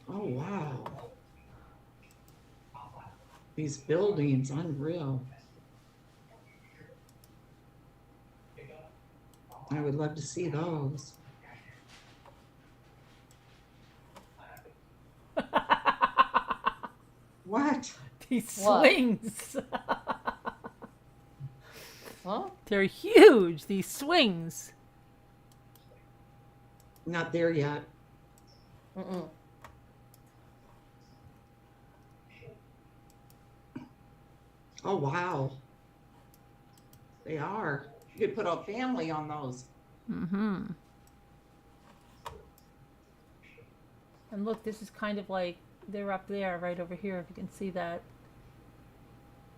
Oh, wow. These buildings, unreal. I would love to see those. What? These What? swings. Huh? They're huge, these swings. Not there yet. Mm-mm. Oh, wow. They are. You could put a family on those. Mm-hmm. And look, this is kind of like, they're up there, right over here, if you can see that.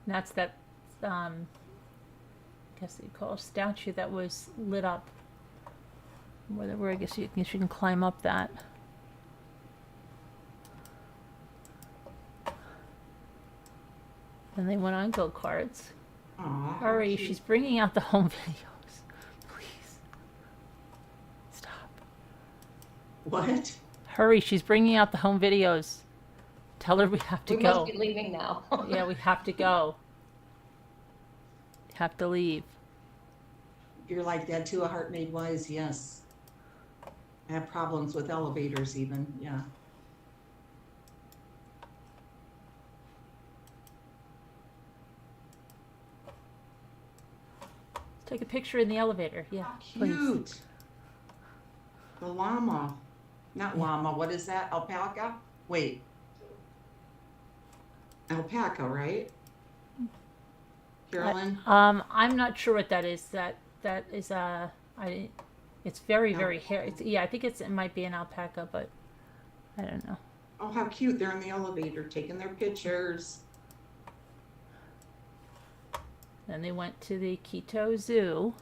And that's that, I guess you call a statue that was lit up. Where I guess you can climb up that. And they went on go-karts. Aw, how Hurry, cute. she's bringing out the home videos. Please. Stop. What? Hurry, she's bringing out the home videos. Tell her we have to We go. must be leaving now. Yeah, we have to go. Have to leave. You're like that too, a heart made wise, yes. I have problems with elevators even, yeah. Take a picture in the elevator. Yeah, please. Cute. The llama. Not llama, what is that? Alpaca? Wait. Alpaca, right? Carolyn? I'm not sure what that is. That is it's very hairy. Yeah, I think it might be an alpaca, but I don't know. Oh, how cute. They're in the elevator taking their pictures. Then they went to the Quito Zoo.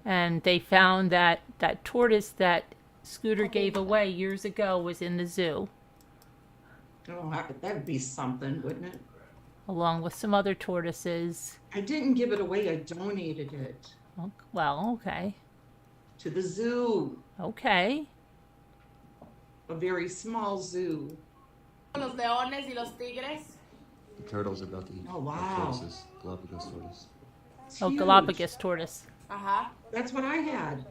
And they found that tortoise that Scooter gave away years ago was in the zoo, Oh, that'd be something, wouldn't it? along with some other tortoises. I didn't give it away. I donated it Well, okay. to the zoo, Okay. a very small zoo. Los leones y los tigres. The turtles are about to eat Oh, wow. tortoises, Galapagos tortoise. It's Oh, huge. Galapagos tortoise. Ajá. That's what I had.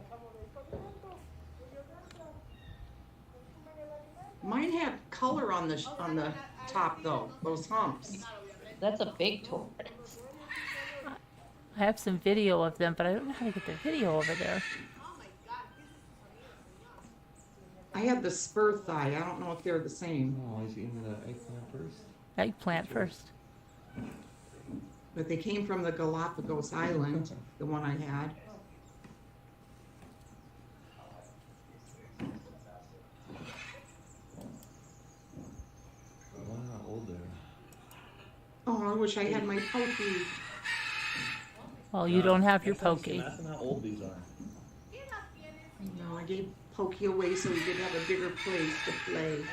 Mine had color on the top though, those humps. That's a big tortoise. I have some video of them, but I don't know how to get the video over there. I had the spur thigh. I don't know if they're the same. Oh, he's eating the eggplant first. Eggplant first. But they came from the Galapagos Island, the one I had. Wow, how old they are. Oh, I wish I had my pokey. Well, you don't have your Next time you see pokey. them, ask them how old these are. No, I gave Pokey away so he could have a bigger place to play.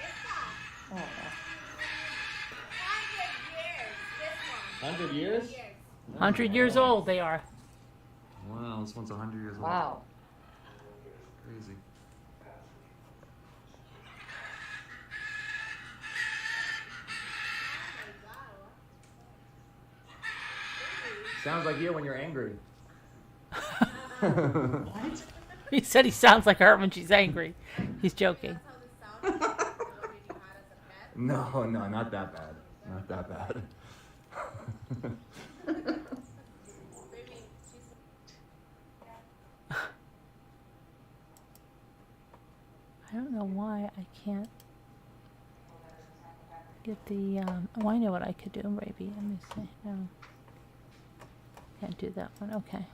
Oh. 100 years? 100 years old they are. Wow, this one's 100 years old. Wow. Crazy. Sounds like you when you're angry. What? He said he sounds like her when she's angry. He's joking. No, not that bad. Not that bad. I don't know why I can't get the, oh, I know what I could do, maybe. Let me see. No. Can't do that one. Okay.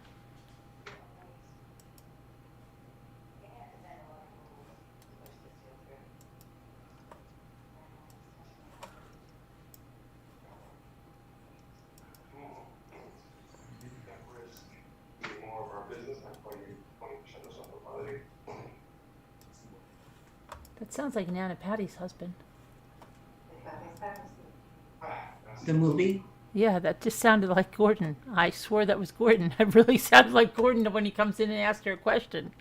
That sounds like Nana Patty's husband. The movie? Yeah, that just sounded like Gordon. I swore that was Gordon. It really sounded like Gordon when he comes in and asks her a question.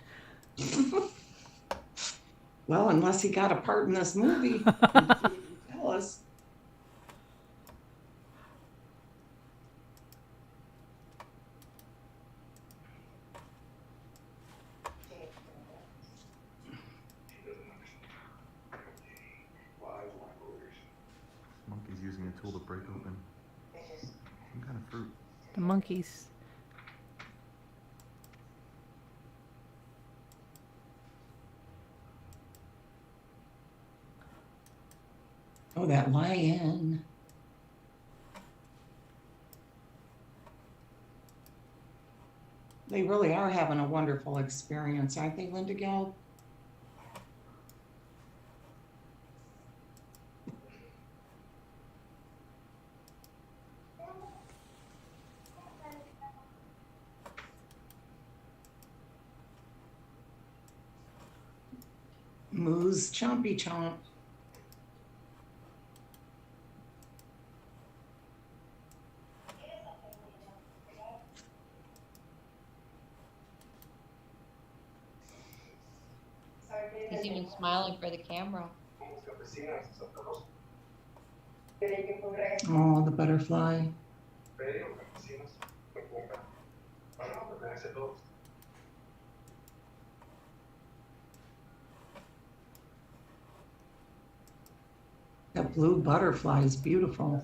Well, unless he got a part in this movie. Tell us. Monkey's using a tool to break open some kind of fruit. The monkeys. Oh, that lion. They really are having a wonderful experience, aren't they, Linda Gelb? Moose chompy chomp. He's even smiling for the camera. Oh, the butterfly. That blue butterfly is beautiful.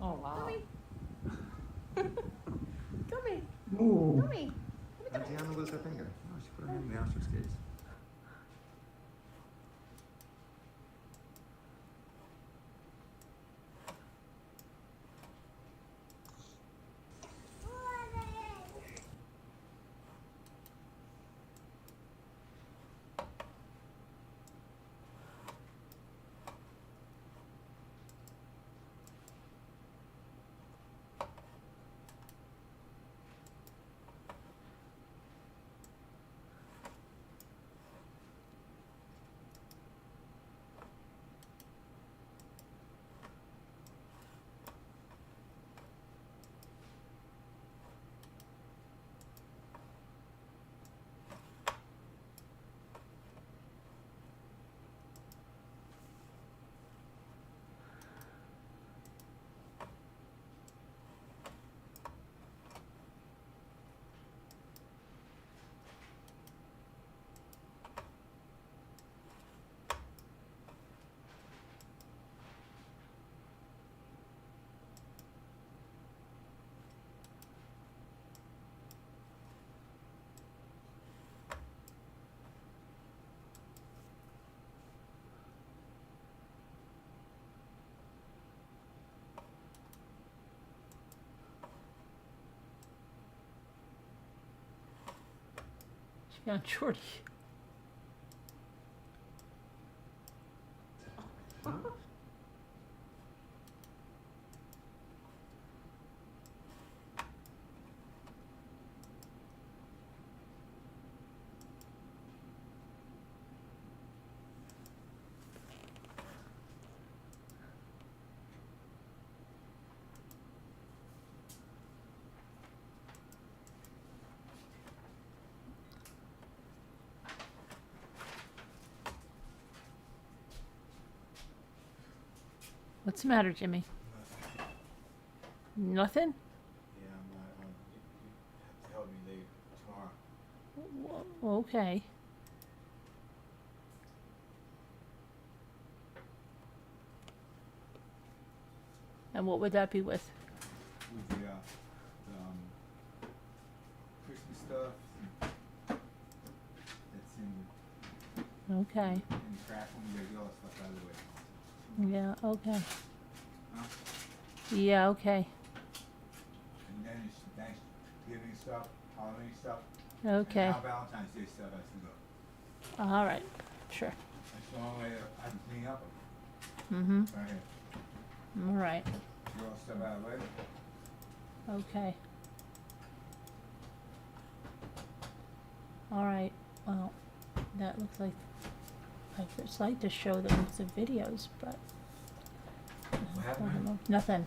Oh wow. Ooh. How'd Deanna lose her finger? Oh, she put her hand in the ostrich case. Yeah, Jordy. What's the matter, Jimmy? Nothing? Yeah, I'm not. You have to help me later tomorrow. Okay. And what would that be with? With the Christmas stuff that's Okay. in the craft when you get all that stuff out of the way. Yeah, okay. Huh? Yeah, okay. And then it's Thanksgiving stuff, Halloween stuff. Okay. And now Valentine's Day stuff has to go. All right. Sure. That's the only way I can clean up. Mm-hmm. Right here. All right. Get all the stuff out of the way. Okay. All right. Well, that looks like I'd just like to show them some videos, but What I happened? don't know. Nothing.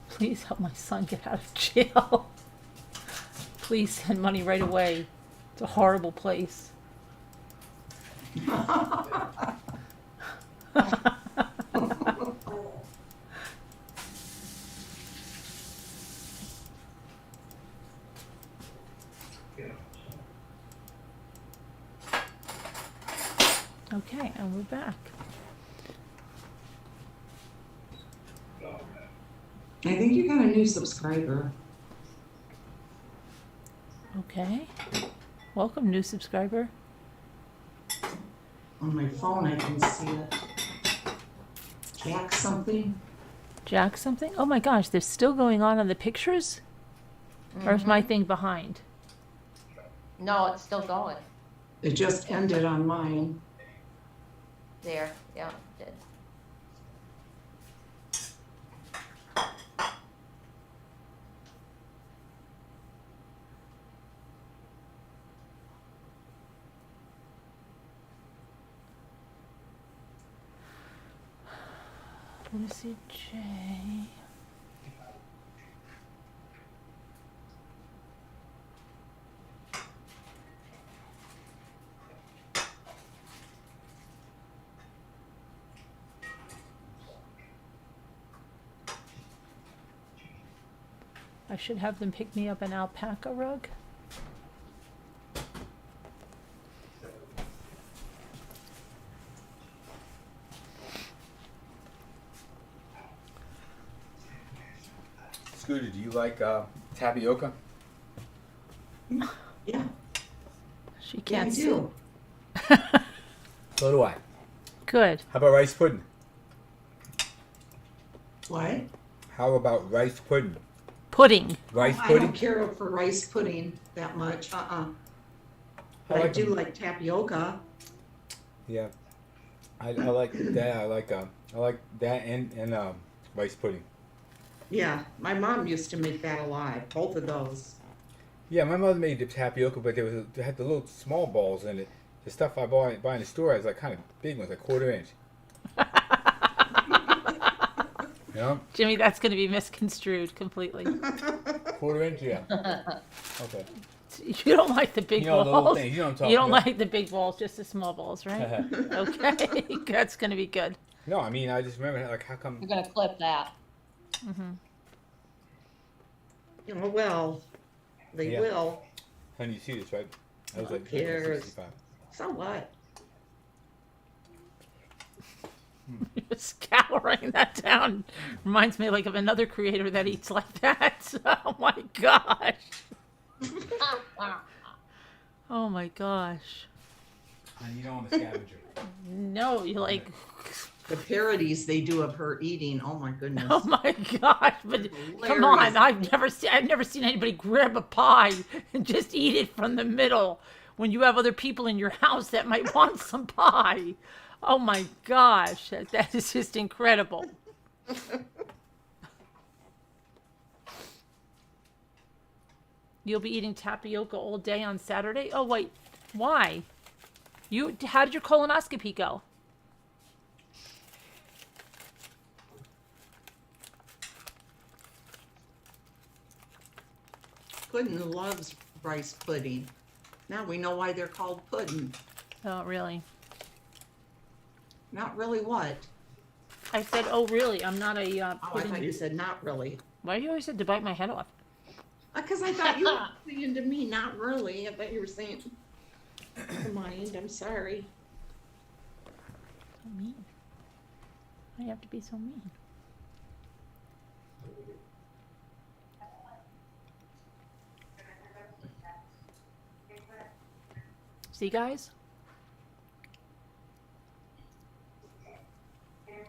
Please help my son get out of jail. Please send money right away. It's a horrible place. Okay, and we're back. I think you got a new subscriber. Okay. Welcome, new subscriber. On my phone, I can see it. Jack something. Jack something? Oh my gosh, they're still going on the pictures? Or is my thing behind? No, it's still going. It just ended on mine. There, yeah, it did. Lucy J. I should have them pick me up an alpaca rug. Scooter, do you like tapioca? Yeah, She yeah, I can't see. do. So do I. Good. How about rice pudding? What? How about rice pudding? Pudding. Rice I pudding? don't care for rice pudding that much. But I like do them. like tapioca. Yeah. I like that. I like that and rice pudding. Yeah, my mom used to make that a lot. Both of those. Yeah, my mother made the tapioca, but they had the little small balls in it. The stuff I buy in the store is like kind of big ones, like 1/4 inch. You know? Jimmy, that's going to be misconstrued completely. 1/4 inch, yeah. Okay. You don't like the big You know the little balls. things. You know what I'm talking You don't about. like the big balls, just the small balls, right? Okay, that's going to be good. No, I mean I just remember like how come. You're gonna clip that. You know, well, they Yeah. will. Honey, you see this, right? I was Who like cares? 65. So what? Scouring that down reminds me like of another creator that eats like that. Oh my gosh. Oh my gosh. And you know I'm a scavenger. No, you like. The parodies they do of her eating. Oh my goodness. Oh my gosh! But come on, Hilarious. I've never seen anybody grab a pie and just eat it from the middle when you have other people in your house that might want some pie. Oh my gosh, that is just incredible. You'll be eating tapioca all day on Saturday? Oh wait, why? How did your colonoscopy go? Puddin loves rice pudding. Now we know why they're called puddin. Oh really? Not really what? I said, oh really? I'm not a Oh, I pudding. thought you said not really. Why do you always have to bite my head off? Because I thought you were saying to me, not really. I thought you were saying, never mind, I'm sorry. So mean. Why do you have to be so mean? See, guys?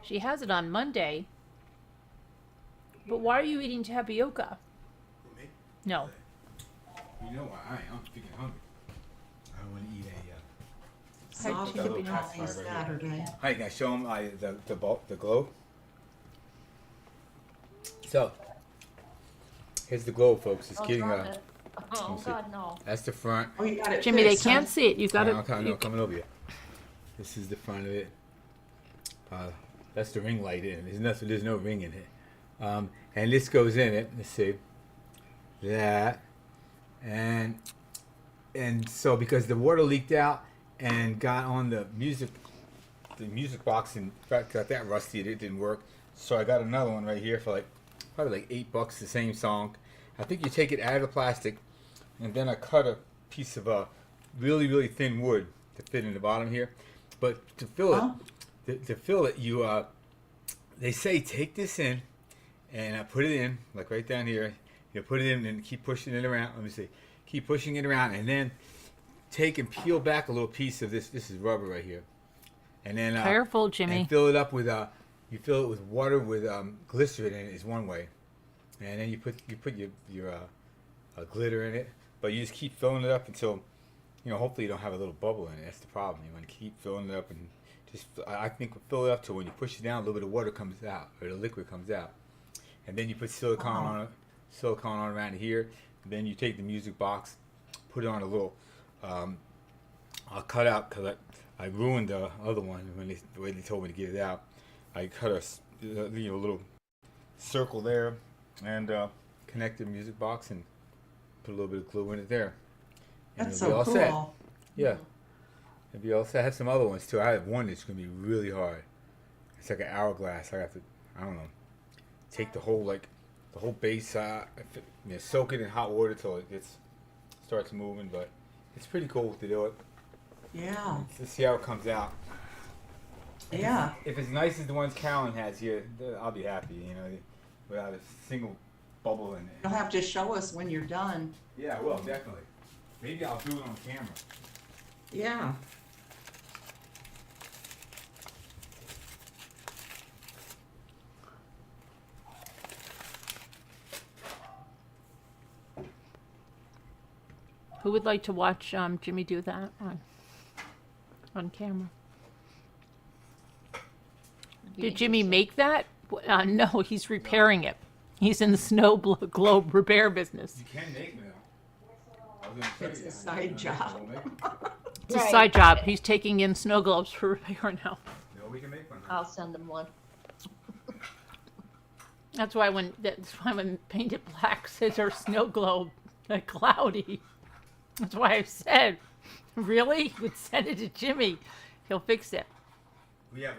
She has it on Monday. But why are you eating tapioca? Me? No. You know why I am. I'm freaking hungry. I want to eat Soft chicken and pasta healthy right here. Saturday. Hi, can I show them the globe? So, here's the globe, folks. It's getting Oh see. God, no. That's the front. Oh, you got it Jimmy, they fixed, huh? can't see it. You got No, to. coming over here. This is the front of it. That's the ring light in it. There's no ring in it. And this goes in it. Let's see. That. And so because the water leaked out and got on the music box and got that rusty, it didn't work. So I got another one right here for probably like $8, the same song. I think you take it out of the plastic, and then I cut a piece of really, really thin wood to fit in the bottom here. But to fill it, to fill it, you they say take this in, and I put it in like right down here. You put it in and keep pushing it around. Let me see, keep pushing it around, and then take and peel back a little piece of this. This is rubber right here, and then Careful, Jimmy. and fill it up with you fill it with water with glycerin in it is one way, and then you put your glitter in it, but you just keep filling it up until hopefully you don't have a little bubble in it. That's the problem. You want to keep filling it up, and just I think fill it up till when you push it down, a little bit of water comes out or the liquid comes out, and then you put silicone on around here. And then you take the music box, put it on a little I'll cut out because I ruined the other one the way they told me to get it out. I cut a little circle there and connect the music box and put a little bit of glue in it there. And That's it'll be so all cool. set. Yeah. It'll be all set. I have some other ones too. I have one that's going to be really hard. It's like an hourglass. I don't know, take the whole base, soak it in hot water till it starts moving, but it's pretty cool to do it. Yeah. Let's see how it comes out. Yeah. If it's nice as the ones Carolyn has here, I'll be happy, without a single bubble in it. You'll have to show us when you're done. Yeah, I will, definitely. Maybe I'll do it on camera. Yeah. Who would like to watch Jimmy do that on camera? Did Jimmy make that? No, he's repairing it. He's in the snow globe repair business. You can make me though. It's a side job. It's a side job. He's taking in snow globes for repair now. No, we can make one. I'll send them one. That's why when Painted Black says our snow globe cloudy. That's why I said, really? You would send it to Jimmy. He'll fix it. We have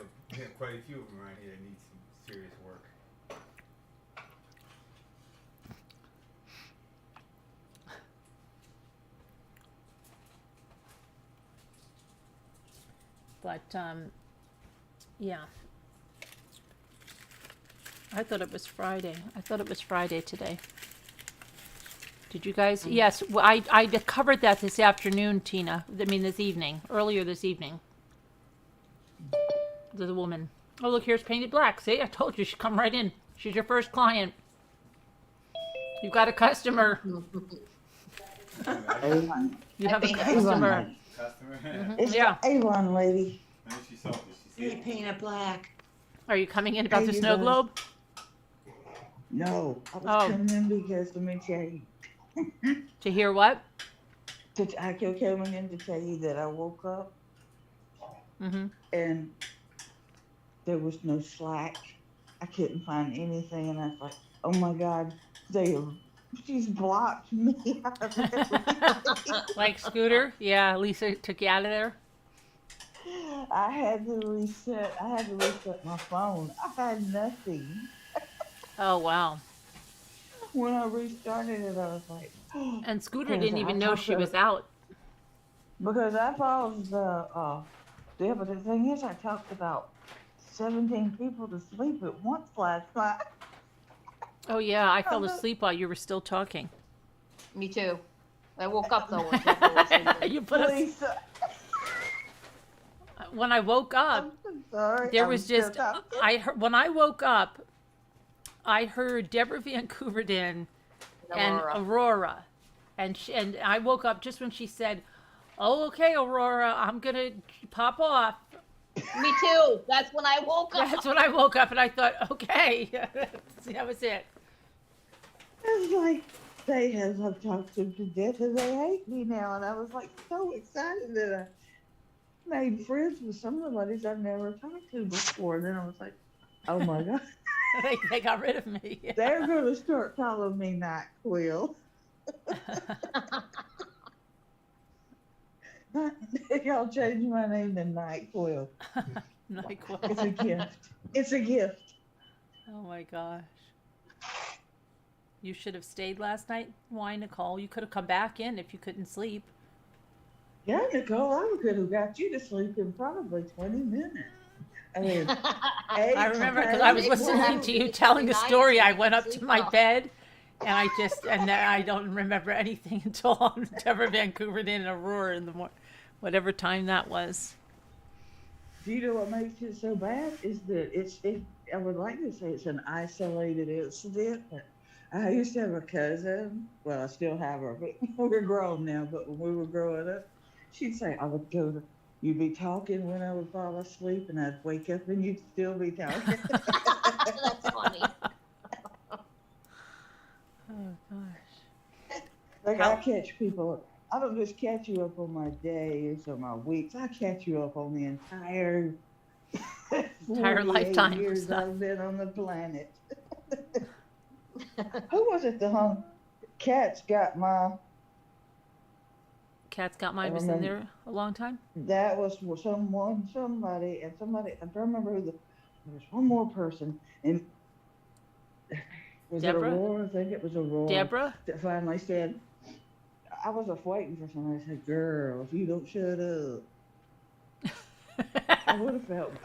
quite a few of them around here that need some serious work. But, yeah. I thought it was Friday. I thought it was Friday today. Did you guys? Yes, well, I covered that this afternoon, Tina. I mean, this evening, earlier this evening. The woman. Oh, look, here's Painted Black. See, I told you she'd come right in. She's your first client. You've got a customer. Avon. You have a Avon. customer. Customer. It's Yeah. the Avon lady. And she's selfish. You Hey, see? Painted Black. Are you coming in about Hey, the you snow guys. globe? No, I was Oh. coming in because let me tell you. To hear what? I kept coming in to tell you that I woke up Mm-hmm. and there was no Slack. I couldn't find anything, and I was like, "Oh my God, she's blocked me out of everything." Like Scooter? Yeah, Lisa took you out of there. I had to reset. I had to reset my phone. I had nothing. Oh, wow. When I restarted it, I was like, And Scooter Because didn't I even know talked she to- was out. because I paused the yeah, but the thing is, I talked about 17 people to sleep at once last night. Oh, yeah, I fell asleep while you were still talking. Me too. I woke up though. and definitely was sleeping. You put us, Lisa, when I woke up, I'm so sorry. there I'm was still just, talking. when I woke up, I heard Deborah Van Couverdin and Aurora. And I woke up just when she said, "Oh, okay, Aurora, I'm going to pop off." Me too. That's when I woke up. That's when I woke up and I thought, okay, that was it. It's like they have I've talked them to death and they hate me now, and I was like so excited that I made friends with some of the ladies I've never talked to before. And then I was like, oh my God, They got rid of me. they're gonna start calling me Night Quill. Y'all changed my name to Night Quill. NyQuil. It's a gift. It's a gift. Oh my gosh. You should have stayed last night. Why, Nicole? You could have come back in if you couldn't sleep. Yeah, Nicole, I could have got you to sleep in probably 20 minutes. I mean, I remember because I was listening to you telling the story. I went up to my bed and and then I don't remember anything until Deborah Van Couverdin and Aurora in the morning, whatever time that was. Do you know what makes it so bad? Is that I would like to say it's an isolated incident, but I used to have a cousin. Well, I still have her, but we're grown now. But when we were growing up, she'd say, you'd be talking when I would fall asleep, and I'd wake up and you'd still be talking. That's funny. Oh gosh. Like I catch people. I don't just catch you up on my days or my weeks. I catch you up on the entire 48 lifetime of years stuff. I've been on the planet. Who was it? Cat's got my. Cat's Got Mine was in there a long time. That was somebody. I don't remember who there was one more person, and was Deborah? it Aurora? I think it was Aurora. Deborah? That finally said, I was just waiting for somebody to say, "Girl, if you don't shut up." I would have felt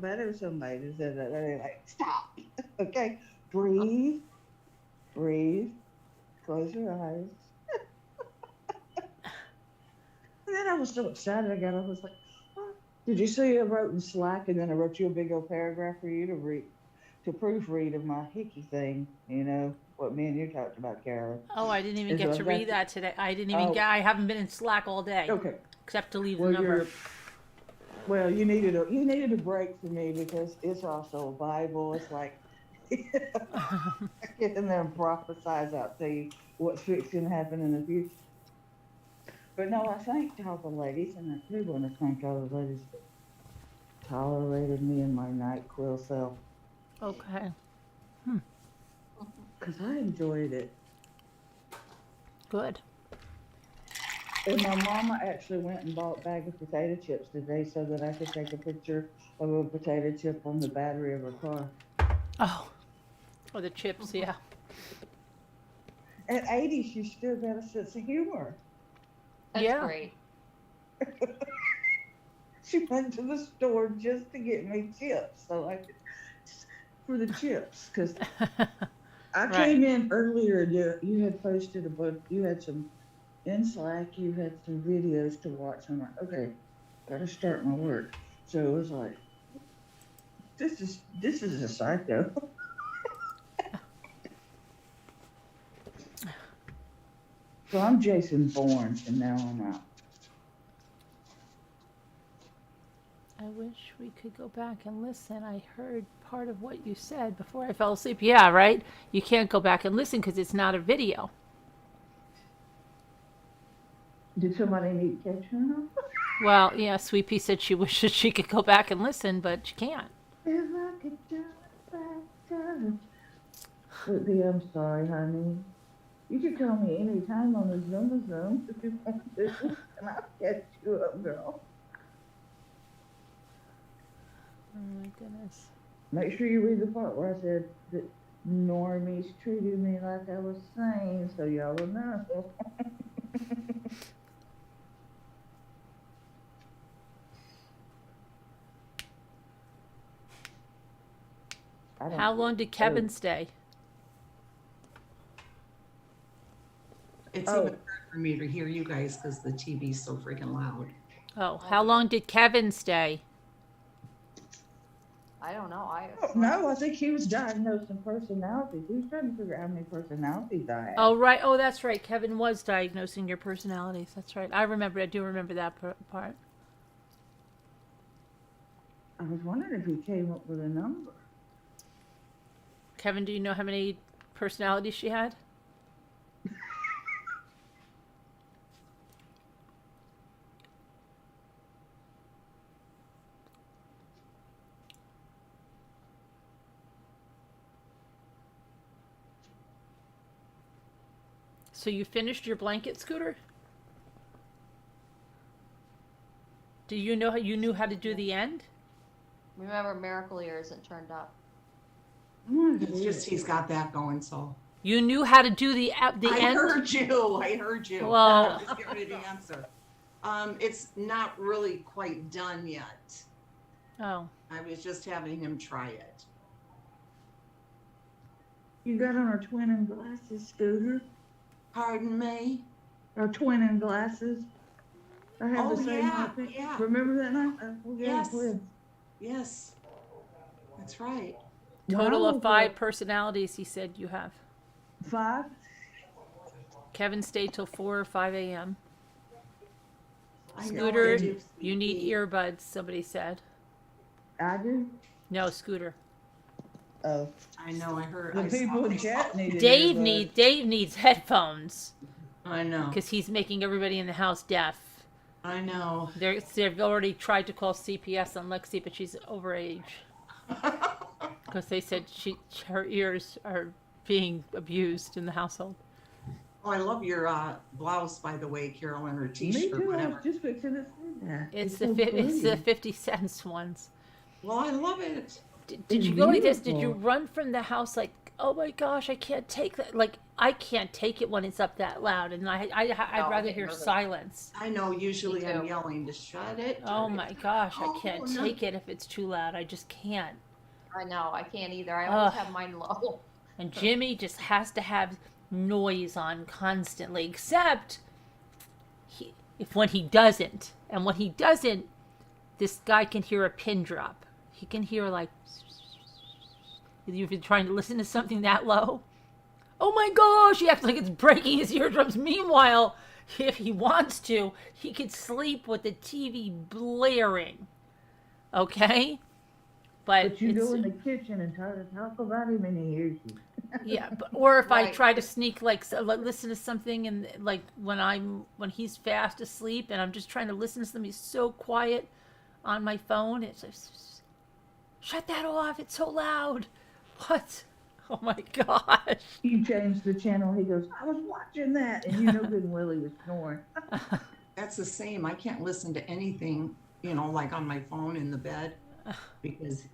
better if somebody said that. They're like, "Stop, okay, breathe, close your eyes." And then I was so excited. I got up. I was like, oh, "Did you see I wrote in Slack, and then I wrote you a big old paragraph for you to read, to proofread of my hickey thing? You know what me and you talked about, Carolyn." Oh, I didn't even Is get what to I've read got that today. I didn't even Oh. get. I haven't been in Slack all day Okay. except to leave the Well, number. you needed a break for me because it's also a Bible. It's like I get in there and prophesize out to you what's fixing to happen in the future. But no, I thanked all the ladies, and I do want to thank all the ladies that tolerated me and my Night Quill self Okay. because I enjoyed it. Good. And my mama actually went and bought a bag of potato chips today so that I could take a picture of a potato chip on the battery of her car. Oh. Or the chips, yeah. At 80, she's still got a sense of humor. That's Yeah. great. She went to the store just to get me chips so I could for the chips, because I Right. came in earlier. You had posted a book. You had some in Slack. You had some videos to watch. I'm like, okay, gotta start my work. So it was like, this is a psycho. So I'm Jason Bourne, and now I'm out. I wish we could go back and listen. I heard part of what you said before I fell asleep. Yeah, right? You can't go back and listen because it's not a video. Did somebody need catching up? Well, yeah, Sweet Pea said she wishes she could go back and listen, but she can't. If I could just back time. Whitby, I'm sorry, honey. You can call me anytime on the Zoom if you want to, and I'll catch you up, girl. Oh my goodness. Make sure you read the part where I said that normies treated me like I was sane, so y'all will know. How long did Kevin stay? It's even hard for me to hear you guys because the TV's so freaking loud. Oh, how long did Kevin stay? I don't know. No, I think he was diagnosed in personality. He was trying to figure out how many personalities I had. Oh, right. Oh, that's right. Kevin was diagnosing your personalities. That's right. I do remember that part. I was wondering if he came up with a number. Kevin, do you know how many personalities she had? So you finished your blanket, Scooter? Do you know how you knew how to do the end? Remember, Miracle Ear isn't turned up. It's just he's got that going, so. You knew how to do the end? I heard you. Well, I was getting ready to answer. It's not really quite done yet. oh. I was just having him try it. You got on our twinning glasses, Scooter? Pardon me? Our twinning glasses? I have Oh, the same yeah, outfit. yeah. Remember that night? Yes. Twins. Yes, that's right. Total Wow. of 5 personalities, he said you have. 5? Kevin stayed till 4 or 5 a.m. I know Scooter, I do. you need earbuds, somebody said. I do? No, Scooter. Oh. I know, I heard. The I saw people in it. chat needed Dave earbuds. needs headphones I know. because he's making everybody in the house deaf. I know. They've already tried to call CPS on Lexi, but she's over age because they said her ears are being abused in the household. Oh, I love your blouse, by the way, Carolyn, or Me t-shirt, too. I whatever. was just fixing to say that. It's so it's the pretty. 50-cent ones. Well, I love it. Did It's you go like this? Did you beautiful. run from the house like, oh my gosh, I can't take that? Like, I can't take it when it's up that loud, and I'd No, rather get hear nervous. silence. I know, usually Me I'm too. yelling to shut it. Oh turn it my gosh, I Oh, can't no. take it if it's too loud. I just can't. I know. I can't either. I always Ugh. have mine low. And Jimmy just has to have noise on constantly, except when he doesn't. And when he doesn't, this guy can hear a pin drop. He can hear like, you've been trying to listen to something that low. Oh my gosh, he acts like it's breaking his eardrums. Meanwhile, if he wants to, he could sleep with the TV blaring. Okay? But you it's- go in the kitchen and try to talk about him and he hears you. Yeah, or if I Right. try to sneak listen to something and like when he's fast asleep and I'm just trying to listen to something, he's so quiet on my phone. It's like, shut that off! It's so loud. What? Oh my gosh! You change the channel, he goes, I was watching that, and you know good and well he was snoring. That's the same. I can't listen to anything, like on my phone in the bed because,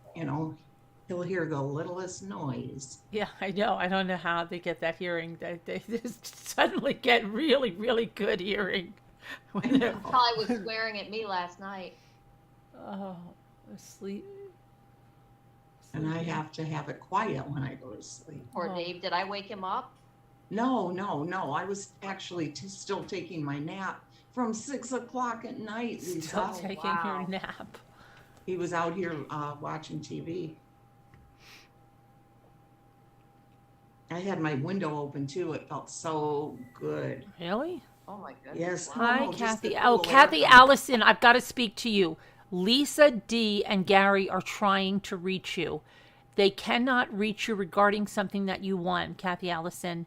he'll hear the littlest noise. Yeah, I know. I don't know how they get that hearing. They just suddenly get really, really good hearing. When they're- Probably was swearing at me last night. oh, sleep. and I have to have it quiet when I go to sleep. Poor Oh. Dave, did I wake him up? No, no, no. I was actually still taking my nap from 6 o'clock at night. Still Lisa. taking wow. your nap. He was out here watching TV. I had my window open too. It felt so good. Really? Oh my goodness. Yes. Wow. Hi, no, just the Kathy. cool Oh, Kathy air. Allison, I've got to speak to you. Lisa D and Gary are trying to reach you. They cannot reach you regarding something that you won, Kathy Allison.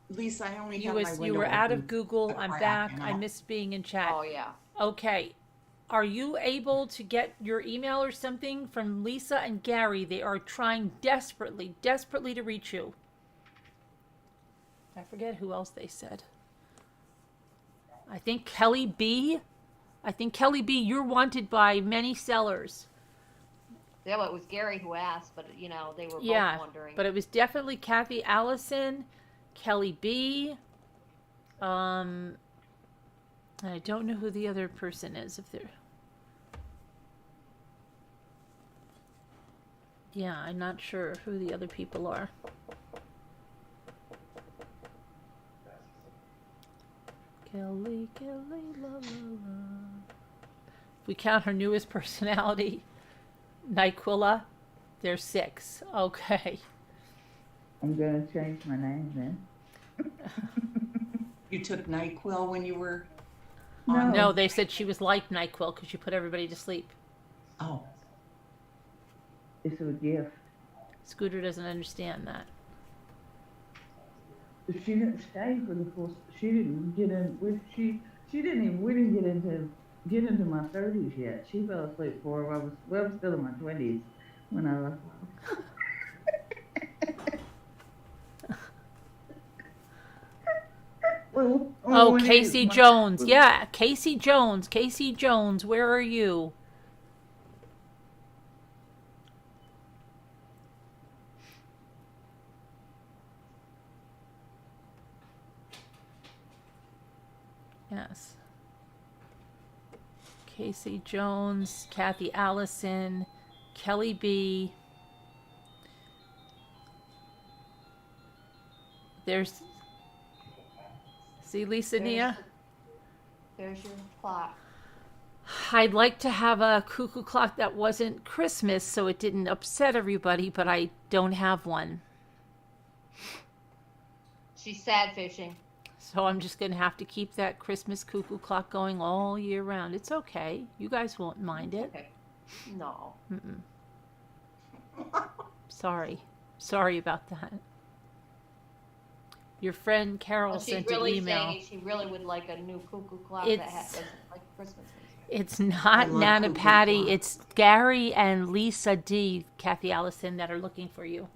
Lisa, I only You have my was window you were out open of Google. a I'm crack, back. you know? I missed being in chat. Oh yeah. Okay. Are you able to get your email or something from Lisa and Gary? They are trying desperately to reach you. I forget who else they said. I think Kelly B. You're wanted by many sellers. Yeah, well, it was Gary who asked, but you know, they were both Yeah, wondering. but it was definitely Kathy Allison, Kelly B. I don't know who the other person is. If they're, yeah, I'm not sure who the other people are. Kelly, la la la. If we count her newest personality, Nyquilla, there's 6. Okay. I'm gonna change my name then. You took NyQuil when you were No. on? No, they said she was like NyQuil because you put everybody to sleep. Oh, It's a gift. Scooter doesn't understand that. She didn't stay for the full. She didn't get in with she. She didn't even. We didn't get into my 30s yet. She fell asleep before I was still in my 20s when I left. Oh, when it- Casey my- Jones. Yeah, Casey Jones. Casey Jones, where are you? Yes. Casey Jones, Kathy Allison, Kelly B. There's. See, Lisa Nia? There's your clock. I'd like to have a cuckoo clock that wasn't Christmas so it didn't upset everybody, but I don't have one. She's sad fishing. So I'm just going to have to keep that Christmas cuckoo clock going all year round. It's okay. You guys won't mind it. Okay. No. Mm-mm. Sorry. Sorry about that. Your friend Carol Well, she's sent really an email. saying she really would like a new cuckoo clock It's- that wasn't like Christmas. It's I not love Nana cuckoo Patty. clocks. It's Gary and Lisa D, Kathy Allison, that are looking for you.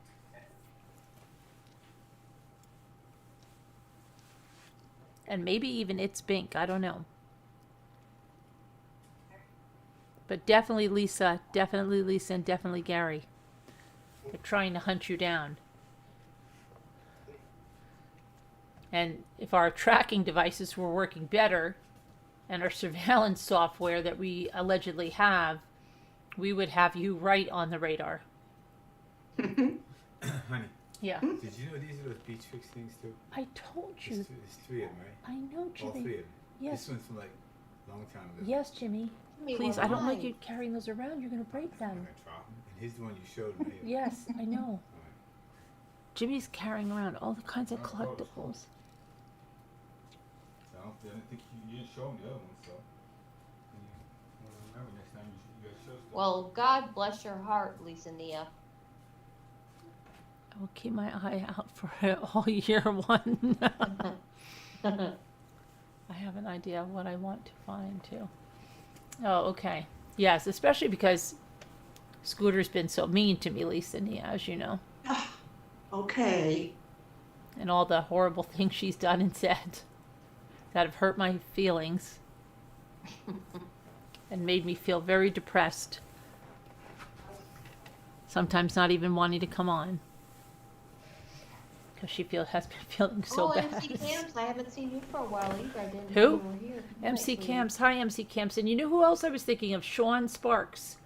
And maybe even It's Bink. I don't know. But definitely Lisa, and definitely Gary. They're trying to hunt you down. And if our tracking devices were working better, and our surveillance software that we allegedly have, we would have you right on the radar. Honey, Yeah. did you know these are those beach fix things too? I told you. There's 3 of them, right? I know, All 3 Jimmy. of them. Yes. This one's from like a long time ago. Yes, Jimmy. Jimmy, Please, we're I don't like live. you carrying those around. You're going to break I'm them. gonna drop them. And here's the one you showed me. Yes, I know. Alright. Jimmy's carrying around all the kinds of Oh, close, collectibles. close. So I don't think you didn't show me the other one, so. Remember next time you guys show stuff. Well, God bless your heart, Lisa Nia. I will keep my eye out for all year one. I have an idea of what I want to find too. Oh, okay. Yes, especially because Scooter's been so mean to me, Lisa Nia, as you know, okay. and all the horrible things she's done and said that have hurt my feelings and made me feel very depressed. Sometimes not even wanting to come on because she has been feeling so oh, bad. MC Camps, I haven't seen you for a while either. I didn't Who? know you were here. MC Nice, Camps. Hi, MC Camps. And you know who else I was thinking of? Sean Sparks.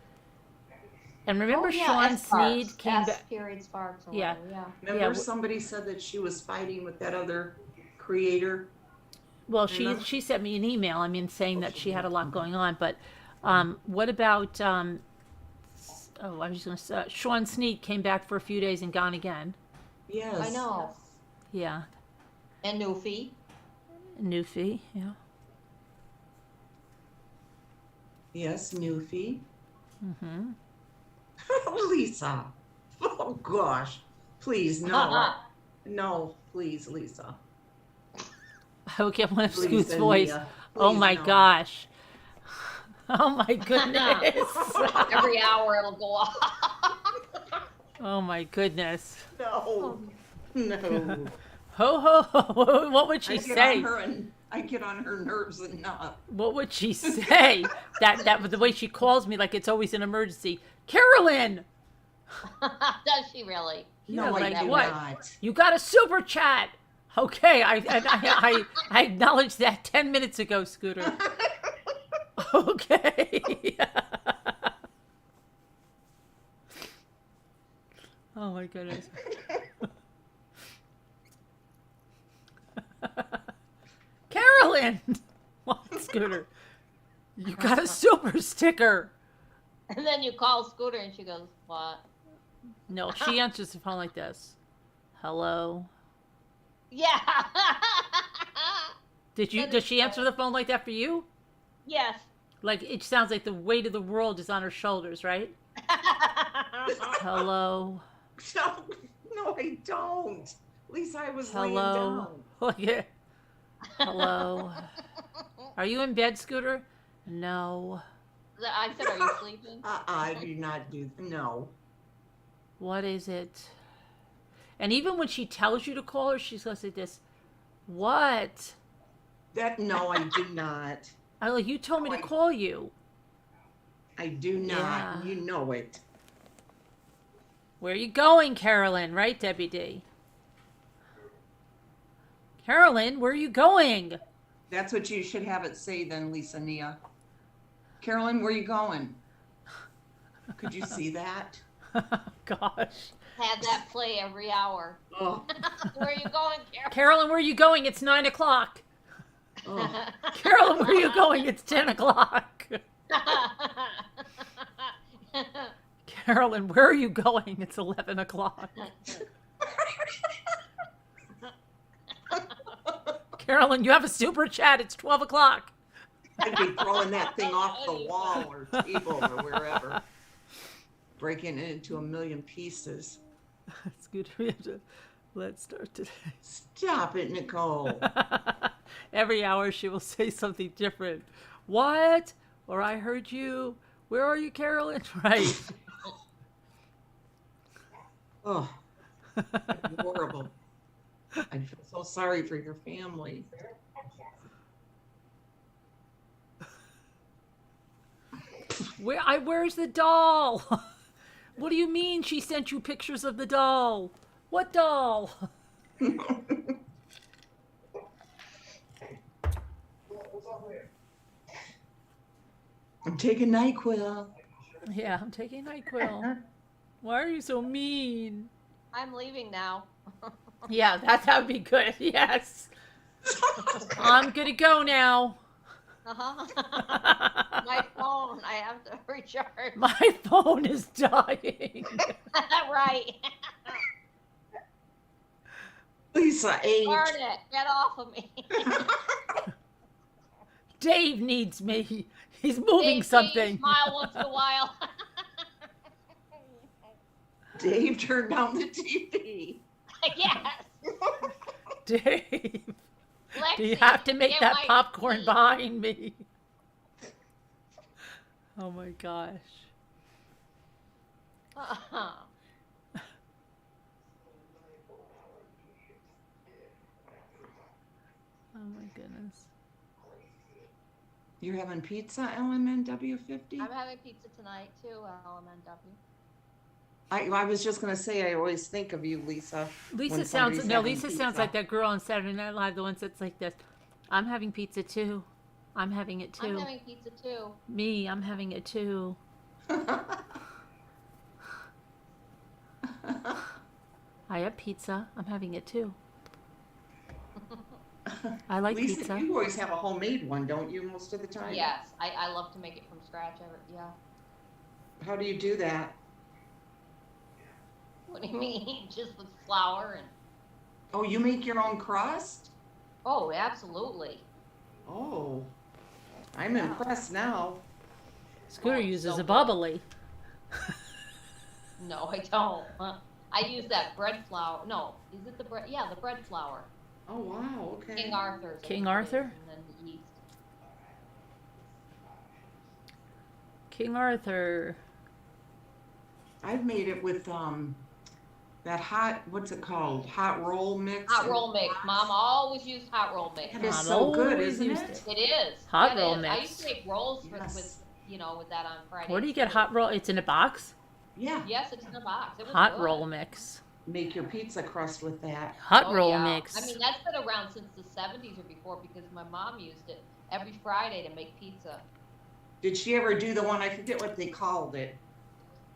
And remember Oh, yeah, Sean S Sparks. Sneed came S back. period Sparks or Yeah. whatever, yeah. Remember Yeah, somebody said that she was fighting with that other creator? Well, Remember? she sent me an email. I mean, saying Oh, that she she had did. a lot Okay. going on. But what about? Oh, I was going to say Sean Sneed came back for a few days and gone again. Yes. I know. Yeah, And Newfie. Newfie. Yeah. Yes, Newfie. Mm-hmm. Lisa. Oh gosh. Please, no. No, please, Lisa. I would get one of Please, Scoot's voice. Ania. Oh Please, my no. gosh. Oh my goodness. Every hour it'll go off. Oh my goodness. No. No. Ho ho ho. What would she say? I get on her nerves enough. What would she say? that the way she calls me, like it's always an emergency. Carolyn. Does she really? Yeah, No, like I do what? not. You got a super chat. Okay, I acknowledged that 10 minutes ago, Scooter. Okay. Oh my goodness. Carolyn! What, Scooter? You got a super sticker. And then you call Scooter and she goes, what? No, she answers the phone like this. Hello? Yeah. Does she answer the phone like that for you? Yes. Like, it sounds like the weight of the world is on her shoulders, right? Hello? No, I don't. Lisa, I was laying Hello? down. Like, hello? Are you in bed, Scooter? No. I said, are you sleeping? I do not do. No. What is it? And even when she tells you to call her, she's going to say this. What? No, I do not. I'm like, you told me to call you. I do not. Yeah. You know it. Where are you going, Carolyn? Right, Debbie D? Carolyn, where are you going? That's what you should have it say then, Lisa Nia. Carolyn, where are you going? Could you see that? Gosh. Had that play every hour. Oh, Where are you going, Carol? Carolyn, where are you going? It's 9 o'clock. oh. Carolyn, where are you going? It's 10 o'clock. Carolyn, where are you going? It's 11 o'clock. Carolyn, you have a super chat. It's 12 o'clock. I'd be throwing that thing off the wall or table or wherever. Breaking it into a million pieces. It's good. We have to let's start today. Stop it, Nicole. Every hour she will say something different. What? Or I heard you. Where are you, Carolyn? Right. Oh, that'd be horrible. I feel so sorry for your family. Where's the doll? What do you mean she sent you pictures of the doll? What doll? I'm taking NyQuil. Yeah, I'm taking NyQuil. Why are you so mean? I'm leaving now. Yeah, that would be good. Yes. I'm gonna go now. Uh-huh. My phone, I have to recharge. My phone is dying. Right. Lisa H. Darn it, get off of me. Dave needs me. He's moving Dave, something. smile once in a while. Dave turned down the TV. Yes. Dave, Lexi, do you have to make get that my popcorn tea. behind me? Oh my gosh. Uh-huh. Oh my goodness. You're having pizza, LMNW50? I'm having pizza tonight too, LMNW. I was just gonna say I always think of you, Lisa. Lisa when sounds somebody's no. having Lisa sounds pizza. like that girl on Saturday Night Live, the one that's like this. I'm having pizza too. I'm having it too. I'm having pizza too. Me, I'm having it too. I have pizza. I'm having it too. I like Lisa, pizza. you always have a homemade one, don't you, most of the time? Yes, I love to make it from scratch. Yeah. How do you do that? What do you mean? Just with flour and. Oh, you make your own crust? Oh, absolutely. Oh, I'm impressed now. Scooter Oh, it's uses so a good. bubbly. No, I don't. I use that bread flour. No, is it the bread? Yeah, the bread flour. Oh, wow, okay. King Arthur's. I King think it is, Arthur? And then the yeast. King Arthur. I've made it with that hot, what's it called? Hot roll mix. Hot roll mix. Mom always used hot roll mix. That is Mom so good, always isn't used it? it. It is. Hot Yeah, it roll is. I mix. used to make rolls Yes. with with that on Friday. Where do you get hot roll? It's in a box? Yeah, Yes, it's in a box. It was Hot good. roll mix. make your pizza crust with that. Hot Oh, roll yeah. mix. I mean, that's been around since the 70s or before because my mom used it every Friday to make pizza. Did she ever do the one, I forget what they called it.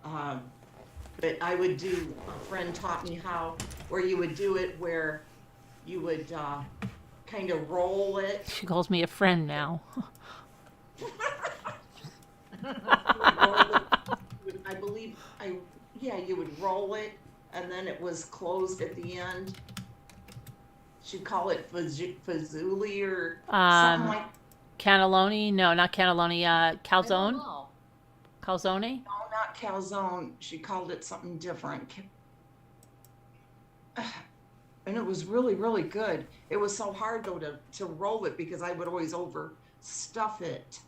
But I would do, a friend taught me how, where you would do it where you would kind of roll it. She calls me a friend now. I believe, you would roll it and then it was closed at the end. She'd call it fazouli or something like. Cannelloni? No, not cannelloni. I don't Calzone? know. Calzone? No, not calzone. She called it something different. And it was really, really good. It was so hard though to roll it because I would always overstuff it.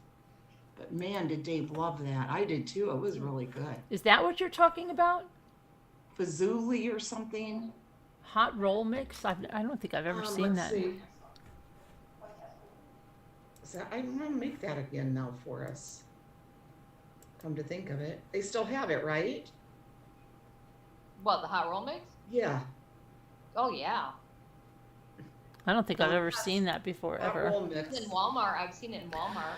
But man, did Dave love that. I did too. It was really good. Is that what you're talking about? Fazouli or something. Hot roll mix? I don't think I've ever seen Let's that. see. I'm gonna make that again now for us. Come to think of it, they still have it, right? What, the hot roll mix? Yeah. Oh, yeah. I don't think I've ever Yes. seen that before, Hot ever. roll mix. It's in Walmart. I've seen it in Walmart.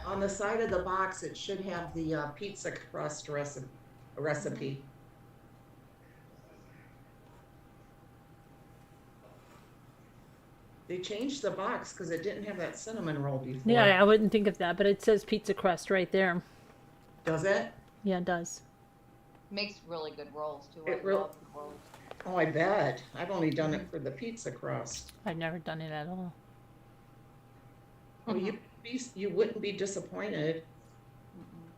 On the side of the box, it should have the pizza crust recipe. They changed the box because it didn't have that cinnamon roll before. Yeah, I wouldn't think of that, but it says pizza crust right there. Does it? Yeah, it does. Makes really good rolls, too. It I real- love the rolls. Oh, I bet. I've only done it for the pizza crust. I've never done it at all. Well, you wouldn't be disappointed. Mm-mm.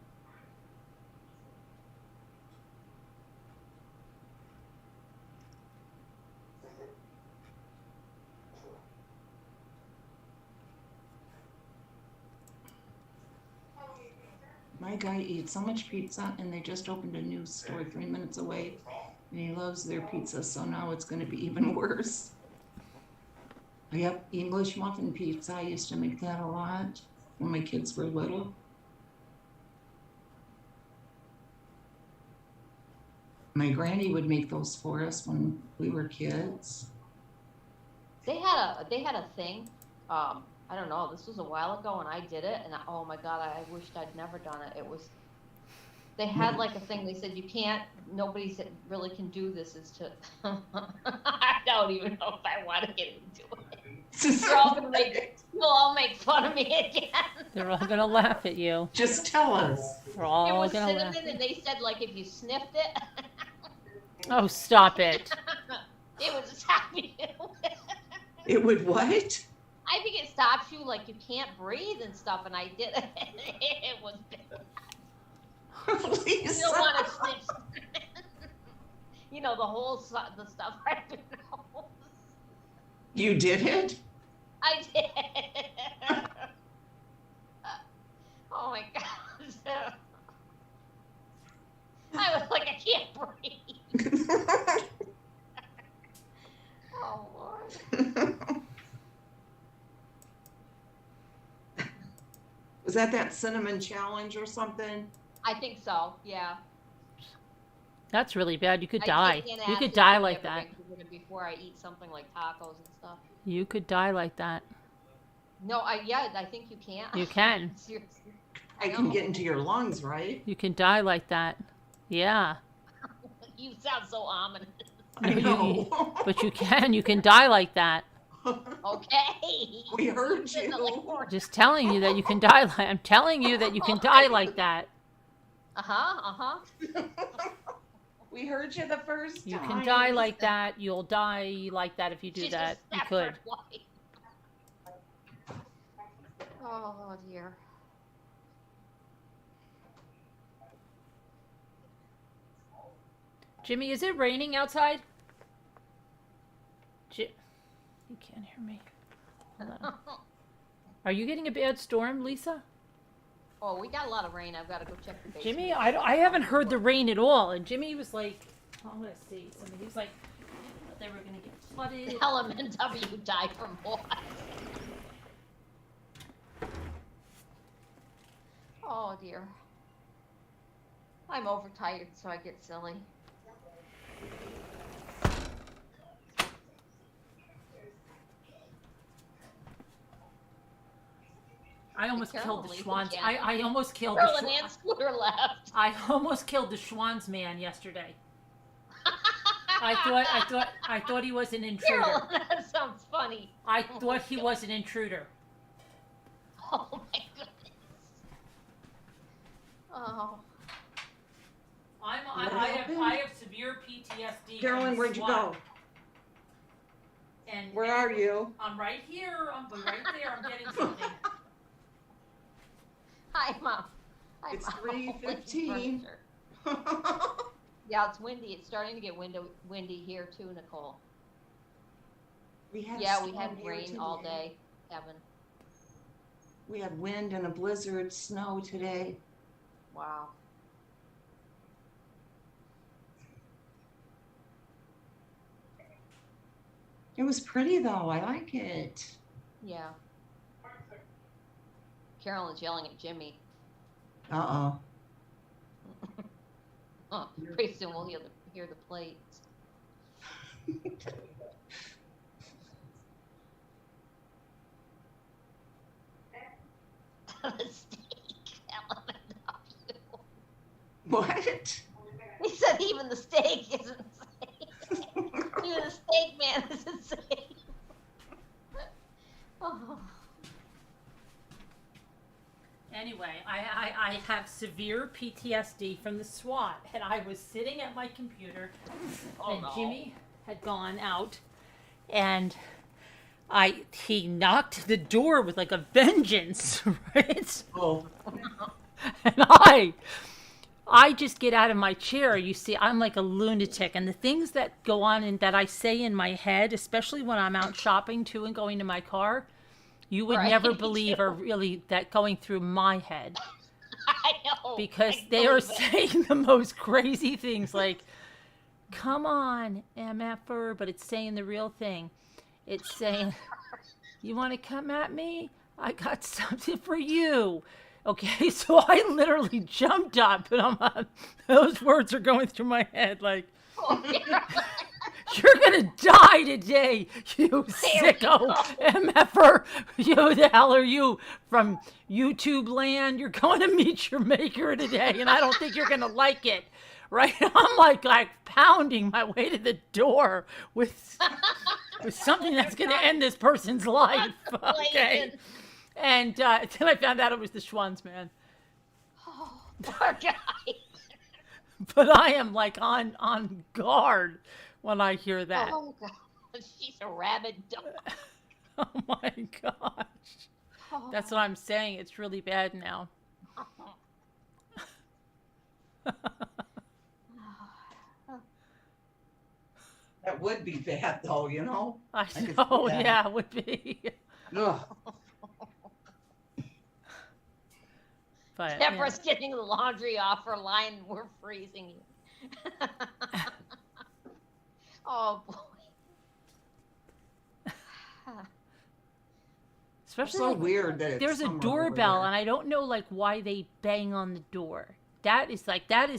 My guy eats so much pizza, and they just opened a new store 3 minutes away, and he loves their pizza, so now it's going to be even worse. Yep, English muffin pizza. I used to make that a lot when my kids were little. My granny would make those for us when we were kids. They had a thing. I don't know. This was a while ago, and I did it, and oh my god, I wished I'd never done it. It was. They had like a thing. They said you can't. Nobody said really can do this. Is to. I don't even know if I want to get into it. You'll all make fun of me again. They're all gonna laugh at you. Just tell us. They're It all was gonna laugh. cinnamon, and they said like if you sniffed it, Oh, stop it. it would stop you. It would what? I think it stops you, like you can't breathe and stuff, and I did it. It was bad. You Lisa. don't want to sniff. You know, the stuff right in your nose. You did it? I did. Oh my gosh. I was like, I can't breathe. Oh Lord. Was that cinnamon challenge or something? I think so, yeah. That's really bad. You could I die. take You could antacids die and like that. everything before I eat something like tacos and stuff. You could die like that. No, I think you can. You can. Seriously. I can know. get into your lungs, right? You can die like that. Yeah. You sound so ominous. I know. But you can die like that. Okay. We heard Isn't it you. like horror? Just telling you that you can die like, I'm telling you that you can die like that. We heard you the first You time. can die like that. You'll die like that if you do She that. just You snapped could. her life. Oh dear. Jimmy, is it raining outside? You can't hear me. Hold on. Are you getting a bad storm, Lisa? Oh, we got a lot of rain. I've got to go check the basement. Jimmy, I haven't heard the rain at all. And Jimmy was like, oh, I'm going to see. Somebody was like, they were going to get flooded. Element W die from what? Oh dear. I'm overtired, so I get silly. I almost Carolyn, killed the leave Schwans. again. I almost killed Carolyn the and Scooter left. I almost killed the Schwans man yesterday. I thought he was an intruder. Carolyn, that sounds funny. I thought he was an intruder. Oh my goodness. Oh. I have severe PTSD. Carolyn, from where'd you SWAT. go? And Where are you? I'm right here. I'm right there. I'm getting something. Hi, Mom. Hi, It's Mom. 3:15. Yeah, it's windy. It's starting to get windy here too, Nicole. We had Yeah, we snow had here rain all day, Evan. We had wind and a blizzard, snow today. Wow. It was pretty though. I like it. Yeah. Carolyn's yelling at Jimmy. Uh-oh. Oh, pretty soon we'll hear the plates. The steak element of you. What? He said even the steak isn't safe. Even the steak man isn't safe. Oh. Anyway, I have severe PTSD from the SWAT, and I was sitting at my computer, and no. Jimmy had gone out, and he knocked the door with like a vengeance, right? Oh. And I just get out of my chair. You see, I'm like a lunatic, and the things that go on and that I say in my head, especially when I'm out shopping too and going to my car, you would Right, never me believe too. are really that going through my head. I know. Because I they are believe it. saying the most crazy things like, come on, MFer, but it's saying the real thing. It's saying, you want to come at me? I got something for you. Okay, so I literally jumped up, and those words are going through my head like, Oh, yeah. you're gonna die today, you sicko MFer. You, the hell are you from YouTube land? You're going to meet your maker today, and I don't think you're gonna like it. Right? I'm like pounding my way to the door with something that's gonna end this person's life. Okay. And then I found out it was the Schwans man. Oh, poor guy. But I am like on guard when I hear that. Oh God, she's a rabid dog. Oh my gosh. Oh. That's what I'm saying. It's really bad now. That would be bad though, you know? I could see know, that. yeah, it would be. Ugh. But Deborah's getting the laundry off her line and we're freezing you. Oh boy. especially So like, weird that it's there's a summer over doorbell, there. and I don't know like why they bang on the door. That is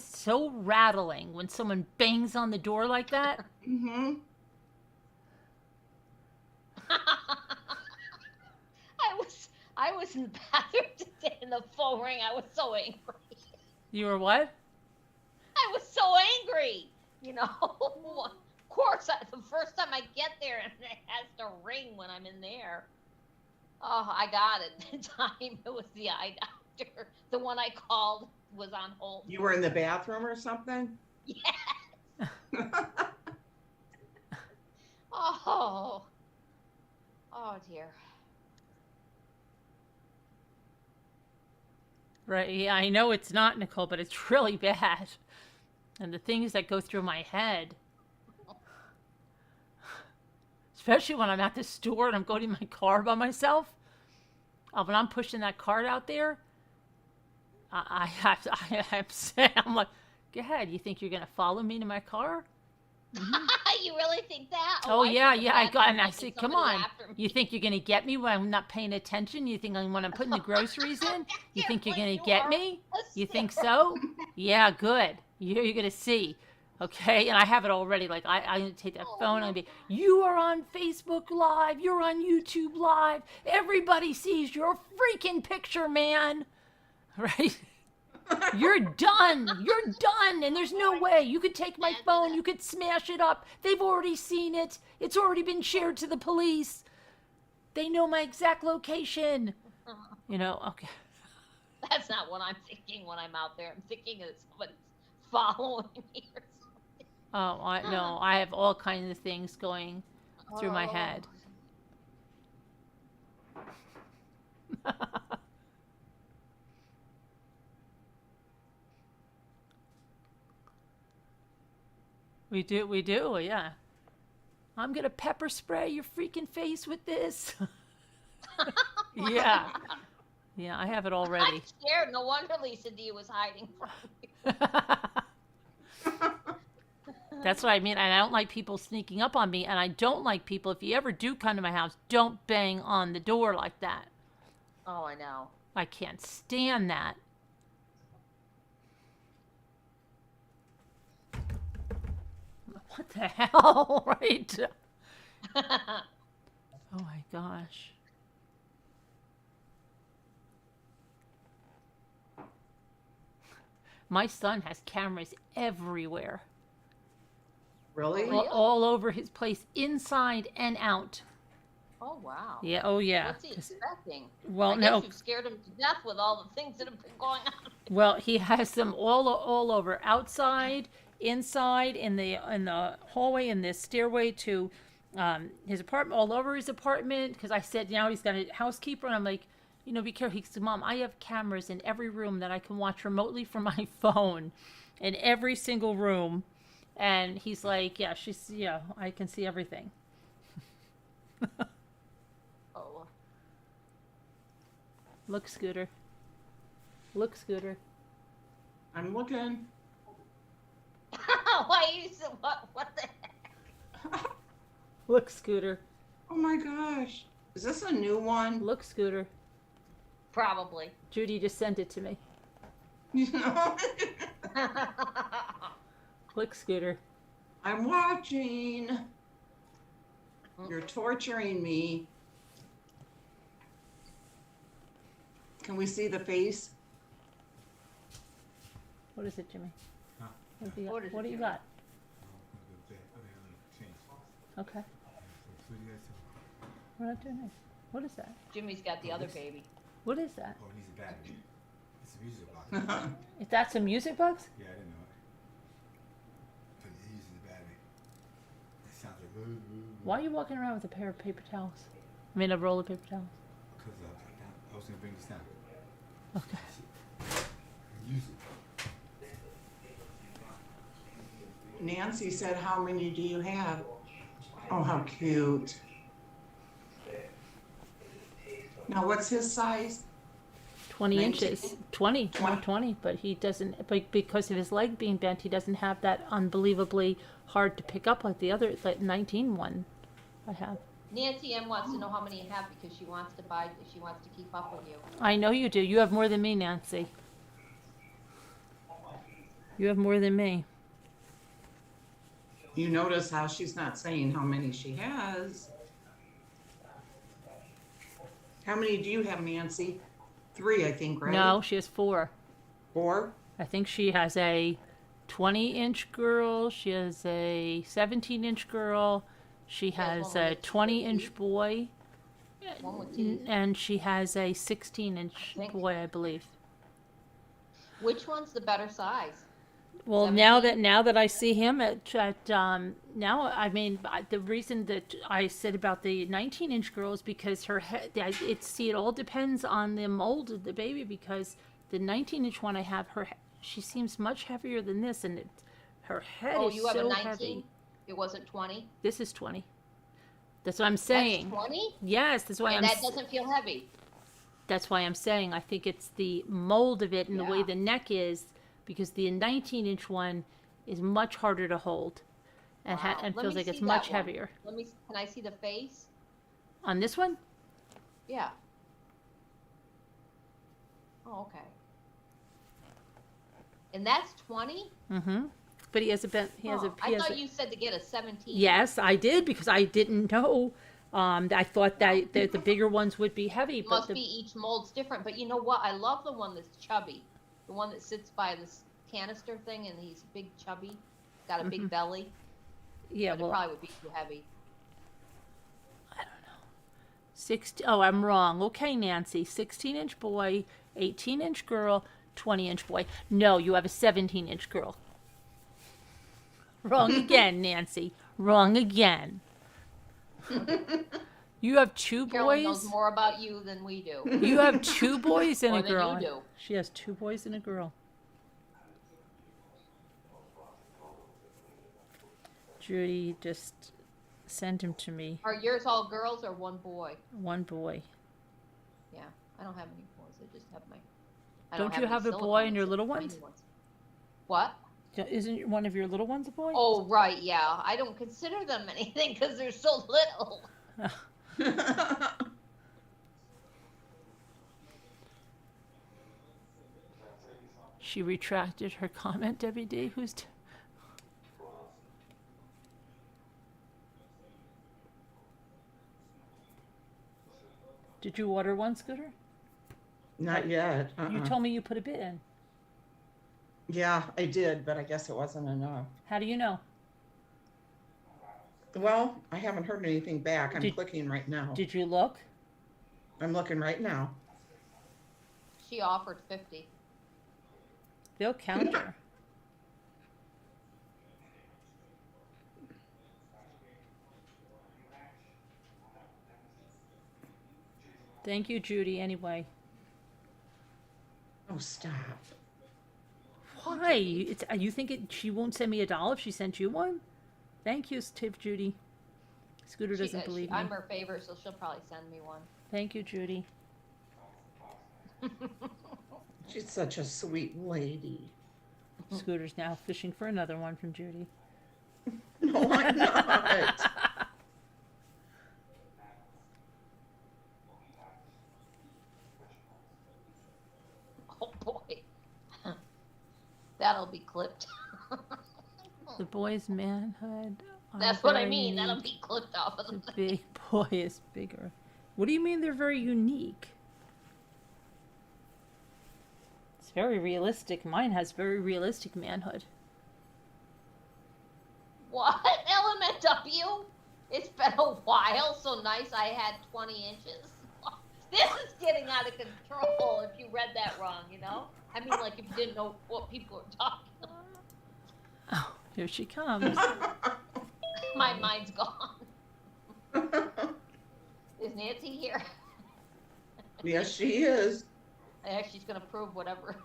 so rattling when someone bangs on the door like that. Mm-hmm. I was in the bathroom today and the phone rang. I was so angry. You were what? I was so angry. You know, of course, the first time I get there and it has to ring when I'm in there. Oh, I got it. The time it was the eye doctor. The one I called was on hold. You were in the bathroom or something? Yes. Oh. Oh dear. Right, yeah, I know it's not, Nicole, but it's really bad. And the things that go through my head. Especially when I'm at the store and I'm going to my car by myself. When I'm pushing that cart out there, I'm like, go ahead, you think you're going to follow me to my car? You really think that? Oh, yeah, I got, and I like said, it's come somebody on. after me. You think you're going to get me when I'm not paying attention? You think when I'm putting the groceries in? You think you're going to get me? You think so? Yeah, good. You're going to see. Okay, and I have it already. Like, I'm going to take that phone and be, you are on Facebook Live. You're on YouTube Live. Everybody sees your freaking picture, man. Right? You're done. You're done. And there's no way. You could take my phone. You could smash it up. They've already seen it. It's already been shared to the police. They know my exact location. You know, okay. That's not what I'm thinking when I'm out there. I'm thinking that someone's following me or something. Oh, I have all kinds of things going through my head. We do, yeah. I'm gonna pepper spray your freaking face with this. Yeah. Yeah, I have it already. I'm scared. No wonder Lisa D was hiding from me. That's what I mean. And I don't like people sneaking up on me. And I don't like people, if you ever do come to my house, don't bang on the door like that. Oh, I know. I can't stand that. What the hell, right? Oh my gosh. My son has cameras everywhere. Really? All over his place, inside and out. Oh, wow. Yeah, oh yeah. What's he expecting? Well, I no. guess you've scared him to death with all the things that have been going on. Well, he has them all over, outside, inside, in the hallway, in the stairway to his apartment, all over his apartment. Because I said, now he's got a housekeeper, and I'm like, you know, be careful. He said, Mom, I have cameras in every room that I can watch remotely from my phone, in every single room. And he's like, yeah, I can see everything. Oh. Look, Scooter. Look, Scooter. I'm looking. Why you so what the heck? Look, Scooter. Oh my gosh. Is this a new one? Look, Scooter. Probably. Judy just sent it to me. You know? Look, Scooter. I'm watching. You're torturing me. Can we see the face? What is it, Jimmy? Huh? What do you got? What is What it, do you Jimmy? got? Okay. We're not doing this. What is that? Jimmy's got the other baby. What is that? Oh, he's a battery. It's a music box. Is that some music box? Yeah, I didn't know it. But he uses the battery. It sounds like. Why are you walking around with a pair of paper towels? I mean, a roll of paper towels. Because I was going to bring this down. Okay. Use it. Nancy said, how many do you have? Oh, how cute. Now, what's his size? 20 19? inches. 20. 20. But he doesn't, but because of his leg being bent, he doesn't have that unbelievably hard to pick up like the other, like 19 one I have. Nancy M wants to know how many you have because she wants to buy. She wants to keep up with you. I know you do. You have more than me, Nancy. You have more than me. You notice how she's not saying how many she has. How many do you have, Nancy? 3, I think, right? No, she has 4. 4? I think she has a 20-inch girl. She has a 17-inch girl. She has one a with 20-inch teeth. boy. One with teeth. And she has a 16-inch I think. boy, I believe. Which one's the better size? Well, 17? now that I see him now, I mean, the reason that I said about the 19-inch girl is because her head. It all depends on the mold of the baby, because the 19-inch one I have, she seems much heavier than this, and her head Oh, is you have a so 19? heavy. It wasn't 20? This is 20. That's what I'm saying. That's 20? Yes, that's why And that doesn't feel heavy. That's why I'm saying I think it's the mold of it and the way Yeah. the neck is, because the 19-inch one is much harder to hold, and Wow. and Let feels me like it's see much that one. heavier. Can I see the face? On this one, Yeah. Oh, okay. And that's 20? but he has a bent. He has a. He I has thought a, you said to get a 17. Yes, I did, because I didn't know. I thought that the bigger ones would be heavy, It but must be each mold's different. But you know what? I love the one that's chubby. The one that sits by this canister thing, and he's big chubby. Got a big belly. yeah, But it well, probably would be too heavy. 60. Oh, I'm wrong. Okay, Nancy, 16-inch boy, 18-inch girl, 20-inch boy. No, you have a 17-inch girl. Wrong again, Nancy. Wrong again. You have two Carolyn boys. knows more about you than we do. You have two boys and More a than girl. you do. She has two boys and a girl. Judy just sent him to me. Are yours all girls or one boy? One boy. Yeah, I don't have any boys. I just have my. I Don't you any have a boy silicone in your except little tiny ones? What? Isn't one of your little ones a boy? Oh, right, yeah. I don't consider them anything because they're so little. She retracted her comment, Debbie D. Did you order one, Scooter? Not yet. You told me you put a bid in. Yeah, I did, but I guess it wasn't enough. How do you know? Well, I haven't heard anything back. I'm Did- clicking right now. Did you look? I'm looking right now. She offered 50. They'll counter. Thank you, Judy, anyway. Oh, stop. Why? You think she won't send me $1 if she sent you one? Thank you, Tiff Judy. Scooter doesn't believe me. I'm her favorite, so she'll probably send me one. Thank you, Judy. She's such a sweet lady. Scooter's now fishing for another one from Judy. No, I'm not. Oh boy. That'll be clipped. The boy's manhood. That's what I mean. That'll be clipped off of The the big boy is bigger. What do you mean they're very unique? It's very realistic. Mine has very realistic manhood. What? Element W? It's been a while, so nice I had 20 inches. This is getting out of control if you read that wrong, you know? I mean, like, if you didn't know what people were talking about. Oh, here she comes. My mind's gone. Is Nancy here? Yes, she is. Yeah, she's gonna prove whatever.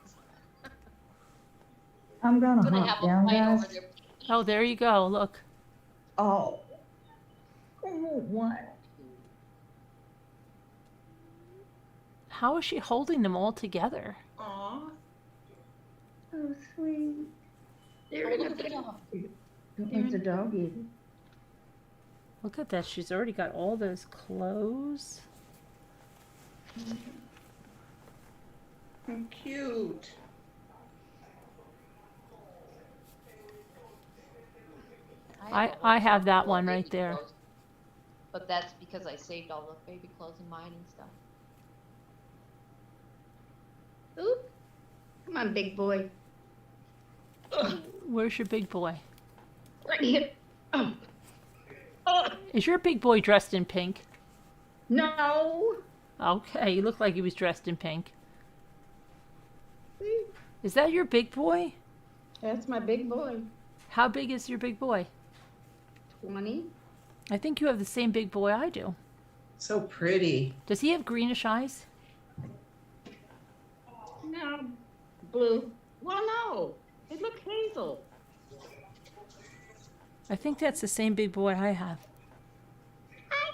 I'm gonna Gonna hop have a down, fight over guys. their Oh, there you go. Look. Oh. What? How is she holding them all together? Aw. So sweet. Oh, look at the dog. Don't let the dog eat it. Look at that. She's already got all those clothes. How cute. I have that one right there. Clothes. But that's because I saved all the baby clothes in mine and stuff. Oop. Come on, big boy. Where's your big boy? Right here. Oh. Oh. Is your big boy dressed in pink? No. Okay, he looked like he was dressed in pink. Is that your big boy? That's my big boy. How big is your big boy? 20. I think you have the same big boy I do. So pretty. Does he have greenish eyes? No. Blue. Well, no. They look hazel. I think that's the same big boy I have. Hi,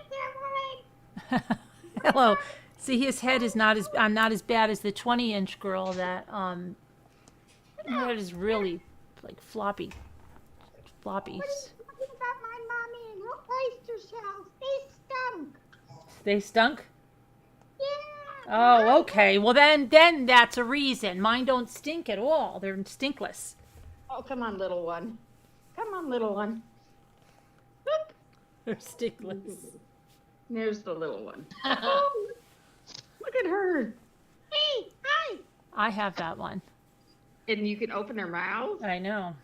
Caroline. Hello. See, his head is not as I'm not as bad as the 20-inch girl that that is really like floppy. Floppies. Talking about my mommy and her oyster shells. They stunk. They stunk? Yeah. Oh, okay. Well then that's a reason. Mine don't stink at all. They're stinkless. Oh, come on, little one. Come on, little one. Look. They're stinkless. There's the little one. Oh, look at her. Hey, hi. I have that one. And you can open her mouth. I know.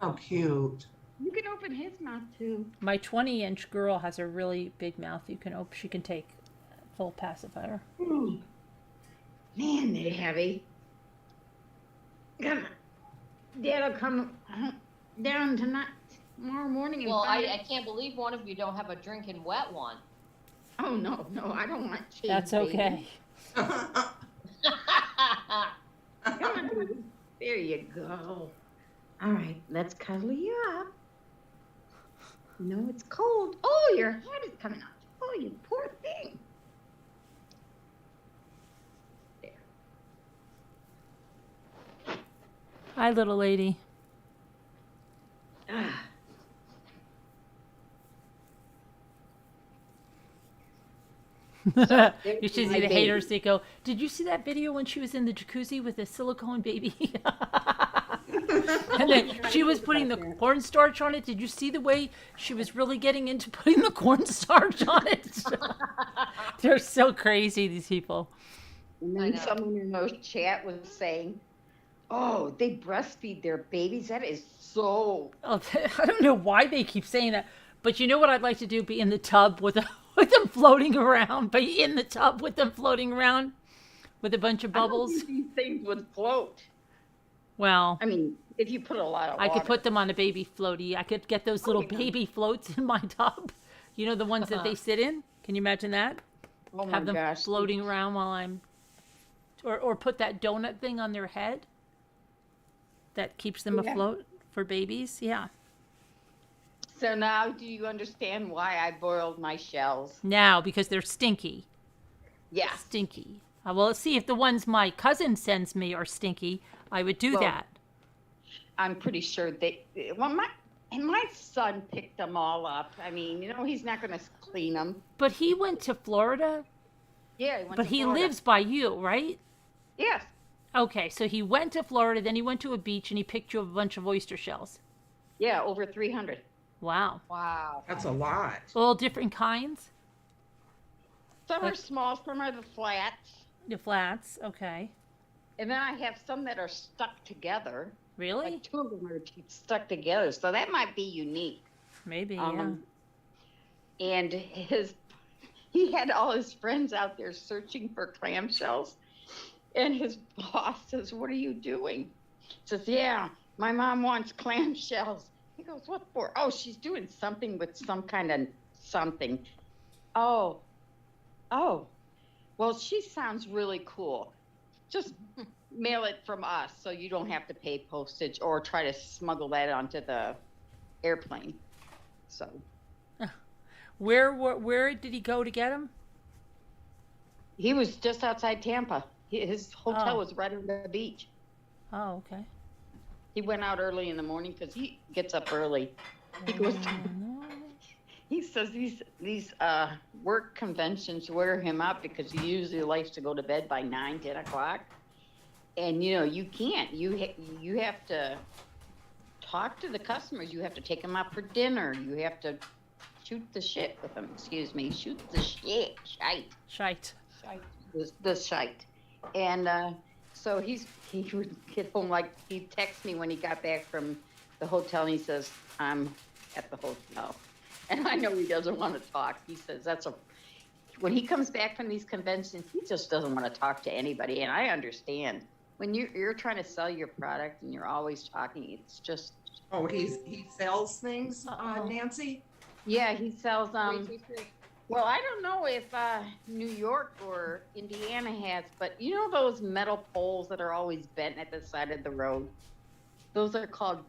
How cute. You can open his mouth too. My 20-inch girl has a really big mouth. You can open. She can take full pacifier. Ooh. Man, they're heavy. Come on. Dad'll come down tonight, tomorrow morning. And Well, find I can't believe one of you don't have a drinking wet one. Oh, no, I don't want cheese. That's okay. Come on, baby. There you go. All right, let's cuddle you up. You know it's cold. Oh, your head is coming out. Oh, you poor thing. There. Hi, little lady. Ah. You should see the haters. They go, "Did you see that video when she was in the jacuzzi with a silicone baby?" And then she was putting the cornstarch on it. Did you see the way she was really getting into putting the cornstarch on it? They're so crazy, these people. And then someone in those chat was saying, "Oh, they breastfeed their babies. That is so." Oh, I don't know why they keep saying that, but you know what I'd like to do? Be in the tub with them floating around. Be in the tub with them floating around with a bunch of bubbles. I don't think these things would float. Well, I mean, if you put a lot of I water. could put them on a baby floaty. I could get those little baby floats in my tub. You know, the ones that they sit in? Can you imagine that? Oh my Have them gosh. floating around while I'm... Or put that donut thing on their head that keeps them afloat for babies. Yeah. So now do you understand why I boiled my shells? Now, because they're stinky. Yeah. Stinky. Well, let's see if the ones my cousin sends me are stinky. I would do that. I'm pretty sure my son picked them all up. I mean, you know, he's not going to clean them. But he went to Florida. Yeah, he went But to he Florida. lives by you, right? Yes. Okay, so he went to Florida, then he went to a beach, and he picked you up a bunch of oyster shells. Yeah, over 300. Wow. Wow. That's a lot. All different kinds? Some are small, some are the flats. The flats, okay. And then I have some that are stuck together. Really? Like 2 of them are stuck together, so that might be unique. Maybe, yeah. And he had all his friends out there searching for clamshells. And his boss says, "What are you doing?" He says, "Yeah, my mom wants clamshells." He goes, "What for?" "Oh, she's doing something with some kind of something." Oh. Well, she sounds really cool. Just mail it from us so you don't have to pay postage or try to smuggle that onto the airplane. So. Where did he go to get them? He was just outside Tampa. His hotel was right on the beach. Oh, okay. He went out early in the morning because he gets up early. He goes. He says these work conventions wear him out because he usually likes to go to bed by 9, 10 o'clock. And you know you can't. You have to talk to the customers. You have to take them out for dinner. You have to shoot the shit with them. Excuse me. Shoot the shit. Shite. Shite. The shite. And So he would get home, like, he'd text me when he got back from the hotel, and he says, I'm at the hotel. And I know he doesn't want to talk. He says when he comes back from these conventions, he just doesn't want to talk to anybody. And I understand. When you're trying to sell your product and you're always talking, it's just. Oh, he sells things, Nancy? Yeah, he sells, well, I don't know if New York or Indiana has, but you know those metal poles that are always bent at the side of the road? Those are called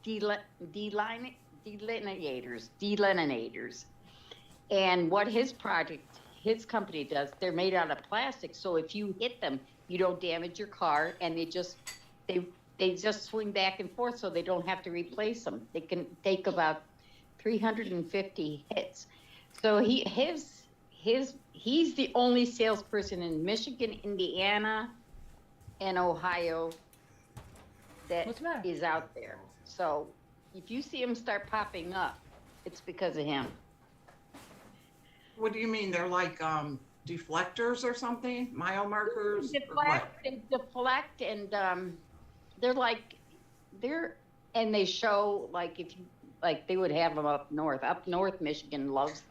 delineators. And what his company does, they're made out of plastic. So if you hit them, you don't damage your car, and they just swing back and forth, so they don't have to replace them. They can take about 350 hits. So he's the only salesperson in Michigan, Indiana, and Ohio that is out there. So if you see him start popping up, it's because of him. What do you mean? They're like deflectors or something? Mile markers? They deflect, and they show, like, if you, like, they would have them up north. Up north, Michigan loves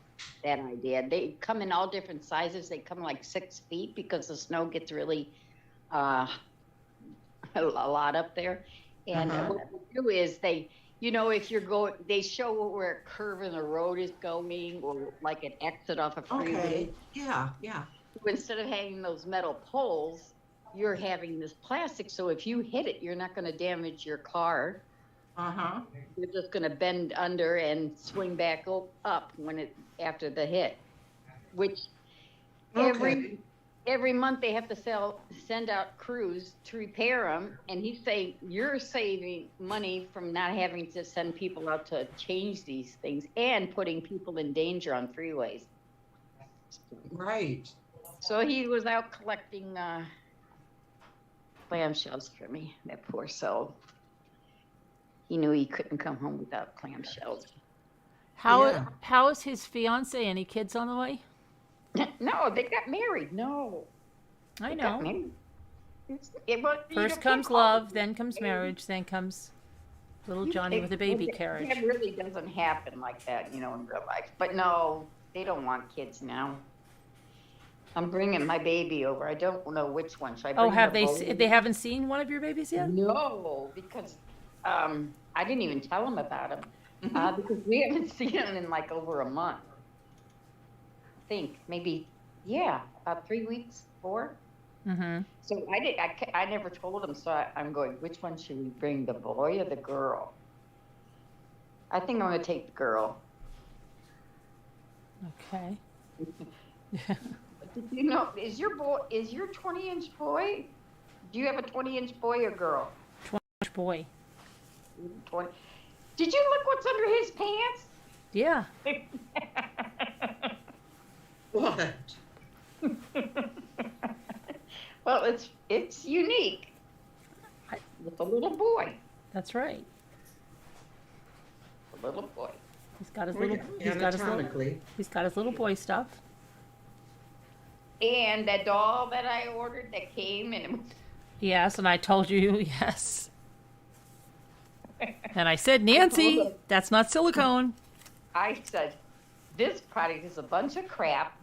that idea. They come in all different sizes. They come like 6 feet because the snow gets really a lot up there. And what they do is they show where a curve in the road is going, or like an exit off a freeway. Okay. Yeah. So instead of having those metal poles, you're having this plastic. So if you hit it, you're not going to damage your car. You're just going to bend under and swing back up after the hit, which every month they have to send out crews to repair them. And he's saying you're saving money from not having to send people out to change these things and putting people in danger on freeways. Right. So he was out collecting clamshells for me, that poor soul. He knew he couldn't come home without clamshells. How is his fiance? Any kids on the way? No, they got married. No. I know. First comes love, then comes marriage, then comes little Johnny with a baby carriage. That really doesn't happen like that, in real life. But no, they don't want kids now. I'm bringing my baby over. I don't know which one. Should I bring have they haven't seen one of your babies yet? No, because I didn't even tell them about him. Because we haven't seen him in like over a month. I think maybe, about 3 weeks, 4. So I never told him. So I'm going, which one should we bring, the boy or the girl? I think I'm going to take the girl. Okay. Did you know, is your 20-inch boy? Do you have a 20-inch boy or girl? 20-inch boy. 20. Did you look what's under his pants? Yeah. What? Well, it's unique. With a little boy. That's right. A little boy. He's got his little boy stuff. And that doll that I ordered that came and Yes, and I told you yes. And I said, Nancy, that's not silicone. I said, this product is a bunch of crap.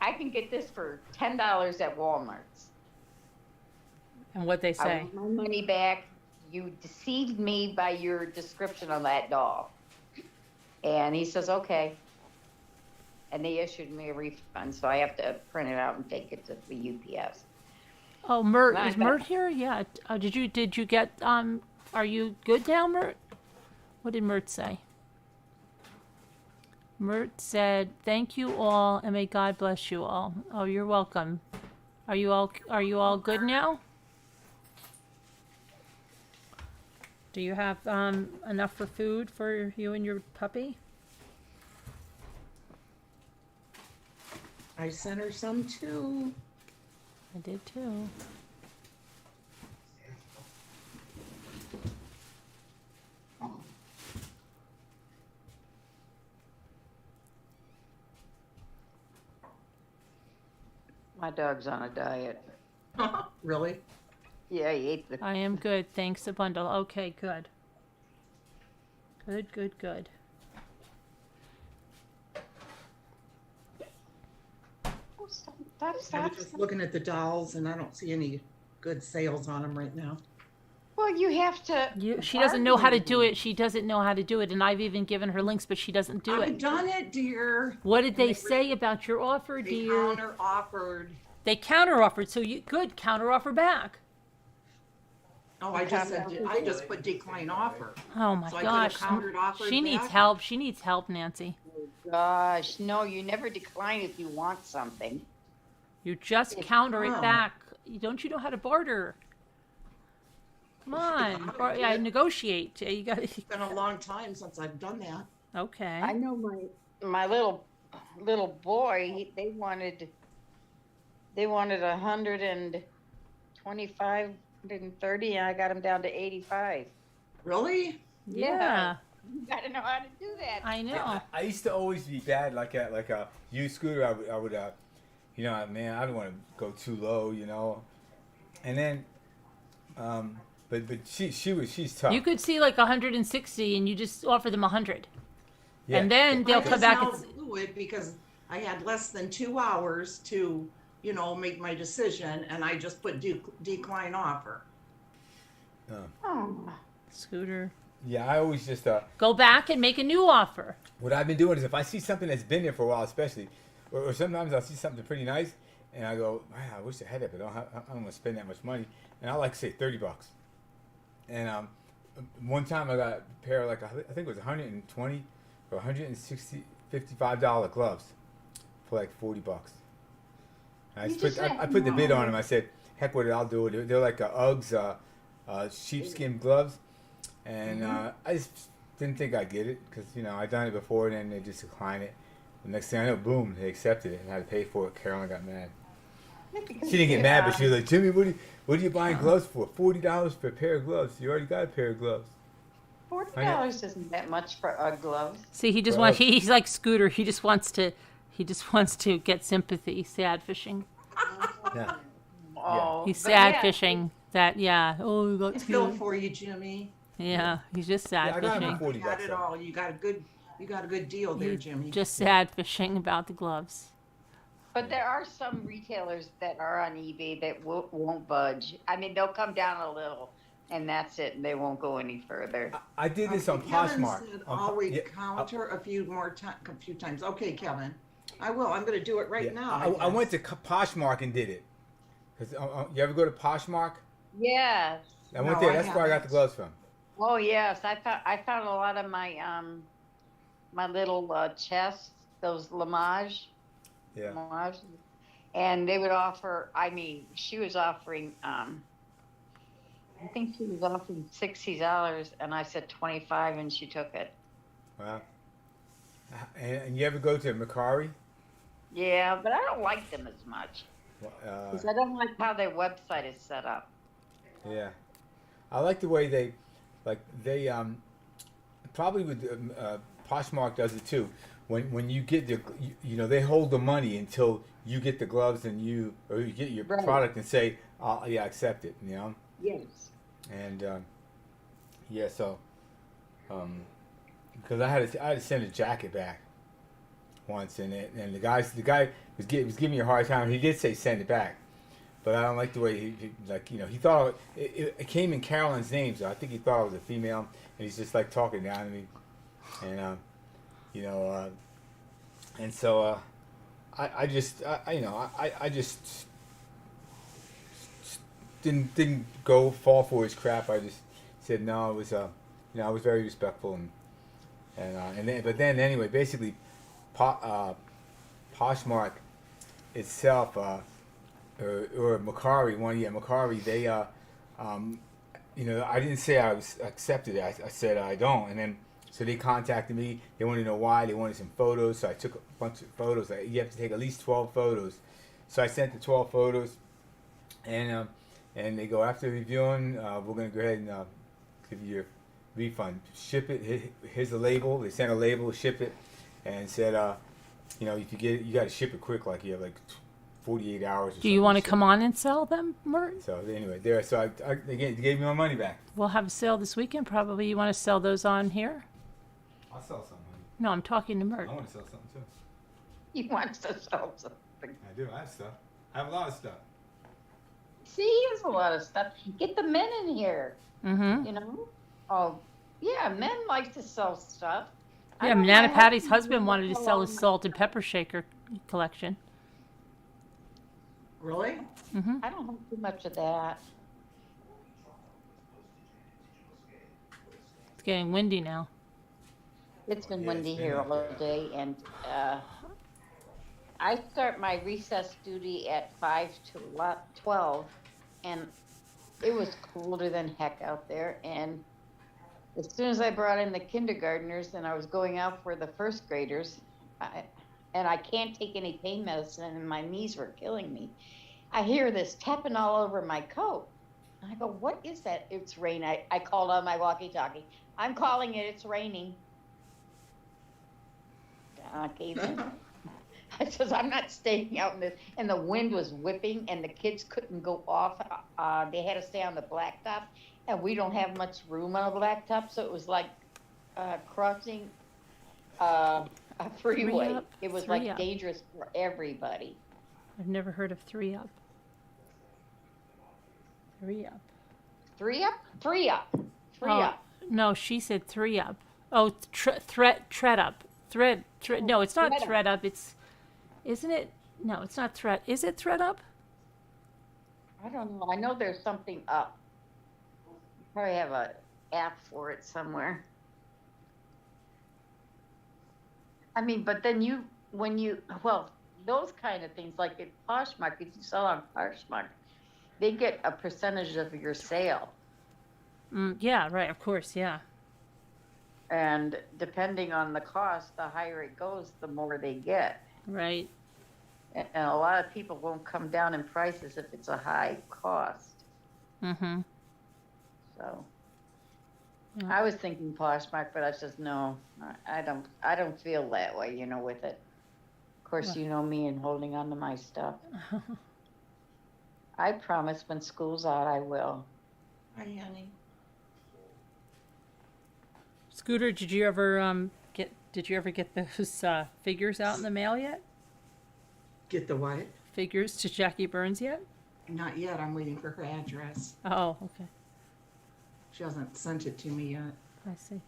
I can get this for $10 at Walmart's. And what'd they say? I want my money back. You deceived me by your description on that doll. And he says, okay. And they issued me a refund, so I have to print it out and take it to the UPS. Oh, Mert, is Mert here? Yeah. Did you get, are you good now, Mert? What did Mert say? Mert said, thank you all, and may God bless you all. Oh, you're welcome. Are you all good now? Do you have enough for food for you and your puppy? I sent her some too. I did too. My dog's on a diet. Really? Yeah, he ate the. I am good. Thanks a bundle. Okay, good. Good, good, good. Oh, stop, I was stop, just stop. looking at the dolls and I don't see any good sales on them right now. Well, you have to. She doesn't know how to bargain do with it. She doesn't know how to do it, and I've even given her links, but she doesn't do I've it. done it, dear. What did And they were- say about your offer, They dear? counter offered. They counter offered, so you good counter offer back. Oh, I just put decline offer. Oh my So I could have gosh, countered offered she needs back? help. She needs help, Nancy. them. Gosh, no, you never decline if you want something. You just counter it Oh. back. Don't you know how to barter? Come on, negotiate. You got It's been a long time since I've done that. Okay. I know my little boy. They wanted 125, 130, and I got him down to 85. Really? Yeah, You gotta know how to do that. I know. I used to always be bad, like a used scooter. I would you know, man, I don't want to go too low, you know. And then, but she's tough. You could see like 160, and you just offer them 100, Yeah. and then they'll I come just back. now And, blew it because I had less than 2 hours to, make my decision, and I just put decline offer. Oh, Scooter, Yeah, I always just go back and make a new offer. what I've been doing is if I see something that's been there for a while, especially, or sometimes I'll see something pretty nice, and I go, wow, I wish I had that, but I don't want to spend that much money, and I like to say $30. And one time I got a pair of I think it was 120 or 160 $55 gloves for like $40. And I put the bid on them. I said, heck with it, I'll do it. They're like Uggs sheepskin gloves, and I just didn't think I'd get it because I'd done it before, and then they just declined it. The next thing I know, boom, they accepted it and I had to pay for it. Carolyn got mad. She didn't get mad, but she was like, Jimmy, what are you buying gloves for? $40 for a pair of gloves. You already got a pair of gloves. $40 isn't that much for Ugg gloves. See, he just wants. He's like Scooter. He just wants to get sympathy. Sad fishing. Yeah. Oh, Oh, He's but sad yeah, fishing. That Oh, you got I feel two. for you, Jimmy. Yeah, he's just Yeah, sad I got him fishing. for $40. You got it though. all. You got a good deal there, He's Jimmy. just sad fishing about the gloves. But there are some retailers that are on eBay that won't budge. I mean, they'll come down a little, and that's it. And they won't go any further. I did this on Kevin Poshmark. said On I'll Po- yeah, recounter a few times. Okay, Kevin, I will. I'm going to do it right yeah. now. I went to Poshmark and did it. Cause you ever go to Poshmark? Yes. I went No, there. I That's where I got the haven't. gloves from. Oh yes, I found a lot of my my little chests, those Lamage. Yeah. Lamage. And they would offer. I mean, she was offering. I think she was offering $60, and I said 25, and she took it. Wow. And you ever go to Macari? Yeah, but I don't like them as much because I don't like how their website is set up. Yeah, I like the way they probably with Poshmark does it too. When you get they hold the money until you get the gloves and you get your Right. product and say, yeah, accept it, Yes. and so because I had to send a jacket back once, and the guy was giving me a hard time. He did say send it back. But I don't like the way he thought it came in Carolyn's name, so I think he thought I was a female, and he's just like talking down to me, and and so I just didn't fall for his crap. I just said no. It was I was very respectful, but then anyway, basically, Poshmark itself. Or Macari, Macari, they, I didn't say I was accepted. I said I don't, and then so they contacted me. They wanted to know why. They wanted some photos, so I took a bunch of photos. You have to take at least 12 photos, so I sent the 12 photos, and they go after reviewing. We're gonna go ahead and give you your refund. Ship it. Here's the label. They sent a label. Ship it, and said, if you get it, you got to ship it quick. Like you have like 48 hours. Or Do you want to something. come on and sell them, Mert? So anyway, there. So they gave me my money back. We'll have a sale this weekend probably. You want to sell those on here? I'll sell something. No, I'm talking to Mert. I want to sell something too. He wants to sell something. I do. I have stuff. I have a lot of stuff. See, he has a lot of stuff. Get the men in here, Mm-hmm. you know? Oh, yeah, men like to sell stuff. I Yeah, know Nana my Patty's husband husband wanted to sell sell his them. salt and pepper shaker collection. Really? Mm-hmm. I don't have too much of that. It's getting windy now. It's been Yeah, windy it's been here like all that. day, and I start my recess duty at 5 to 12, and it was colder than heck out there. And as soon as I brought in the kindergartners and I was going out for the first graders, and I can't take any pain medicine, and my knees were killing me, I hear this tapping all over my coat. And I go, what is that? It's rain. I called on my walkie-talkie. I'm calling it. It's raining. Okay, then. I says, I'm not staying out in this. And the wind was whipping, and the kids couldn't go off. They had to stay on the blacktop, and we don't have much room on the blacktop, so it was like crossing a freeway. up, It was 3 like up. dangerous for everybody. I've never heard of 3 Up. 3 Up. 3 up? 3 up. 3 Oh, up. no, she said 3 Up. Oh, tread up. No, it's not Thread Up. thread up. It's, isn't it? No, it's not thread. Is it thread up? I don't know. I know there's something up. Probably have a app for it somewhere. I mean, but then well, those kind of things, like at Poshmark, if you sell on Poshmark, they get a percentage of your sale. Yeah, right. Of course, yeah. And depending on the cost, the higher it goes, the more they get. Right. And a lot of people won't come down in prices if it's a high cost. Mm-hmm. So Yeah. I was thinking Poshmark, but I said no, I don't feel that way, with it. Of course, Well. you know me and holding on to my stuff. I promise when school's out, I will. Hi, honey. Scooter, did you ever get those figures out in the mail yet? Get the what? Figures to Jackie Burns yet? Not yet. I'm waiting for her address. Oh, okay. She hasn't sent it to me yet. I see.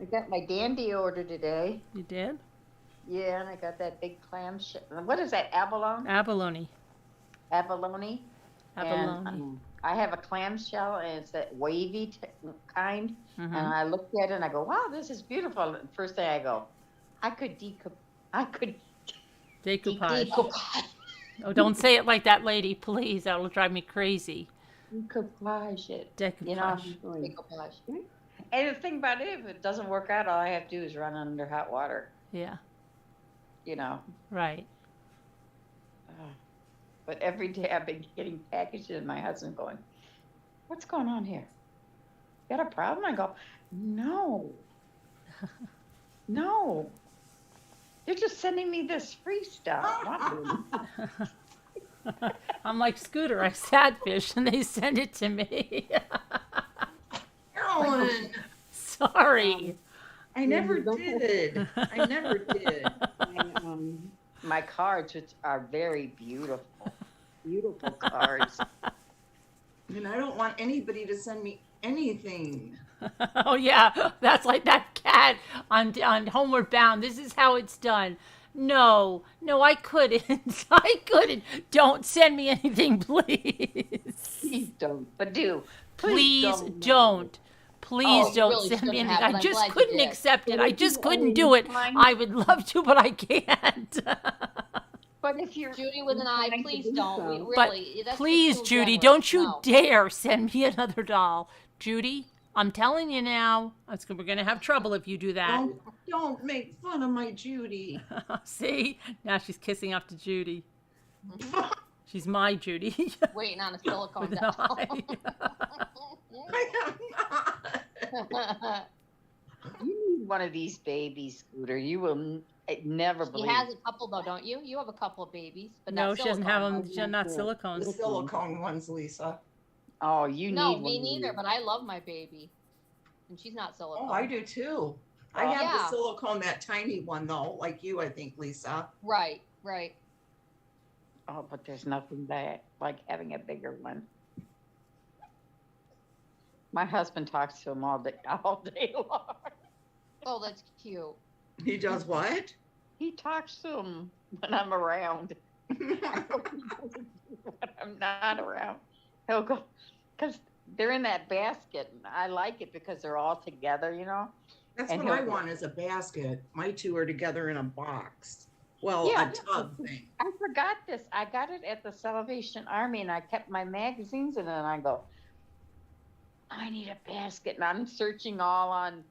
I got my dandy order today. You did? Yeah, and I got that big clam shell. What is that, abalone? Abalone. Abalone. Abalone. And, I have a clamshell, and it's that wavy kind. Mhm. And I looked at it and I go, "Wow, this is beautiful." And first thing I go, I could Decoupage. decoupage. Oh, don't say it like that, lady, please. That will drive me crazy. Decoupage it. Decoupage. Decoupage. And the thing about it, if it doesn't work out, all I have to do is run under hot water. Yeah, right. But every day I've been getting packages, and my husband going, "What's going on here? Got a problem?" I go, "No, no. They're just sending me this free stuff." I'm like Scooter. I sadfish and they send it to me. Carolyn, Sorry. I never did. I never did. My cards, which are very beautiful, beautiful cards. And I don't want anybody to send me anything. Oh yeah, that's like that cat on Homeward Bound. This is how it's done. No, I couldn't. I couldn't. Don't send me anything, please. Please don't, but do. Please don't. Please you don't really send me shouldn't anything. have, I but I'm just glad you couldn't did. accept it. But I if just you couldn't only do it. find- I would love to, but I can't. But if you're Judy with an eye, trying to please do don't. so- We But really, that's just please, too Judy, generous. don't you No. dare send me another doll. Judy, I'm telling you now. We're going to have trouble if you do that. Don't make fun of my Judy. See? Now she's kissing up to Judy. She's my Judy. Waiting on a silicone With an doll. eye. I am not. You need one of these babies, Scooter. You will. I never She believed. has a couple though, don't you? You have a couple of babies, but No, not she doesn't have silicone. them. Not The silicone. silicone ones, Lisa. Oh, you No, need me one. neither, but I love my baby. And she's not silicone. Oh, I do too. I Well, have yeah. the silicone, that tiny one though, like you, I think, Lisa. Right, right. Oh, but there's nothing like having a bigger one. My husband talks to him all day long. Oh, that's cute. He does what? He talks to him when I'm around. I hope he doesn't do when I'm not around. He'll go, because they're in that basket, and I like it because they're all together, you know? That's And what I he'll- want, is a basket. My two are together in a box. Well, Yeah. a tub thing. I forgot this. I got it at the Salvation Army, and I kept my magazines in it, and I go, I need a basket. And I'm searching all on,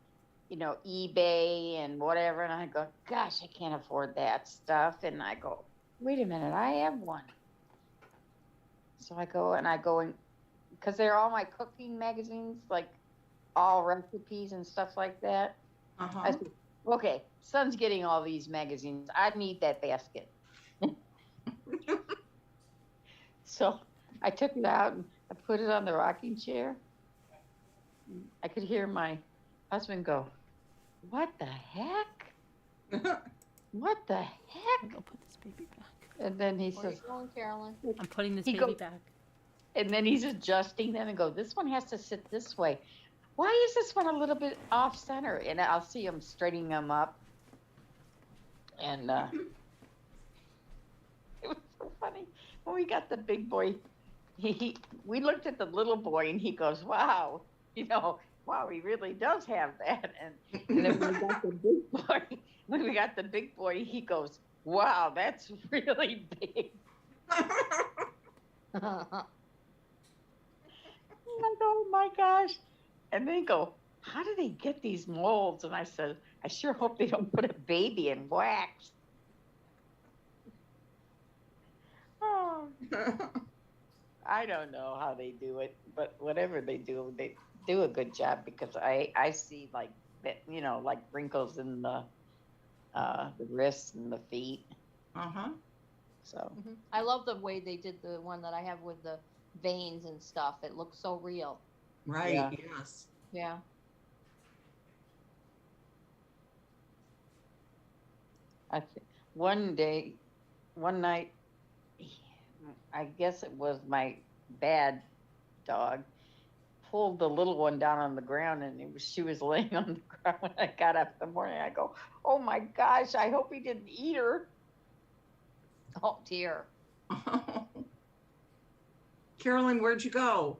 eBay and whatever. And I go, gosh, I can't afford that stuff. And I go, wait a minute, I have one. So I go and because they're all my cooking magazines, like all recipes and stuff like that. Uh-huh. I said, okay, son's getting all these magazines. I need that basket. So I took it out and I put it on the rocking chair. I could hear my husband go, what the heck? What the I'm heck? gonna put this baby back. And then he Where are you says, going, Carolyn? I'm putting this He baby go- back. and then he's adjusting them and go, this one has to sit this way. Why is this one a little bit off center? And I'll see him straightening them up. And it was so funny. When we got the big boy, we looked at the little boy and he goes, wow, wow, he really does have that. And then when we got the big boy, he goes, wow, that's really big. I'm like, oh my gosh. And they go, how do they get these molds? And I said, I sure hope they don't put a baby in wax. Oh, I don't know how they do it, but whatever they do a good job, because I see like that, like wrinkles in the wrists and the feet. Uh-huh. So Mhm. I love the way they did the one that I have with the veins and stuff. It looks so real. Right, Yeah. yes. Yeah. one night, I guess it was my bad dog, pulled the little one down on the ground, and she was laying on the ground when I got up in the morning. I go, oh my gosh, I hope he didn't eat her. Oh dear. Carolyn, where'd you go?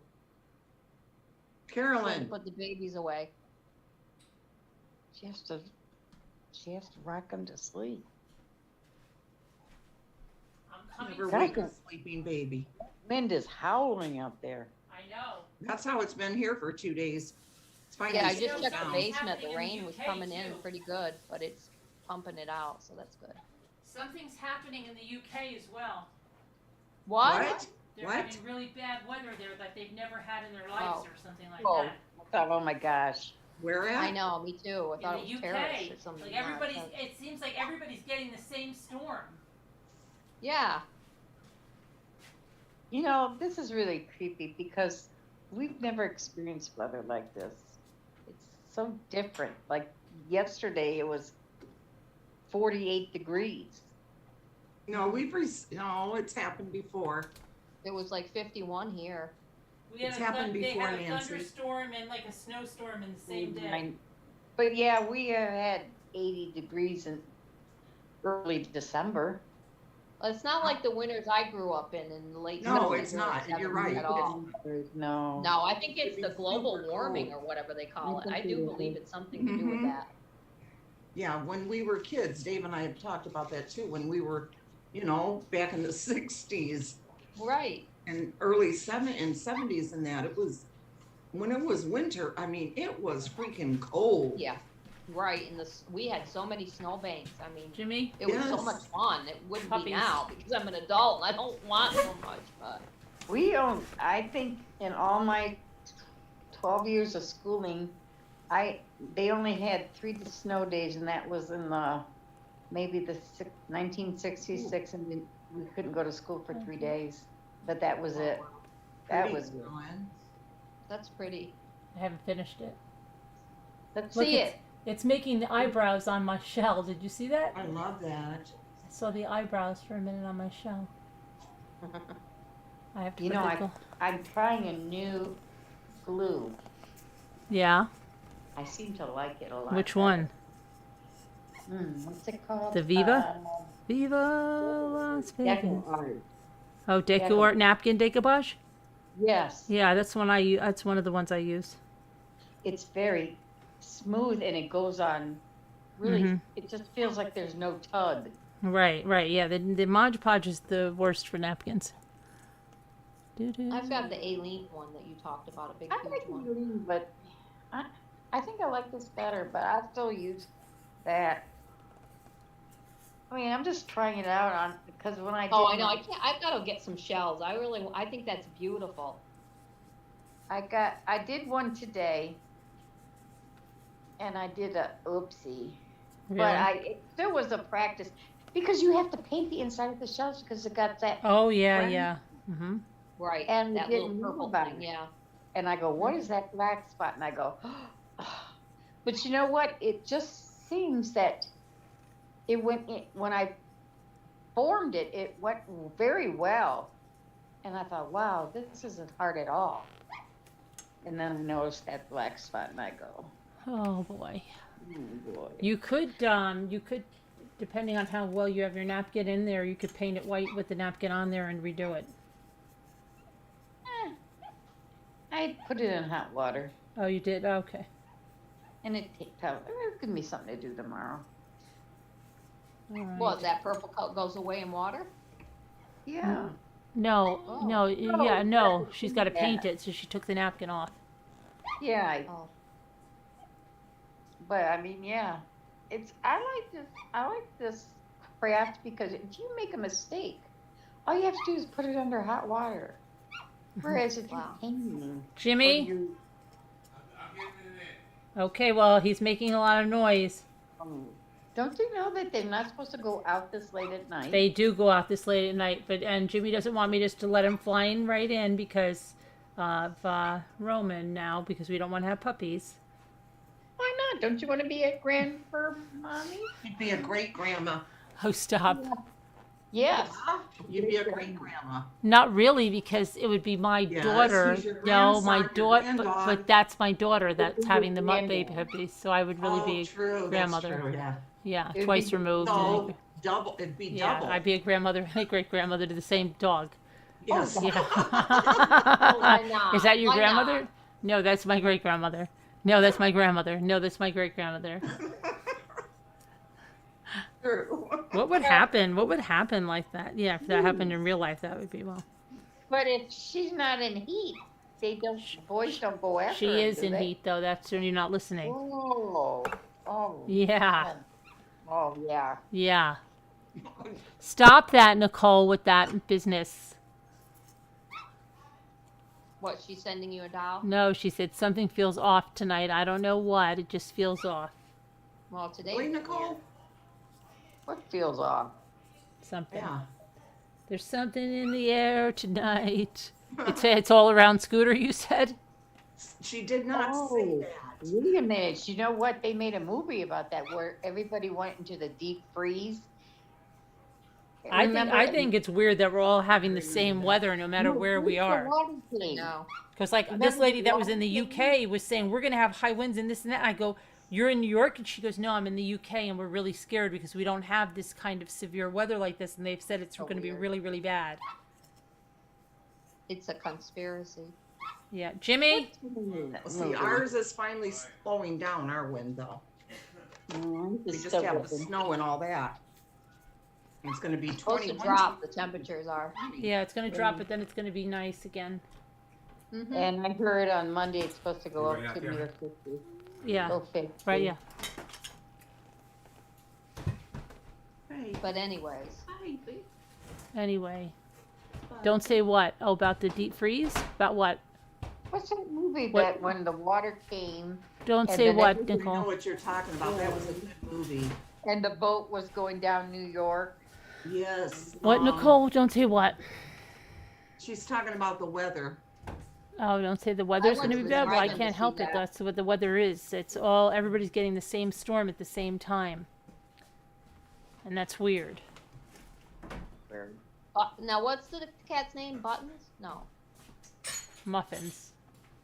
She Carolyn. put the babies away. She has to rock him to sleep. I'm coming. Never Gosh. wake a sleeping baby. Wind is howling out there. I know. That's how it's been here for 2 days. It's finally Yeah, I slowed just checked the down. basement. The Happening in rain the was UK coming in too. pretty good, but it's pumping it out, so that's good. Something's happening in the UK as well. What? They're What? having really bad weather there that they've never had in their lives Oh. or something like Oh, that. I thought, oh my gosh. Where at? I know, me too. I thought In it the was UK, terrorists or something. like Yeah, everybody's, so- it seems like everybody's getting the same storm. Yeah. This is really creepy because we've never experienced weather like this. It's so different. Like yesterday, it was 48 degrees. No, no, it's happened before. It was like 51 here. We had It's happened they before, had a Nancy. thunderstorm and like a snowstorm in the same day. But yeah, we have had 80 degrees in early December. Well, it's not like the winters I grew up in the late No, 70s, it's early not. You're 70s right. at all. No. No, I think it's It'd the be global super warming cold. or whatever they call it. I I think do it is. believe it's something to do with Mhm. that. Yeah, when we were kids, Dave and I have talked about that too. When we were, back in the 60s Right. and early 70s and that, when it was winter, I mean, it was freaking cold. Yeah. Right. And we had so many snowbanks. I mean, Jimmy, it was so Yes. much fun. It wouldn't be Puppies. now because I'm an adult and I don't want so much. But I think in all my 12 years of schooling, they only had 3 snow days, and that was in the maybe 1966, and we couldn't go to school for 3 days. But that was it. That Pretty, was it. Joanne. That's pretty. I haven't finished it. Let's Look, see it. It's making the eyebrows on my shell. Did you see that? I love that. I saw the eyebrows for a minute on my shell. I have to You put know, the I'm trying a new glue. Yeah. I seem to like it a lot. Which one? What's it called? The Viva? Viva Las Vegas. Deco Art. Oh, Deco napkin decoupage? Yes. Yeah, that's one I use. That's one of the ones I use. It's very smooth and it goes on really, Mhm. it just feels like there's no tug. Right, right. Yeah, the Mod Podge is the worst for napkins. I've got the Aileen one that you talked about, a big I huge like one. green, but I think I like this better, but I'll still use that. I mean, I'm just trying it out on, because when I did Oh, I know. I've got to get some shells. I think that's beautiful. I did one today, and I did a oopsie. But it still was a practice because you have to paint the inside of the shells because it got that. Oh yeah, brown. yeah. Mm-hmm. Right. And that we little didn't know purple about thing. it. Yeah. And I go, what is that black spot? And I go, but you know what? It just seems that it went when I formed it. It went very well, and I thought, wow, this isn't hard at all. And then I noticed that black spot, and I go, Oh boy. oh boy. You could, depending on how well you have your napkin in there, you could paint it white with the napkin on there and redo it. I put it in hot water, Oh, you did? Okay. and it takes out. It'll give me something to do tomorrow. All right. What, that purple coat goes away in water? Yeah. No, Oh. no, yeah, no. that's She's got to yeah. paint it, so she took the napkin off. Yeah. Oh. But I mean, yeah, I like this craft because if you make a mistake, all you have to do is put it under hot water. Whereas if you're Wow. painting, Jimmy? or you, Okay, well, he's making a lot of noise. don't you know that they're not supposed to go out this late at night? They do go out this late at night, and Jimmy doesn't want me just to let him flying right in because of Roman now, because we don't want to have puppies. Why not? Don't you want to be a grandpa, mommy? You'd be a great grandma. Oh, stop. Yes. You'd be a great grandma. Not really, because it would be my Yes, daughter. he's your No, my grandson, your daughter, granddog. but that's my daughter that's Your having the granddaughter. baby puppies, so I would really Oh, be true. grandmother. That's true, yeah. Yeah, It'd twice be- removed. No, double. It'd be Yeah, double. I'd be a grandmother and a great grandmother to the same dog. Yes. Yeah. Why not? Is that your Why grandmother? not? No, that's my great grandmother. No, that's my grandmother. No, that's my great grandmother. True. What would happen? What would happen like that? Yeah, if that happened in real life, that would be well. But if she's not in heat, boys don't go after She her, is do in they? heat, though. That's when you're not listening. Oh. Oh. Yeah, Oh, yeah. yeah. Stop that, Nicole, with that business. What, she's sending you a doll? No, she said something feels off tonight. I don't know what. It just feels off. Well, today. Really, Nicole? What feels off? Something. Yeah. There's something in the air tonight. It's all around Scooter, you said? She did not say Oh. that. Wait a minute. You know what? They made a movie about that where everybody went into the deep freeze. I think it's weird that we're all having the same weather no matter where we are. No. Because like this lady that was in the UK was saying, we're going to have high winds and this and that. I go, you're in New York? And she goes, no, I'm in the UK and we're really scared because we don't have this kind of severe weather like this. And they've said it's So going to be weird. really, really bad. It's a conspiracy. Yeah. Jimmy? Well, see, ours is finally slowing down, our wind, though. We just have the snow and all that. It's going to be It's supposed to 21. drop, the temperatures are. Yeah, it's going to drop, but then it's going to be nice again. Mm-hmm. And I heard on Monday it's supposed to go Right up out to there. near 50. Yeah. Go 50. Right, yeah. Hey, But anyways, baby. Anyway. Don't say what? Oh, about the deep freeze? About what? What's that movie What? that when the water came? Don't And say then what, everybody I know Nicole. what you're talking about. That was a good movie. And the boat was going down New York. Yes. What, Nicole? Don't say what. She's talking about the weather. Oh, don't say the weather's went going to to be the bad. Well, I drive-in to can't see help it. that. That's what the weather is. It's all, everybody's getting the same storm at the same time. And that's weird. Now, what's the cat's name? Buttons? No. Muffins.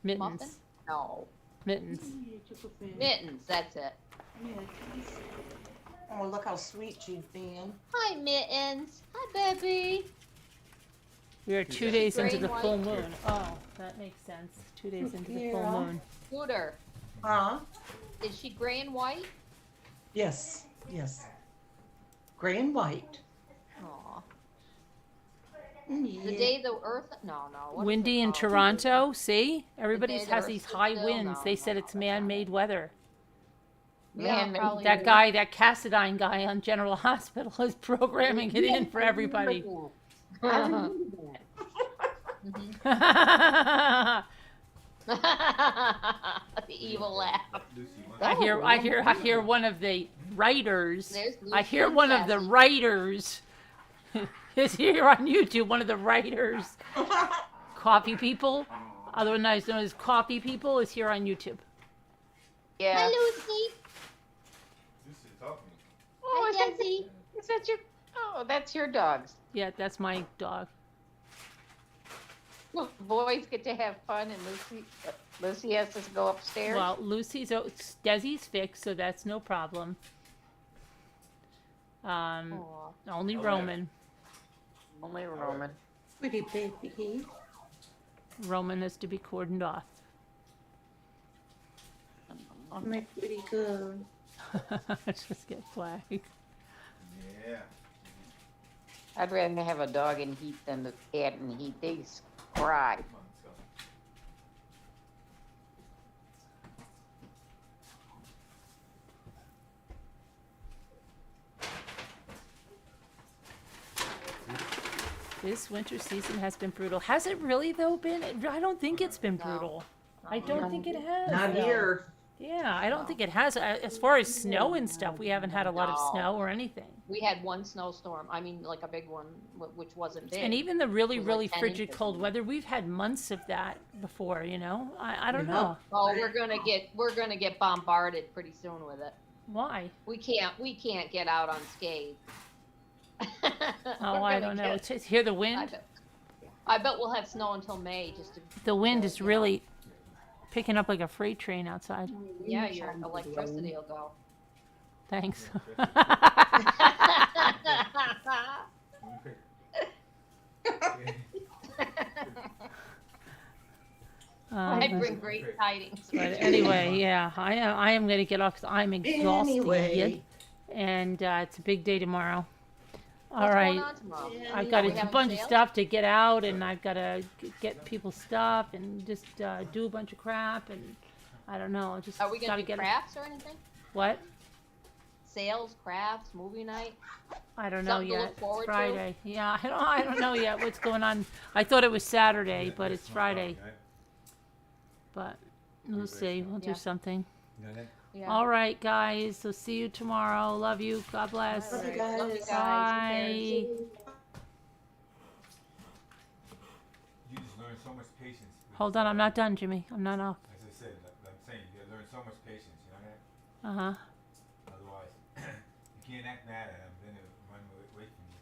Mittens. Muffin? No. Mittens. Mittens, that's it. Oh, look how sweet she's being. Hi, Mittens. Hi, baby. We are 2 days into the Gray, full white. moon. Oh, that makes sense. 2 days into the full Yeah. moon. Scooter, Huh? is she gray and white? Yes. Yes. Gray and white. Aw. Yeah. The day the earth. No. What is Windy it in called? Toronto. See? Everybody day the has earth these stood high still? winds. No, They said it's man-made weather. Yeah, Man-made. probably That is. guy, that Cassadine guy on General Hospital is programming it in for everybody. Mhm. The evil laugh. I hear one of the writers. There's I hear Lucy one of the Sassy. writers is here on YouTube. One of the writers, Coffee People, otherwise known as Coffee People, is here on YouTube. Yeah. Hi, Lucy. Oh, Hi, Desi. is that your? Oh, that's your dogs. Yeah, that's my dog. Well, boys get to have fun, and Lucy has to go upstairs. Well, Desi's fixed, so that's no problem. Aw. Only Roman. Only Roman. Pretty baby. Roman is to be cordoned off. My pretty girl. Just get flagged. Yeah. I'd rather have a dog in heat than a cat in heat. They cry. Come on, let's go. This winter season has been brutal. Has it really though been? I don't think it's been No. brutal. I don't think it has. Not though. here. Yeah, I don't think it has. As far as snow and stuff, we haven't had a lot of No. snow or anything. We had one snowstorm. I mean, like a big one, which wasn't big. And even the really, It was like really 10 frigid inches. cold weather, we've had months of that before. You know, I don't Yeah. know Oh, we're gonna get bombarded pretty soon with it. why. We can't get out unscathed. Oh, I don't know. It's hear the wind. I bet we'll have snow until May. Just to, The wind is you know. really picking up like a freight train outside. Yeah, your electricity will go. Thanks. I bring great tidings. But anyway, yeah, I am going to get off because I'm exhausted. Anyway. And it's a big day tomorrow. All What's right. going on tomorrow? I've got We a having bunch of sales? stuff to get out, and I've got to get people stuff and just do a bunch of crap, and I don't know. Just Are we gotta gonna do get crafts or anything? what? Sales, crafts, movie night. I don't know Something to yet. look It's forward to? Friday. Yeah, I don't know yet what's going on. I thought it was Saturday, but it's Friday. But we'll see. We'll do Yeah. something. Yeah. All right, guys. So see you tomorrow. Love you. God bless. All right. Love you guys. Bye. You just learn so much patience. Hold on, I'm not done, Jimmy. I'm not off. As I said, I'm saying, you learn so much patience, you know that? Uh huh. Otherwise, you can't act mad at them, then they'll run away from you.